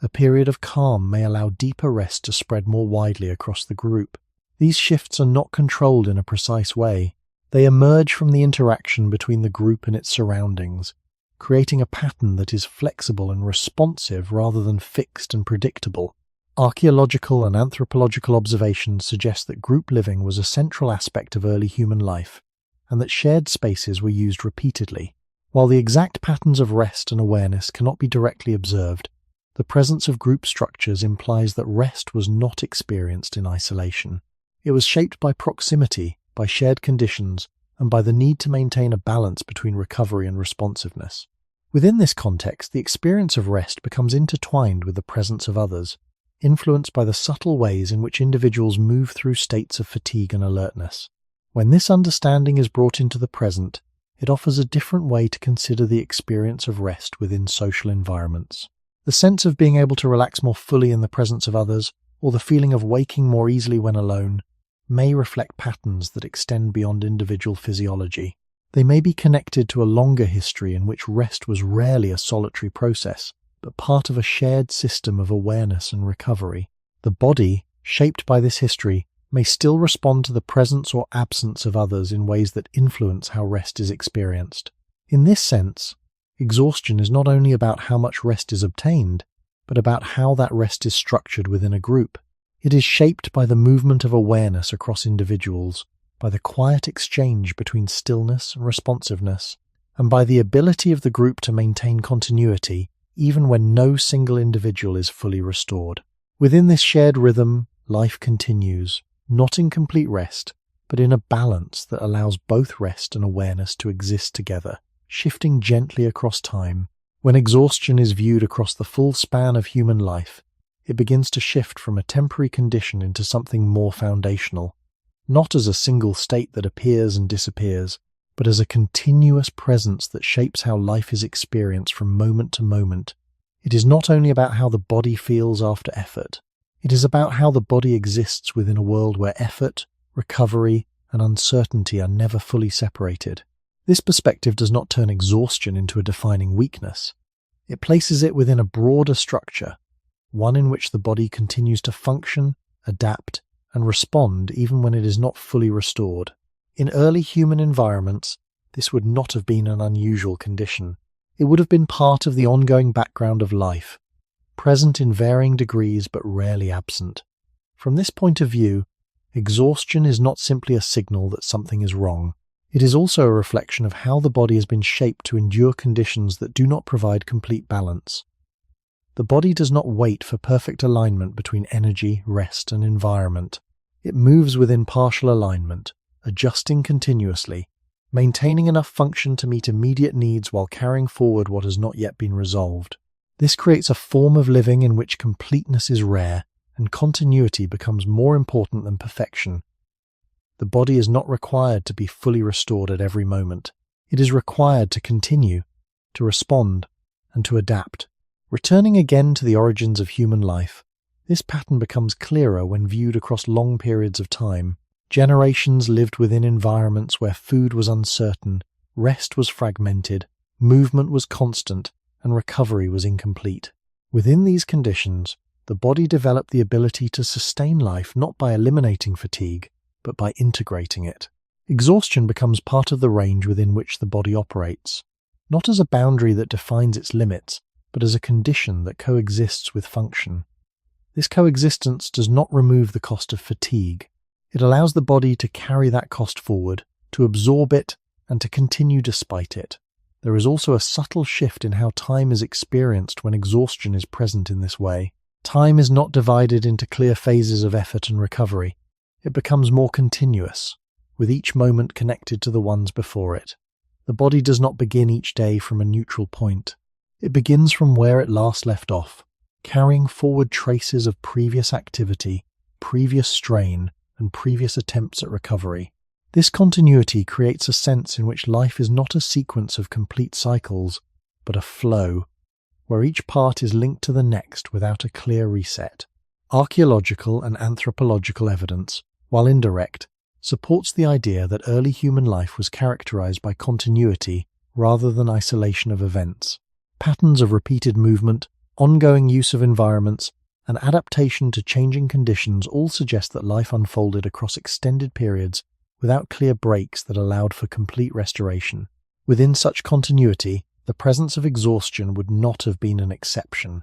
A period of calm may allow deeper rest to spread more widely across the group. These shifts are not controlled in a precise way. They emerge from the interaction between the group and its surroundings, creating a pattern that is flexible and responsive rather than fixed and predictable. Archaeological and anthropological observations suggest that group living was a central aspect of early human life, and that shared spaces were used repeatedly. While the exact patterns of rest and awareness cannot be directly observed, the presence of group structures implies that rest was not experienced in isolation. It was shaped by proximity, by shared conditions, and by the need to maintain a balance between recovery and responsiveness. Within this context, the experience of rest becomes intertwined with the presence of others, influenced by the subtle ways in which individuals move through states of fatigue and alertness. When this understanding is brought into the present, it offers a different way to consider the experience of rest within social environments. The sense of being able to relax more fully in the presence of others, or the feeling of waking more easily when alone, may reflect patterns that extend beyond individual physiology. They may be connected to a longer history in which rest was rarely a solitary process, but part of a shared system of awareness and recovery. The body, shaped by this history, may still respond to the presence or absence of others in ways that influence how rest is experienced. In this sense, exhaustion is not only about how much rest is obtained, but about how that rest is structured within a group. It is shaped by the movement of awareness across individuals, by the quiet exchange between stillness and responsiveness, and by the ability of the group to maintain continuity even when no single individual is fully restored. Within this shared rhythm, life continues, not in complete rest, but in a balance that allows both rest and awareness to exist together. shifting gently across time. When exhaustion is viewed across the full span of human life, it begins to shift from a temporary condition into something more foundational, not as a single state that appears and disappears, but as a continuous presence that shapes how life is experienced from moment to moment. It is not only about how the body feels after effort, it is about how the body exists within a world where effort, recovery, and uncertainty are never fully separated. This perspective does not turn exhaustion into a defining weakness. It places it within a broader structure, one in which the body continues to function, adapt, and respond even when it is not fully restored. In early human environments, this would not have been an unusual condition. It would have been part of the ongoing background of life, present in varying degrees but rarely absent. From this point of view, exhaustion is not simply a signal that something is wrong. It is also a reflection of how the body has been shaped to endure conditions that do not provide complete balance. The body does not wait for perfect alignment between energy, rest, and environment. It moves within partial alignment, adjusting continuously, maintaining enough function to meet immediate needs while carrying forward what has not yet been resolved. This creates a form of living in which completeness is rare and continuity becomes more important than perfection. The body is not required to be fully restored at every moment. It is required to continue, to respond, and to adapt. Returning again to the origins of human life, this pattern becomes clearer when viewed across long periods of time. Generations lived within environments where food was uncertain, rest was fragmented, movement was constant, and recovery was incomplete. Within these conditions, the body developed the ability to sustain life not by eliminating fatigue, but by integrating it. Exhaustion becomes part of the range within which the body operates, not as a boundary that defines its limits, but as a condition that coexists with function. This coexistence does not remove the cost of fatigue. It allows the body to carry that cost forward, to absorb it, and to continue despite it. There is also a subtle shift in how time is experienced when exhaustion is present in this way. Time is not divided into clear phases of effort and recovery. It becomes more continuous, with each moment connected to the ones before it. The body does not begin each day from a neutral point. It begins from where it last left off, carrying forward traces of previous activity, previous strain, and previous attempts at recovery. This continuity creates a sense in which life is not a sequence of complete cycles, but a flow, where each part is linked to the next without a clear reset. Archaeological and anthropological evidence, while indirect, supports the idea that early human life was characterized by continuity rather than isolation of events. Patterns of repeated movement, ongoing use of environments, and adaptation to changing conditions all suggest that life unfolded across extended periods without clear breaks that allowed for complete restoration. Within such continuity, the presence of exhaustion would not have been an exception.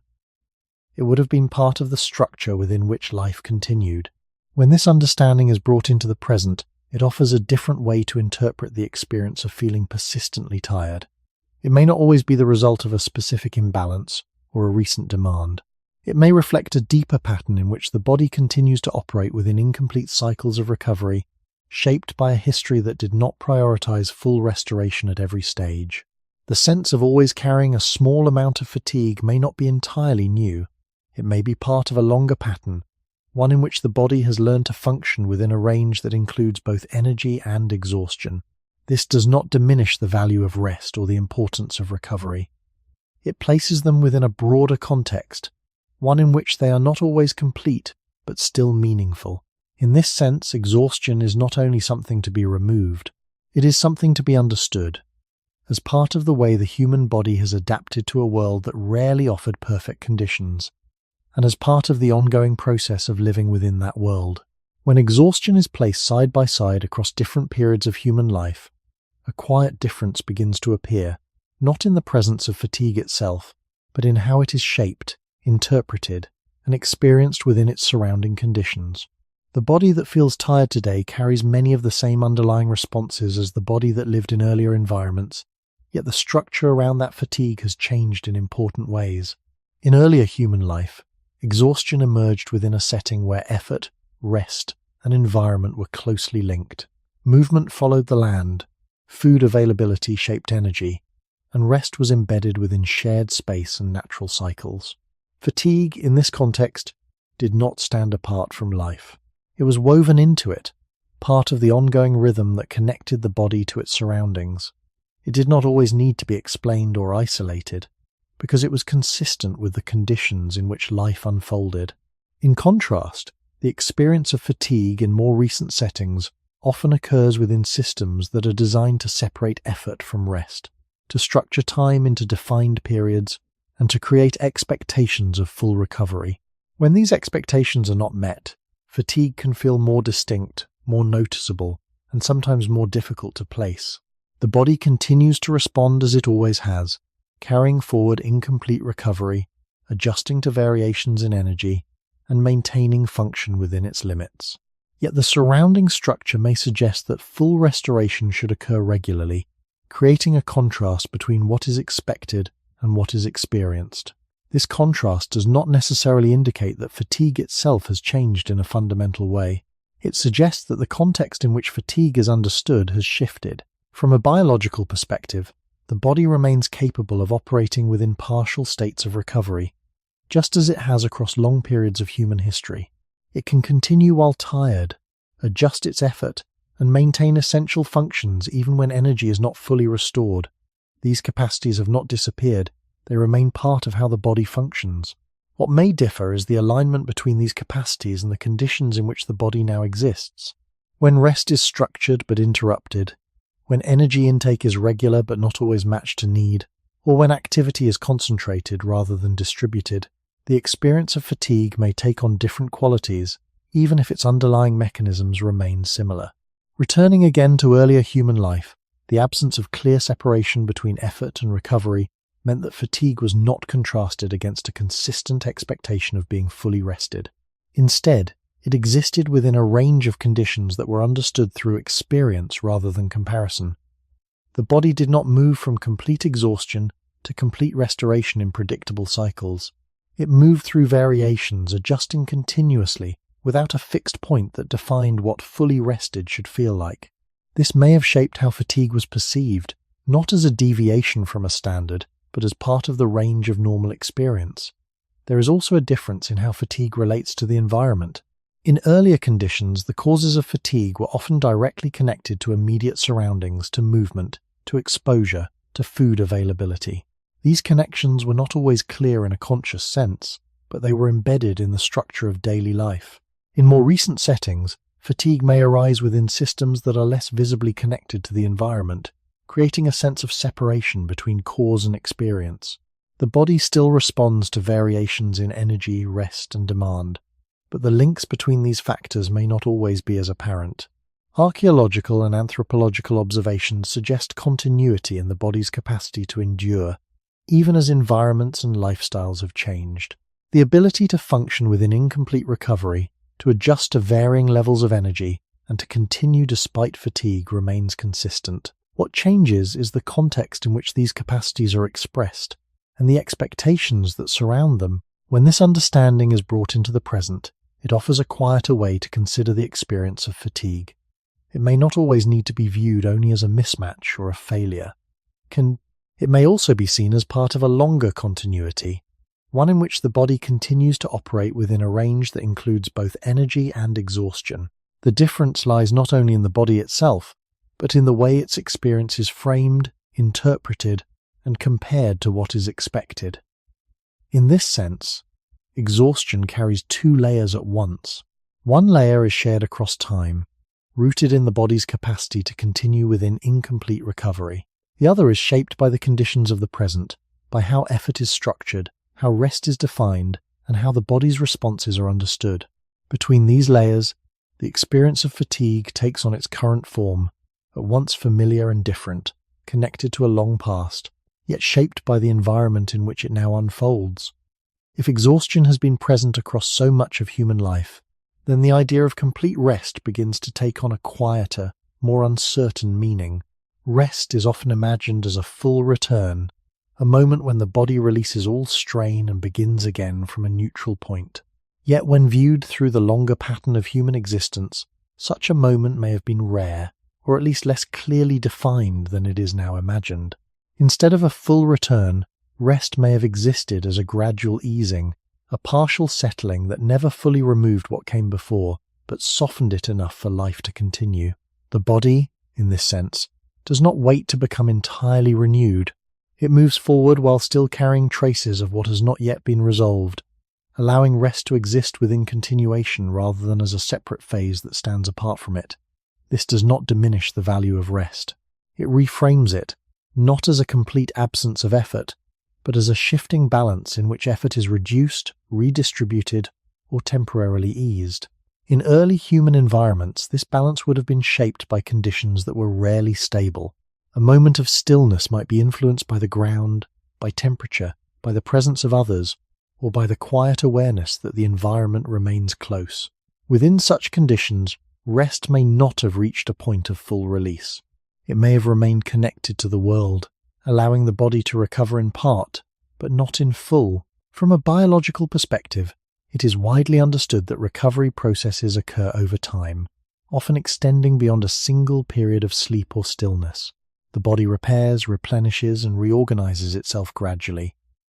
It would have been part of the structure within which life continued. When this understanding is brought into the present, it offers a different way to interpret the experience of feeling persistently tired. It may not always be the result of a specific imbalance or a recent demand. It may reflect a deeper pattern in which the body continues to operate within incomplete cycles of recovery, shaped by a history that did not prioritize full restoration at every stage. The sense of always carrying a small amount of fatigue may not be entirely new. It may be part of a longer pattern, one in which the body has learned to function within a range that includes both energy and exhaustion. This does not diminish the value of rest or the importance of recovery. It places them within a broader context, one in which they are not always complete, but still meaningful. In this sense, exhaustion is not only something to be removed, it is something to be understood, as part of the way the human body has adapted to a world that rarely offered perfect conditions, and as part of the ongoing process of living within that world. When exhaustion is placed side by side across different periods of human life, a quiet difference begins to appear, not in the presence of fatigue itself, but in how it is shaped, interpreted, and experienced within its surrounding conditions. The body that feels tired today carries many of the same underlying responses as the body that lived in earlier environments, yet the structure around that fatigue has changed in important ways. In earlier human life, exhaustion emerged within a setting where effort, rest, and environment were closely linked. Movement followed the land, food availability shaped energy, and rest was embedded within shared space and natural cycles. Fatigue, in this context, did not stand apart from life. It was woven into it, part of the ongoing rhythm that connected the body to its surroundings. It did not always need to be explained or isolated, because it was consistent with the conditions in which life unfolded. In contrast, the experience of fatigue in more recent settings often occurs within systems that are designed to separate effort from rest, to structure time into defined periods, and to create expectations of full recovery. When these expectations are not met, fatigue can feel more distinct, more noticeable, and sometimes more difficult to place. The body continues to respond as it always has, carrying forward incomplete recovery, adjusting to variations in energy, and maintaining function within its limits. Yet the surrounding structure may suggest that full restoration should occur regularly, creating a contrast between what is expected and what is experienced. This contrast does not necessarily indicate that fatigue itself has changed in a fundamental way. It suggests that the context in which fatigue is understood has shifted. From a biological perspective, the body remains capable of operating within partial states of recovery, just as it has across long periods of human history. It can continue while tired, adjust its effort, and maintain essential functions even when energy is not fully restored. These capacities have not disappeared, they remain part of how the body functions. What may differ is the alignment between these capacities and the conditions in which the body now exists. When rest is structured but interrupted, when energy intake is regular but not always matched to need, or when activity is concentrated rather than distributed, the experience of fatigue may take on different qualities, even if its underlying mechanisms remain similar. Returning again to earlier human life, the absence of clear separation between effort and recovery meant that fatigue was not contrasted against a consistent expectation of being fully rested. Instead, it existed within a range of conditions that were understood through experience rather than comparison. The body did not move from complete exhaustion to complete restoration in predictable cycles. It moved through variations, adjusting continuously, without a fixed point that defined what fully rested should feel like. This may have shaped how fatigue was perceived, not as a deviation from a standard, but as part of the range of normal experience. There is also a difference in how fatigue relates to the environment. In earlier conditions, the causes of fatigue were often directly connected to immediate surroundings, to movement, to exposure, to food availability. These connections were not always clear in a conscious sense, but they were embedded in the structure of daily life. In more recent settings, fatigue may arise within systems that are less visibly connected to the environment, creating a sense of separation between cause and experience. The body still responds to variations in energy, rest, and demand, but the links between these factors may not always be as apparent. Archaeological and anthropological observations suggest continuity in the body's capacity to endure, even as environments and lifestyles have changed. The ability to function within incomplete recovery, to adjust to varying levels of energy, and to continue despite fatigue remains consistent. What changes is the context in which these capacities are expressed, and the expectations that surround them. When this understanding is brought into the present, it offers a quieter way to consider the experience of fatigue. It may not always need to be viewed only as a mismatch or a failure. It may also be seen as part of a longer continuity, one in which the body continues to operate within a range that includes both energy and exhaustion. The difference lies not only in the body itself, but in the way its experience is framed, interpreted, and compared to what is expected. In this sense, exhaustion carries two layers at once. One layer is shared across time, rooted in the body's capacity to continue within incomplete recovery. The other is shaped by the conditions of the present, by how effort is structured, how rest is defined, and how the body's responses are understood. Between these layers, the experience of fatigue takes on its current form, at once familiar and different, connected to a long past, yet shaped by the environment in which it now unfolds. If exhaustion has been present across so much of human life, then the idea of complete rest begins to take on a quieter, more uncertain meaning. Rest is often imagined as a full return, a moment when the body releases all strain and begins again from a neutral point. Yet when viewed through the longer pattern of human existence, such a moment may have been rare, or at least less clearly defined than it is now imagined. Instead of a full return, rest may have existed as a gradual easing, a partial settling that never fully removed what came before, but softened it enough for life to continue. The body, in this sense, does not wait to become entirely renewed. It moves forward while still carrying traces of what has not yet been resolved, allowing rest to exist within continuation rather than as a separate phase that stands apart from it. This does not diminish the value of rest. It reframes it, not as a complete absence of effort, but as a shifting balance in which effort is reduced, redistributed, or temporarily eased. In early human environments, this balance would have been shaped by conditions that were rarely stable. A moment of stillness might be influenced by the ground, by temperature, by the presence of others, or by the quiet awareness that the environment remains close. Within such conditions, rest may not have reached a point of full release. It may have remained connected to the world, allowing the body to recover in part, but not in full. From a biological perspective, it is widely understood that recovery processes occur over time, often extending beyond a single period of sleep or stillness. The body repairs, replenishes, and reorganizes itself gradually,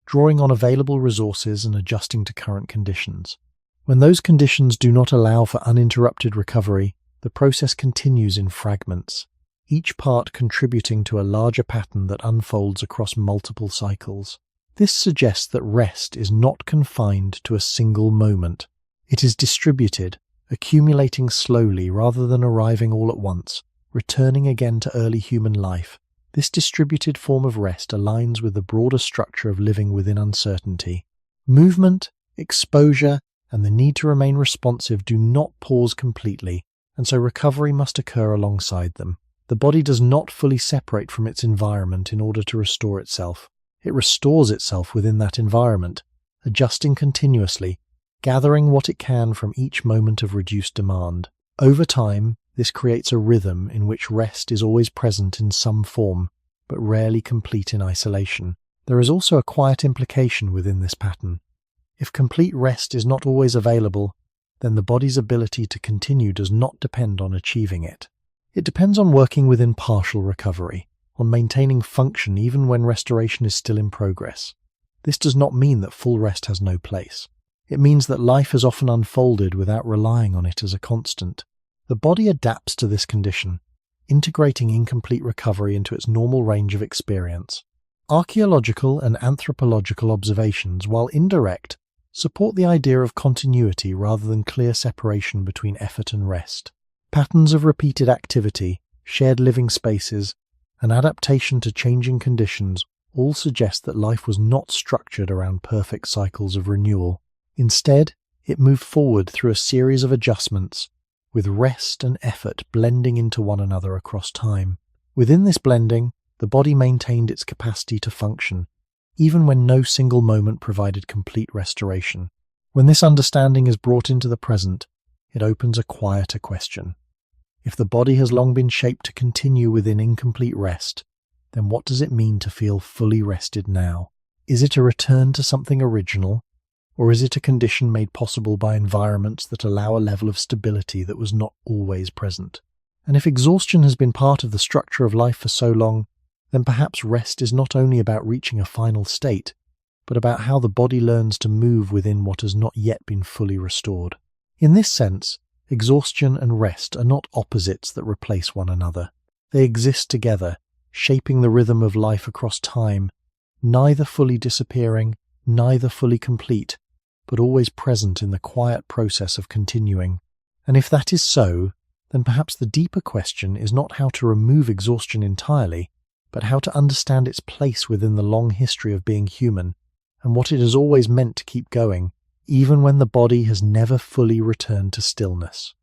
drawing on available resources and adjusting to current conditions. When those conditions do not allow for uninterrupted recovery, the process continues in fragments, each part contributing to a larger pattern that unfolds across multiple cycles. This suggests that rest is not confined to a single moment. It is distributed, accumulating slowly rather than arriving all at once, returning again to early human life. This distributed form of rest aligns with the broader structure of living within uncertainty. Movement, exposure, and the need to remain responsive do not pause completely, and so recovery must occur alongside them. The body does not fully separate from its environment in order to restore itself. It restores itself within that environment, adjusting continuously, gathering what it can from each moment of reduced demand. Over time, this creates a rhythm in which rest is always present in some form, but rarely complete in isolation. There is also a quiet implication within this pattern. If complete rest is not always available, then the body's ability to continue does not depend on achieving it. It depends on working within partial recovery, on maintaining function even when restoration is still in progress. This does not mean that full rest has no place. It means that life has often unfolded without relying on it as a constant. The body adapts to this condition, integrating incomplete recovery into its normal range of experience. Archaeological and anthropological observations, while indirect, support the idea of continuity rather than clear separation between effort and rest. Patterns of repeated activity, shared living spaces, and adaptation to changing conditions all suggest that life was not structured around perfect cycles of renewal. Instead, it moved forward through a series of adjustments, with rest and effort blending into one another across time. Within this blending, the body maintained its capacity to function, even when no single moment provided complete restoration. When this understanding is brought into the present, it opens a quieter question. If the body has long been shaped to continue within incomplete rest, then what does it mean to feel fully rested now? Is it a return to something original, or is it a condition made possible by environments that allow a level of stability that was not always present? And if exhaustion has been part of the structure of life for so long, then perhaps rest is not only about reaching a final state, but about how the body learns to move within what has not yet been fully restored. In this sense, exhaustion and rest are not opposites that replace one another. They exist together, shaping the rhythm of life across time, neither fully disappearing, neither fully complete, but always present in the quiet process of continuing. And if that is so, then perhaps the deeper question is not how to remove exhaustion entirely, but how to understand its place within the long history of being human, and what it has always meant to keep going, even when the body has never fully returned to stillness.